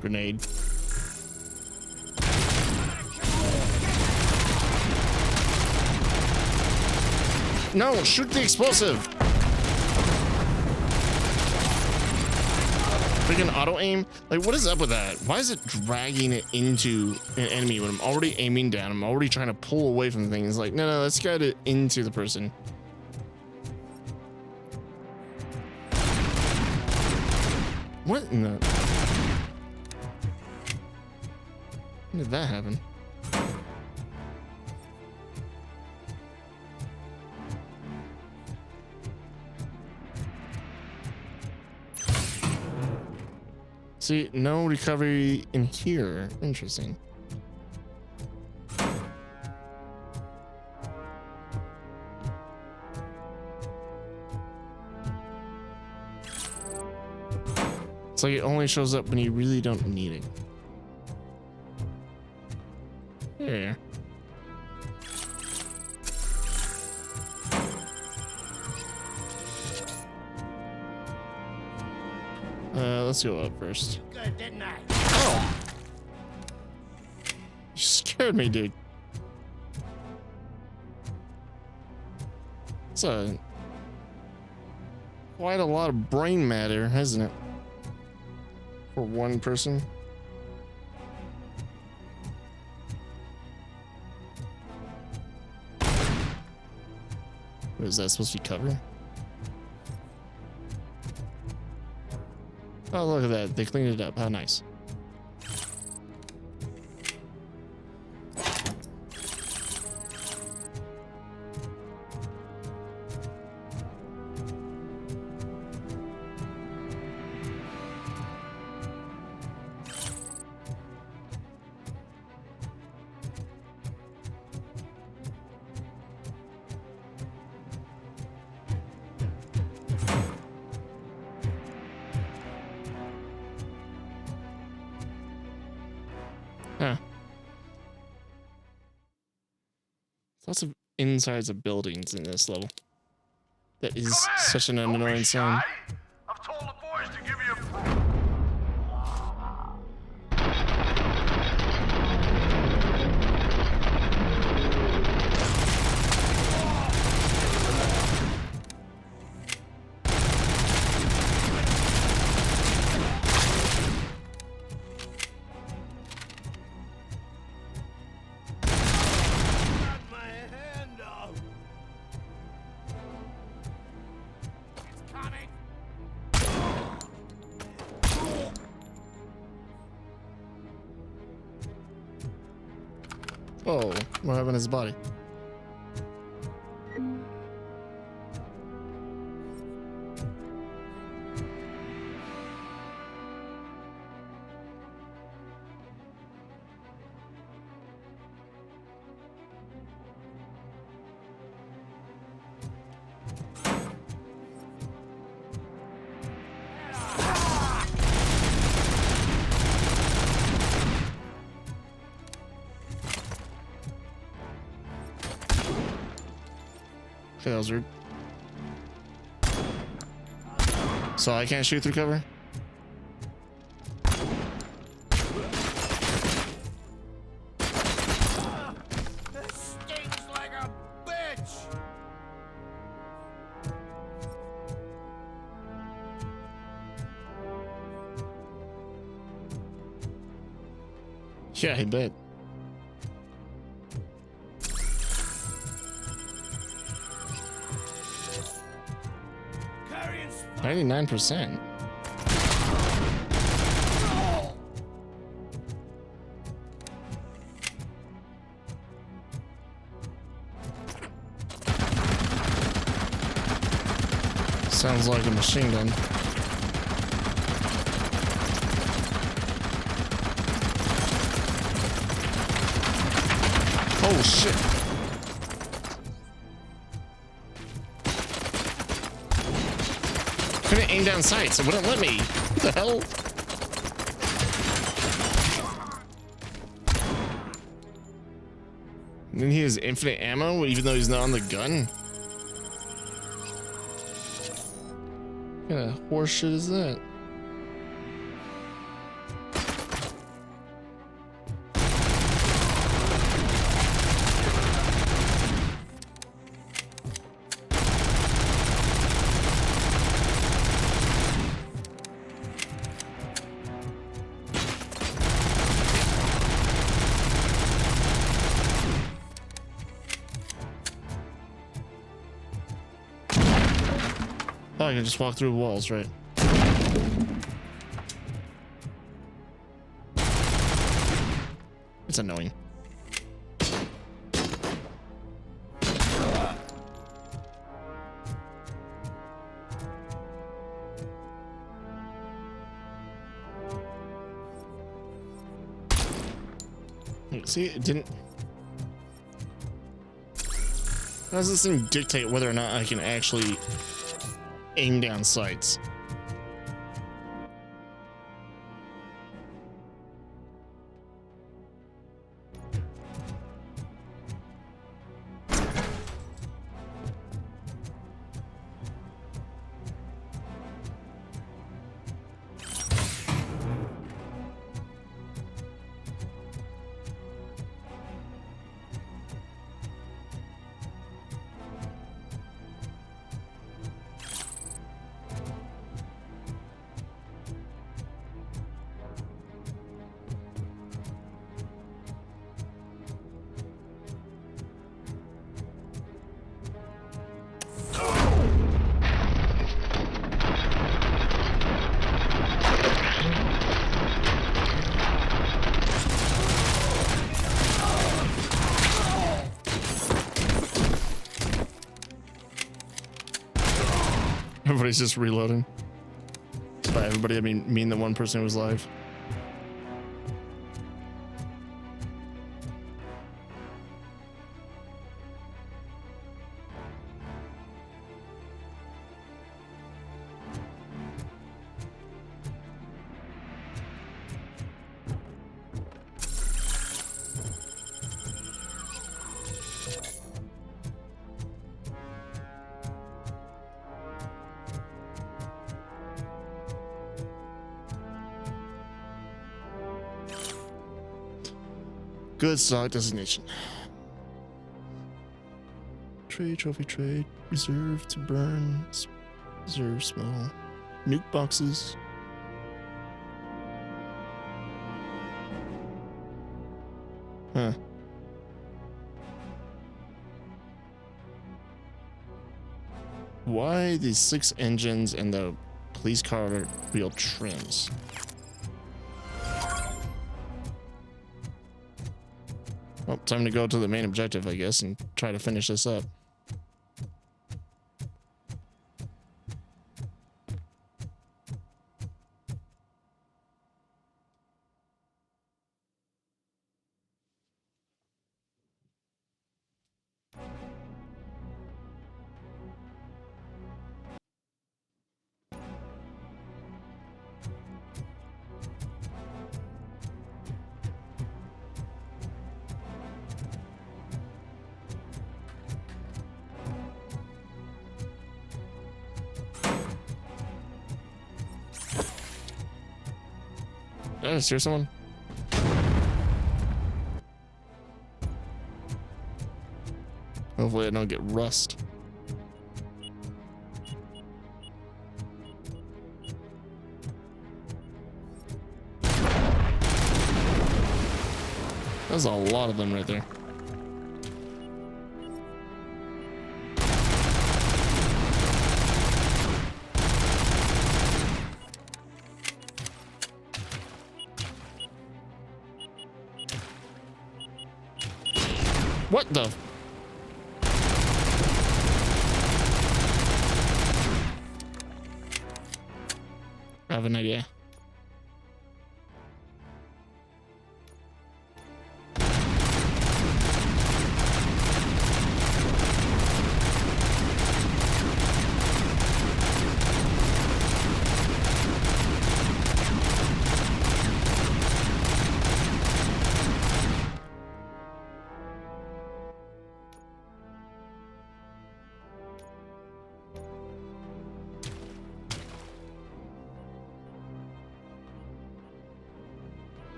Grenade. No, shoot the explosive. Freaking auto aim. Like, what is up with that? Why is it dragging it into an enemy when I'm already aiming down? I'm already trying to pull away from things. Like, no, let's get it into the person. What in the... When did that happen? See, no recovery in here. Interesting. It's like it only shows up when you really don't need it. Here. Let's go up first. Good, didn't I? Oh! You scared me, dude. It's quite a lot of brain matter, hasn't it? For one person. What is that supposed to be cover? Oh, look at that. They cleaned it up. How nice. Huh. Lots of insides of buildings in this level. That is such an annoying sound. I've told the boys to give you What happened to his body? Okay, that was weird. So I can't shoot through cover? This stings like a bitch! Yeah, I bet. 99%. Sounds like a machine gun. Oh shit. Couldn't aim down sights. It wouldn't let me. What the hell? And then he has infinite ammo even though he's not on the gun. What kind of horse shit is that? Oh, I can just walk through walls, right? It's annoying. See, it didn't. How does this thing dictate whether or not I can actually aim down sights? Everybody's just reloading. By everybody, I mean the one person who was live. Good stock designation. Trade, trophy trade, reserve to burn, reserve small, nuke boxes. Huh. Why these 6 engines and the police car wheel trims? Oh, Time to go to the main objective, I guess, and try to finish this up. Is there someone? Hopefully I don't get rust. There's a lot of them right there. What the? I have an idea.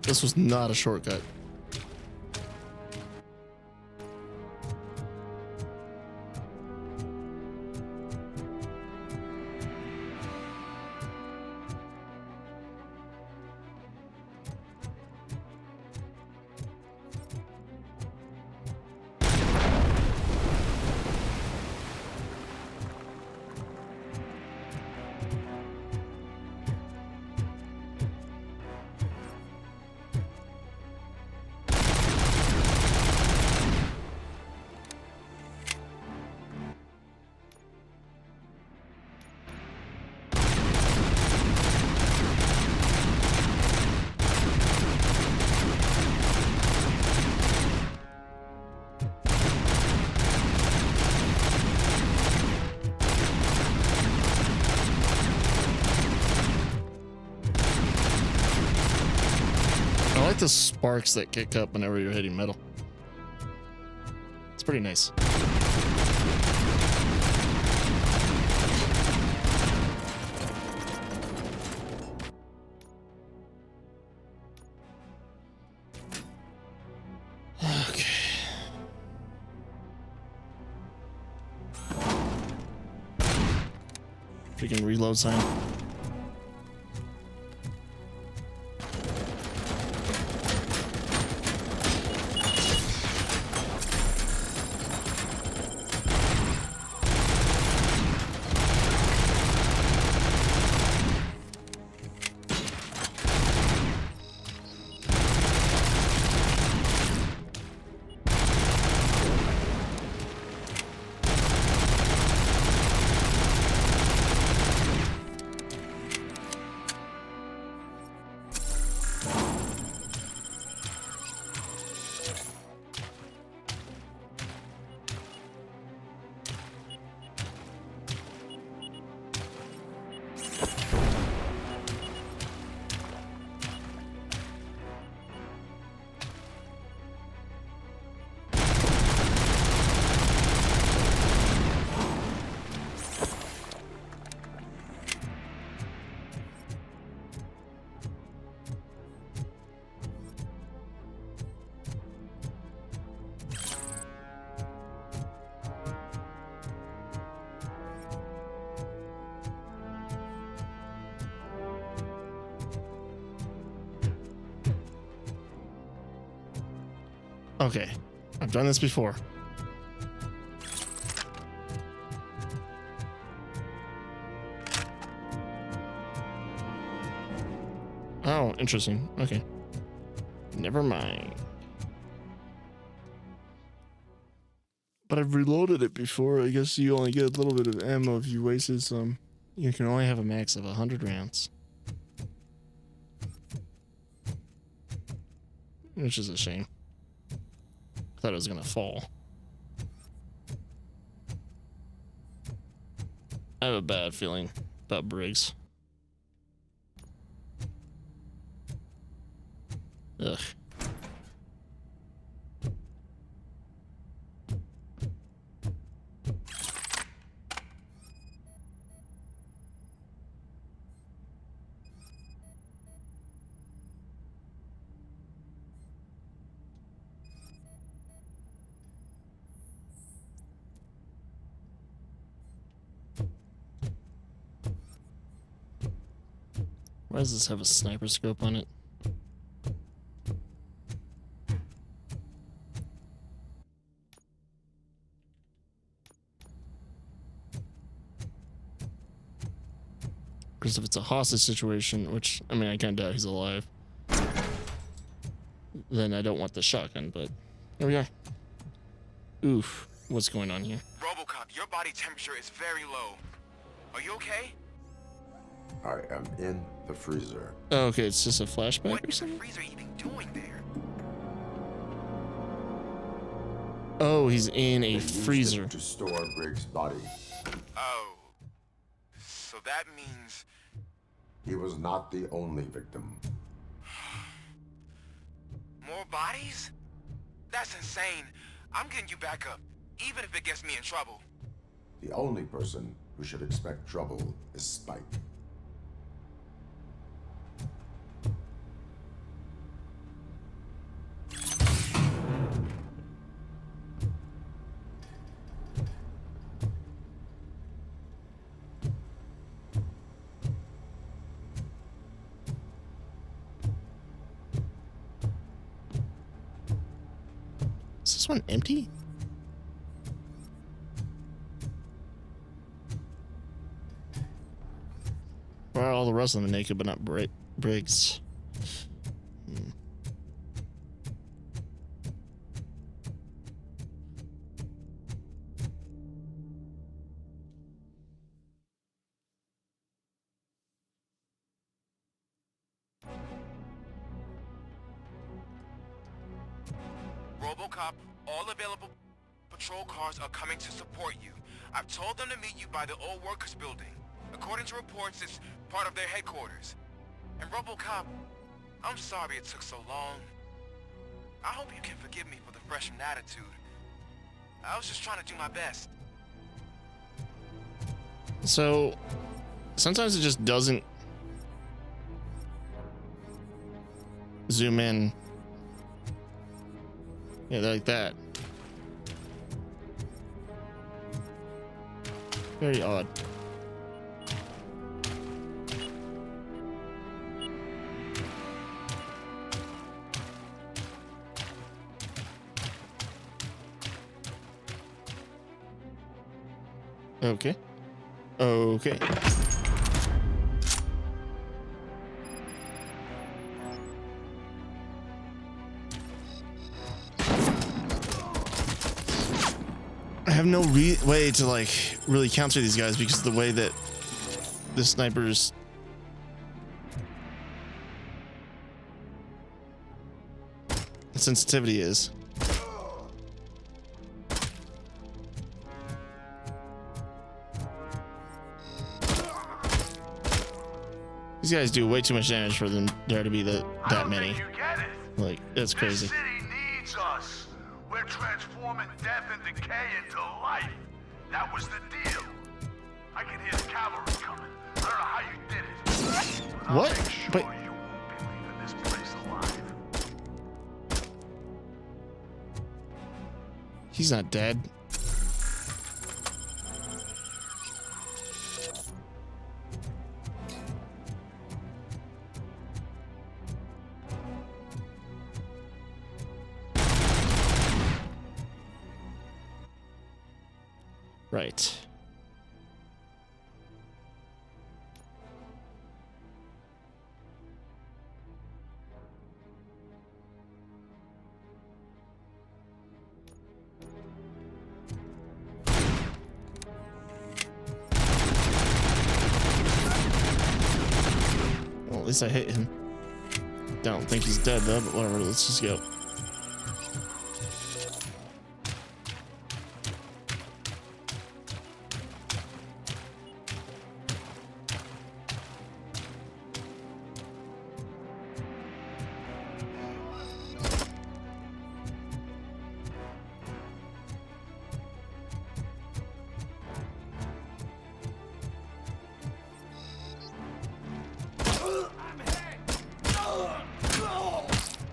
This was not a shortcut. I like the sparks that kick up whenever you're hitting metal. It's pretty nice. Okay. Freaking reload sign. Okay, I've done this before. Oh, interesting. Okay. Never mind. But I've reloaded it before. I guess you only get a little bit of ammo if you wasted some. You can only have a max of 100 rounds. Which is a shame. I thought it was gonna fall. I have a bad feeling about Briggs. Ugh. Why does this have a sniper scope on it? Because if it's a hostage situation, which, I mean, I kind of doubt he's alive, then I don't want the shotgun, but there we are. Oof, what's going on here? RoboCop, your body temperature is very low. Are you okay? I am in the freezer. Oh, okay, it's just a flashback What or is the something? freezer even doing there? Oh, he's in They a used it freezer. to store Briggs' body. Oh. So that means... He was not the only victim. More bodies? That's insane. I'm getting you back up, even if it gets me in trouble. The only person who should expect trouble is Spike. Is this one empty? Or are all the rest of them naked, but not Briggs? Hmm. RoboCop, all available patrol cars are coming to support you. I've told them to meet you by the old workers building. According to reports, it's part of their headquarters. And RoboCop, I'm sorry it took so long. I hope you can forgive me for the freshman attitude. I was just trying to do my best. So, sometimes it just doesn't zoom in. Yeah, like that. Very odd. Okay. Okay. I have no way to like really counter these guys because of the way that the sniper's sensitivity is. These guys do way too much damage for them there to be that many. Like, that's crazy. This city needs us. We're transforming death and decay into life. That was the deal. I can hear the cavalry coming. I don't know how you did it. But What? I'll make sure But you won't be leaving this place alive. he's not dead. Right. Well, at least I hit him. Don't think he's dead though, but whatever, let's just go.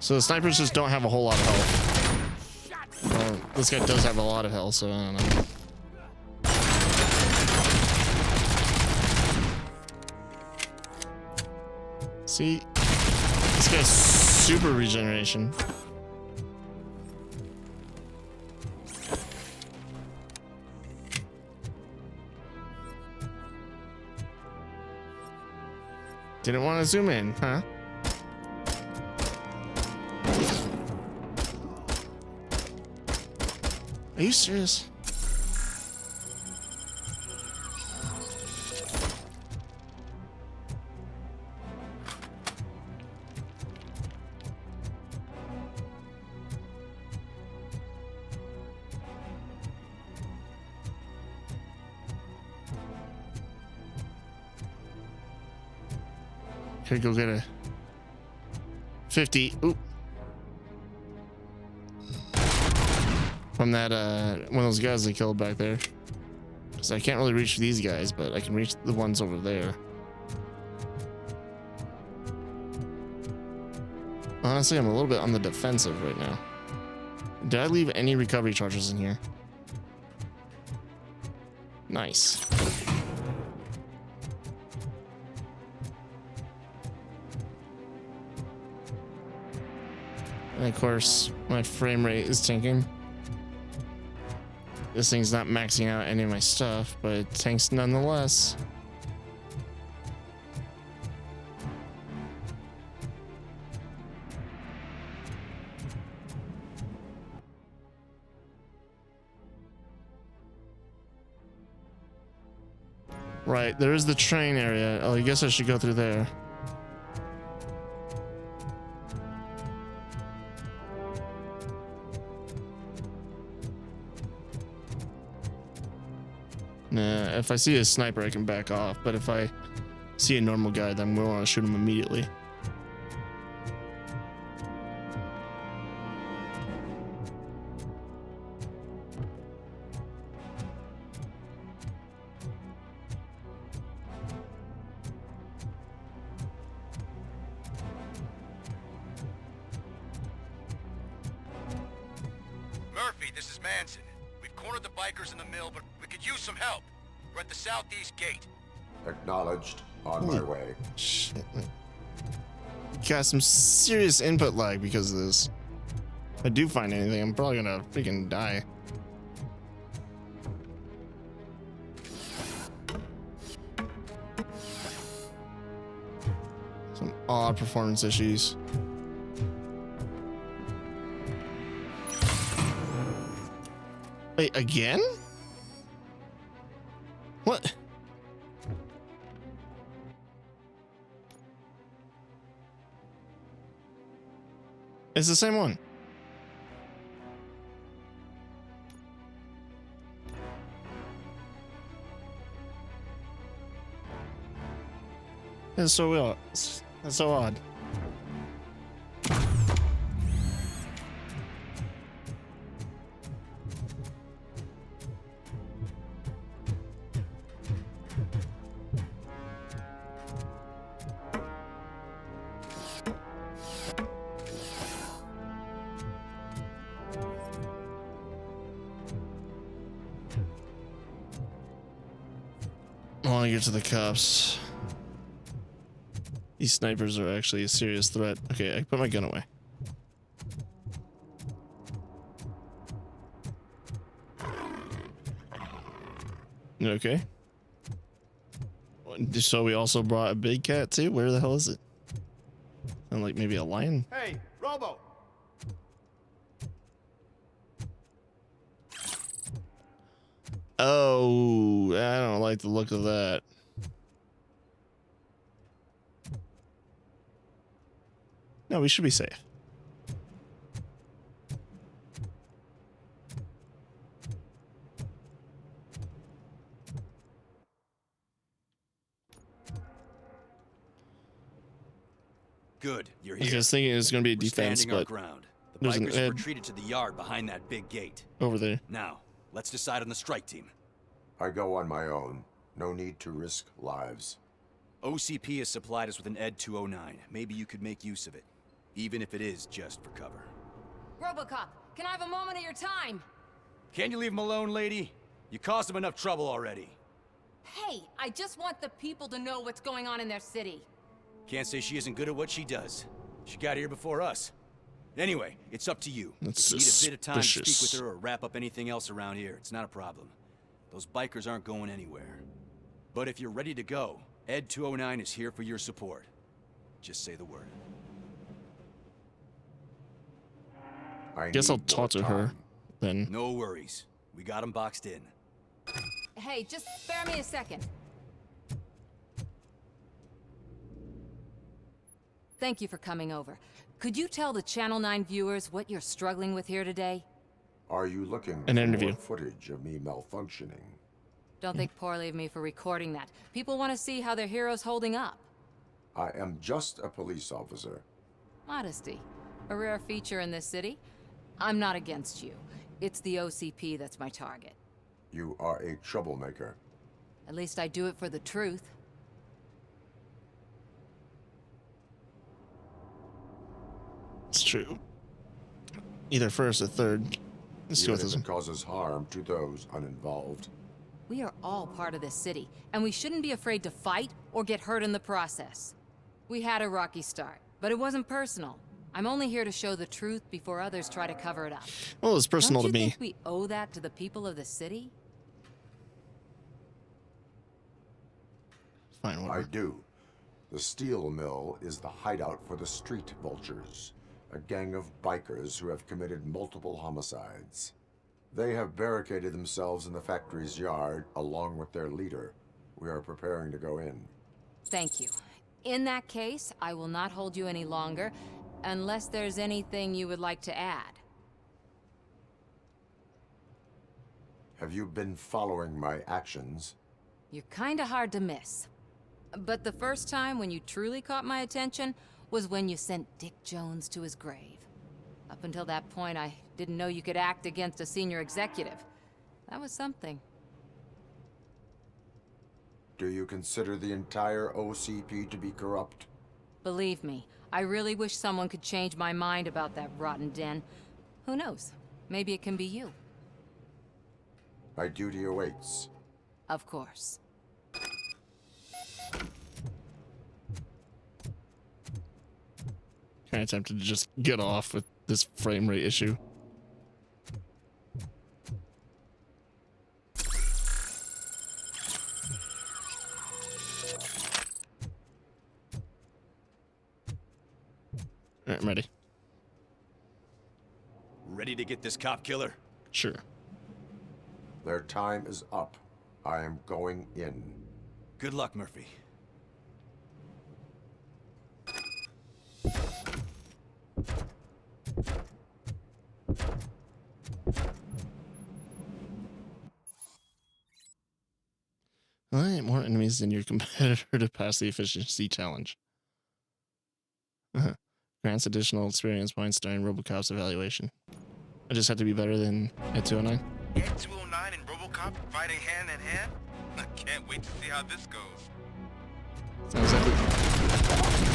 So the snipers just don't have a whole lot of health. Well, this guy does have a lot of health, so I don't know. See? This guy's super regeneration. Didn't want to zoom in, huh? Are you serious? Okay, go get a 50. Oop. From that, one of those guys they killed back there. Because I can't really reach these guys, but I can reach the ones over there. Honestly, I'm a little bit on the defensive right now. Did I leave any recovery charges in here? Nice. And of course, my frame rate is tanking. This thing's not maxing out any of my stuff, but it tanks nonetheless. Right, there is the train area. Oh, I guess I should go through there. Nah, if I see a sniper, I can back off. But if I see a normal guy, then I'm going to want to shoot him immediately. Murphy, this is Manson. We've cornered the bikers in the mill, but we could use some help. We're at the southeast gate. Acknowledged. On my way. Shit. Got some serious input lag because of this. If I do find anything, I'm probably gonna freaking die. Some odd performance issues. Wait, again? What? It's the same one. It's so weird. It's so odd. I want to get to the cops. These snipers are actually a serious threat. Okay, I put my gun away. Okay. So we also brought a big cat too? Where the hell is it? And like maybe a lion? Hey, Robo! Oh, I don't like the look of that. No, we should be safe. Good, you're I was here. just thinking it's going to be a We're defense, standing our but ground. The there's an bikers have Ed retreated to the yard behind that big gate. over there. Now, let's decide on the strike team. I go on my own. No need to risk lives. OCP has supplied us with an Ed 209. Maybe you could make use of it, even if it is just for cover. RoboCop, can I have a moment of your time? Can you leave him alone, lady? You caused him enough trouble already. Hey, I just want the people to know what's going on in their city. Can't say she isn't good at what she does. She got here before us. Anyway, it's up to you. That's If you need a bit of time to speak suspicious. with her or wrap up anything else around here, it's not a problem. Those bikers aren't going anywhere. But if you're ready to go, Ed 209 is here for your support. Just say the word. I Guess I'll need talk more to her time. then. No worries. We got him boxed in. Hey, just spare me a second. Thank you for coming over. Could you tell the Channel 9 viewers what you're struggling with here today? Are you looking An for interview. more footage of me malfunctioning? Don't think poorly of me for recording that. People want to see how their hero's holding up. I am just a police officer. Modesty. A rare feature in this city. I'm not against you. It's the OCP that's my target. You are a troublemaker. At least I do it for the truth. It's true. Either first or third. Let's go Even with this if one. it causes harm to those uninvolved. We are all part of this city, and we shouldn't be afraid to fight or get hurt in the process. We had a rocky start, but it wasn't personal. I'm only here to show the truth before others try to cover it up. Well, it's personal Don't to you me. think we owe that to the people of the city? Fine, I whatever. do. The steel mill is the hideout for the street vultures, a gang of bikers who have committed multiple homicides. They have barricaded themselves in the factory's yard along with their leader. We are preparing to go in. Thank you. In that case, I will not hold you any longer, unless there's anything you would like to add. Have you been following my actions? You're kinda hard to miss. But the first time when you truly caught my attention was when you sent Dick Jones to his grave. Up until that point, I didn't know you could act against a senior executive. That was something. Do you consider the entire OCP to be corrupt? Believe me, I really wish someone could change my mind about that rotten den. Who knows? Maybe it can be you. My duty awaits. Of course. Kind of tempted to just get off with this frame rate issue. Alright, I'm ready. Ready to get this cop killer? Sure. Their time is up. I am going in. Good luck, Murphy. Alright, more enemies than your competitor to pass the efficiency challenge. Grants additional experience points during RoboCop's evaluation. I just have to be better than Ed 209. Ed 209 and RoboCop fighting hand in hand? I can't wait to see how this goes. Sounds like it.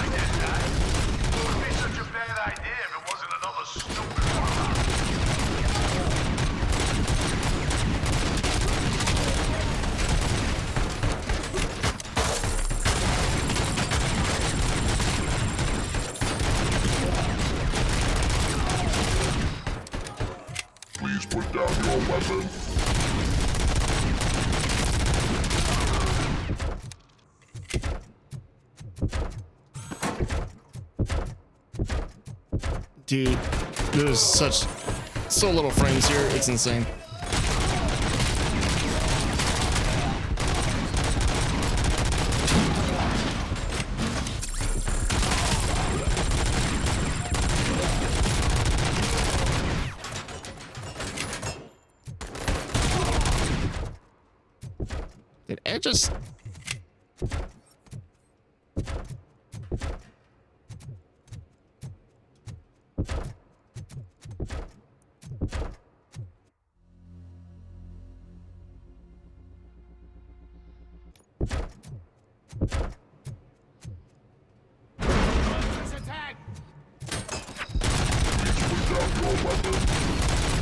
It would be such a bad idea if it wasn't another stupid one. Please put down your weapon. Dude, there's so little frames here. It's insane. Did Ed just...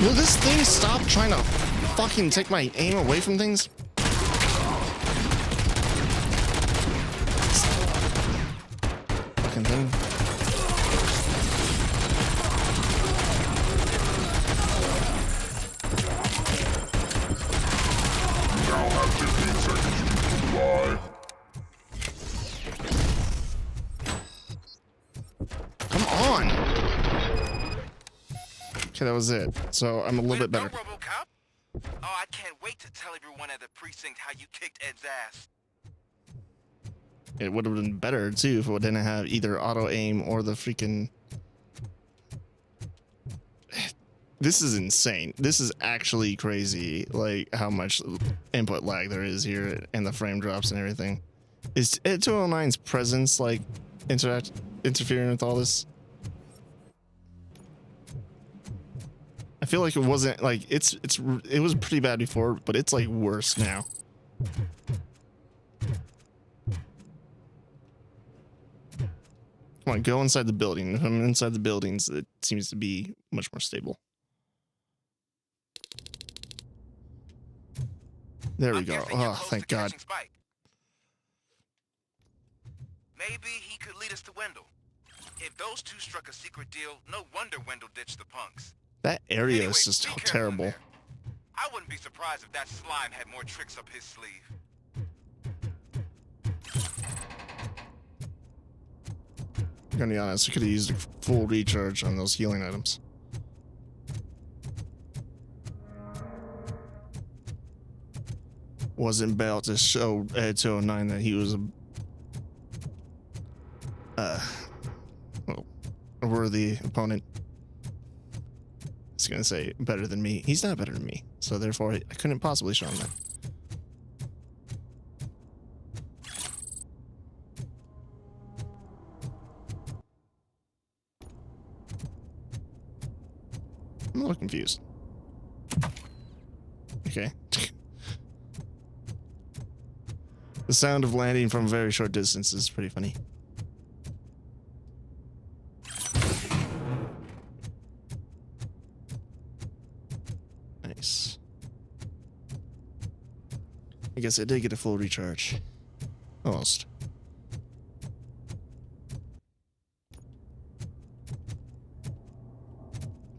Will this thing stop trying to fucking take my aim away from things? Fucking thing. Now have 15 seconds to comply. Come on! Okay, that was it. So I'm a little bit better. RoboCop? Oh, I can't wait to tell everyone at the precinct how you kicked Ed's ass. It would have been better too if it didn't have either auto aim or the freaking... This is insane. This is actually crazy, like how much input lag there is here and the frame drops and everything. Is 209's presence like interfering with all this? I feel like it wasn't like it was pretty bad before, but it's like worse now. Come on, go inside the building. If I'm inside the buildings, it seems to be much more stable. There we go. Oh, thank God. Maybe he could lead us to Wendell. If those two struck a secret deal, no wonder Wendell ditched the punks. That area is just terrible. I wouldn't be surprised if that slime had more tricks up his sleeve. I'm gonna be honest, I could have used a full recharge on those healing items. Wasn't about to show Ed 209 that he was a worthy opponent. I was gonna say better than me. He's not better than me, so therefore I couldn't possibly show him that. I'm a little confused. Okay. The sound of landing from a very short distance is pretty funny. Nice. I guess I did get a full recharge. Almost.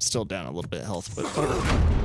Still down a little bit of health, but whatever.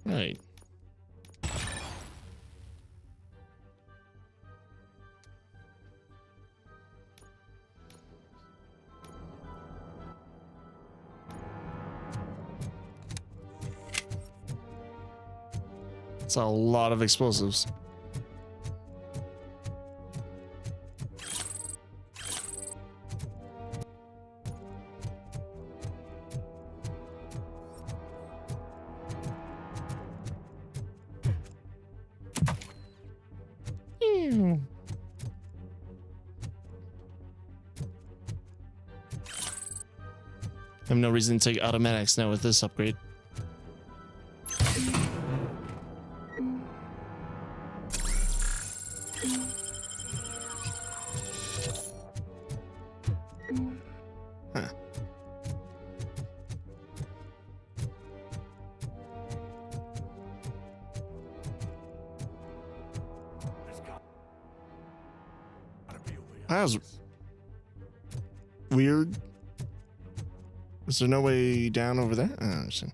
Right. It's a lot of explosives. I have no reason to take automatics now with this upgrade. Huh. That was weird. Is there no way down over there? I don't understand.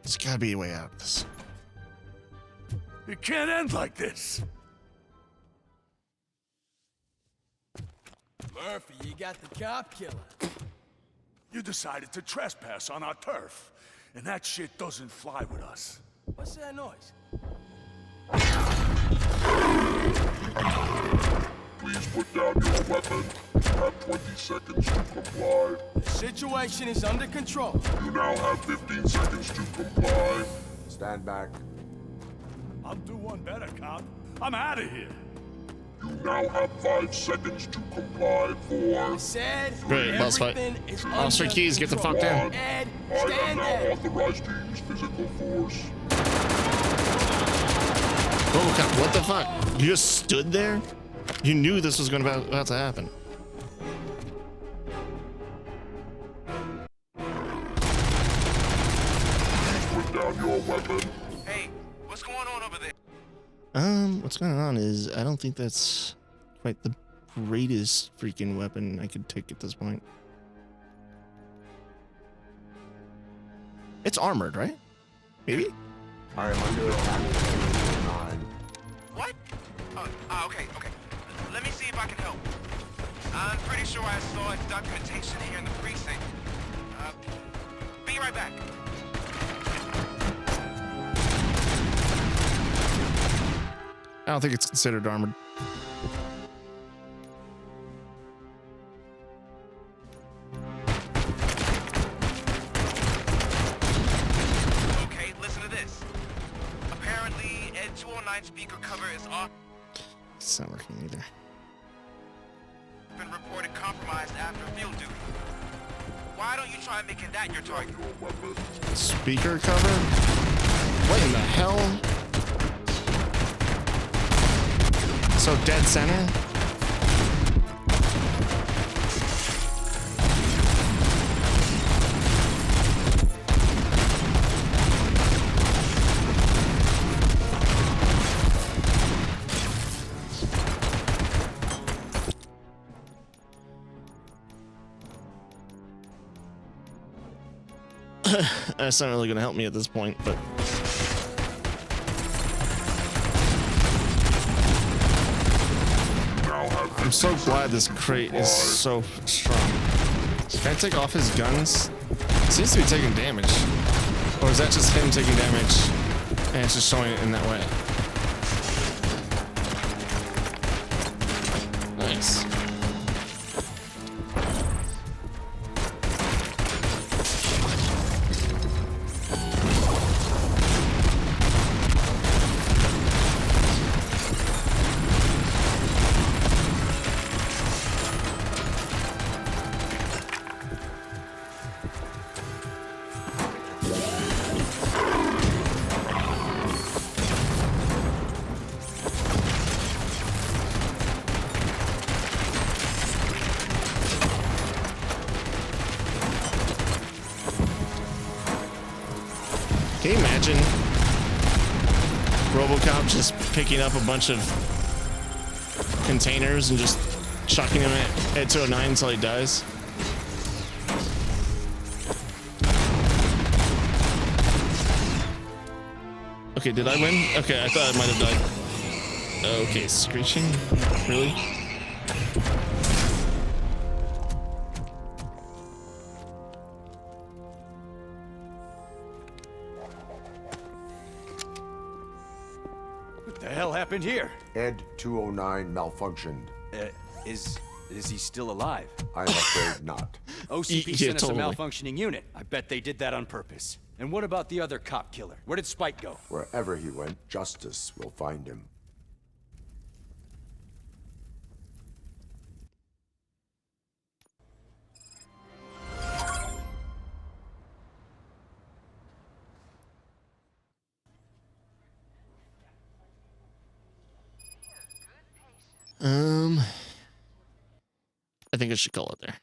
There's gotta be a way out of this. It can't end like this. Murphy, you got the cop killer. You decided to trespass on our turf, and that shit doesn't fly with us. What's that noise? Please put down your weapon. You have 20 seconds to comply. The situation is under control. You now have 15 seconds to comply. Stand back. I'll do one better, cop. I'm out of here. You now have 5 seconds to comply. 4. Said great, boss fight. Officer Keys, get the fuck down. Ed, I am stand now there. authorized to use physical force. RoboCop, what the fuck? You just stood there? You knew this was about to happen. Put down your weapon. Hey, what's going on over there? What's going on is I don't think that's quite the greatest freaking weapon I could take at this point. It's armored, right? Maybe? I am under attack. What? Okay. Let me see if I can help. I'm pretty sure I saw its documentation here in the precinct. Be right back. I don't think it's considered armored. Okay, listen to this. Apparently, Ed 209 speaker cover is off. It's not working either. Been reported compromised after field duty. Why don't you try making that your target? Speaker cover? What in the hell? So dead center? That's not really going to help me at this point, but I'm so glad this crate is so strong. Can I take off his guns? It seems to be taking damage. Or is that just him taking damage and it's just showing it in that way? Nice. Can you imagine RoboCop just picking up a bunch of containers and just chucking them at Ed 209 until he dies? Okay, did I win? Okay, I thought I might have died. Okay, screeching? Really? The hell happened here? Ed 209 malfunctioned. Is he still alive? I'm afraid not. OCP Yeah, sent us totally. a malfunctioning unit. I bet they did that on purpose. And what about the other cop killer? Where did Spike go? Wherever he went, justice will find him. I think I should call it there.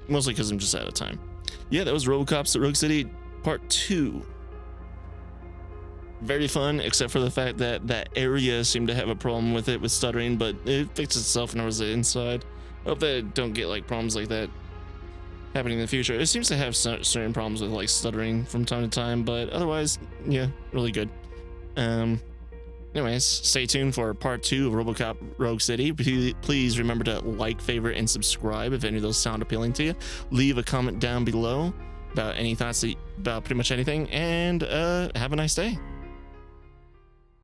Mostly because I'm just out of time. Yeah, that was RoboCop Rogue City Part 2. Very fun, except for the fact that that area seemed to have a problem with it, with stuttering, but it fixed itself when I was inside. I hope that I don't get like problems like that happening in the future. It seems to have certain problems with like stuttering from time to time, but otherwise, yeah, really good. Anyways, stay tuned for part 2 of RoboCop Rogue City. Please remember to like, favorite, and subscribe if any of those sound appealing to you. Leave a comment down below about any thoughts about pretty much anything, and have a nice day.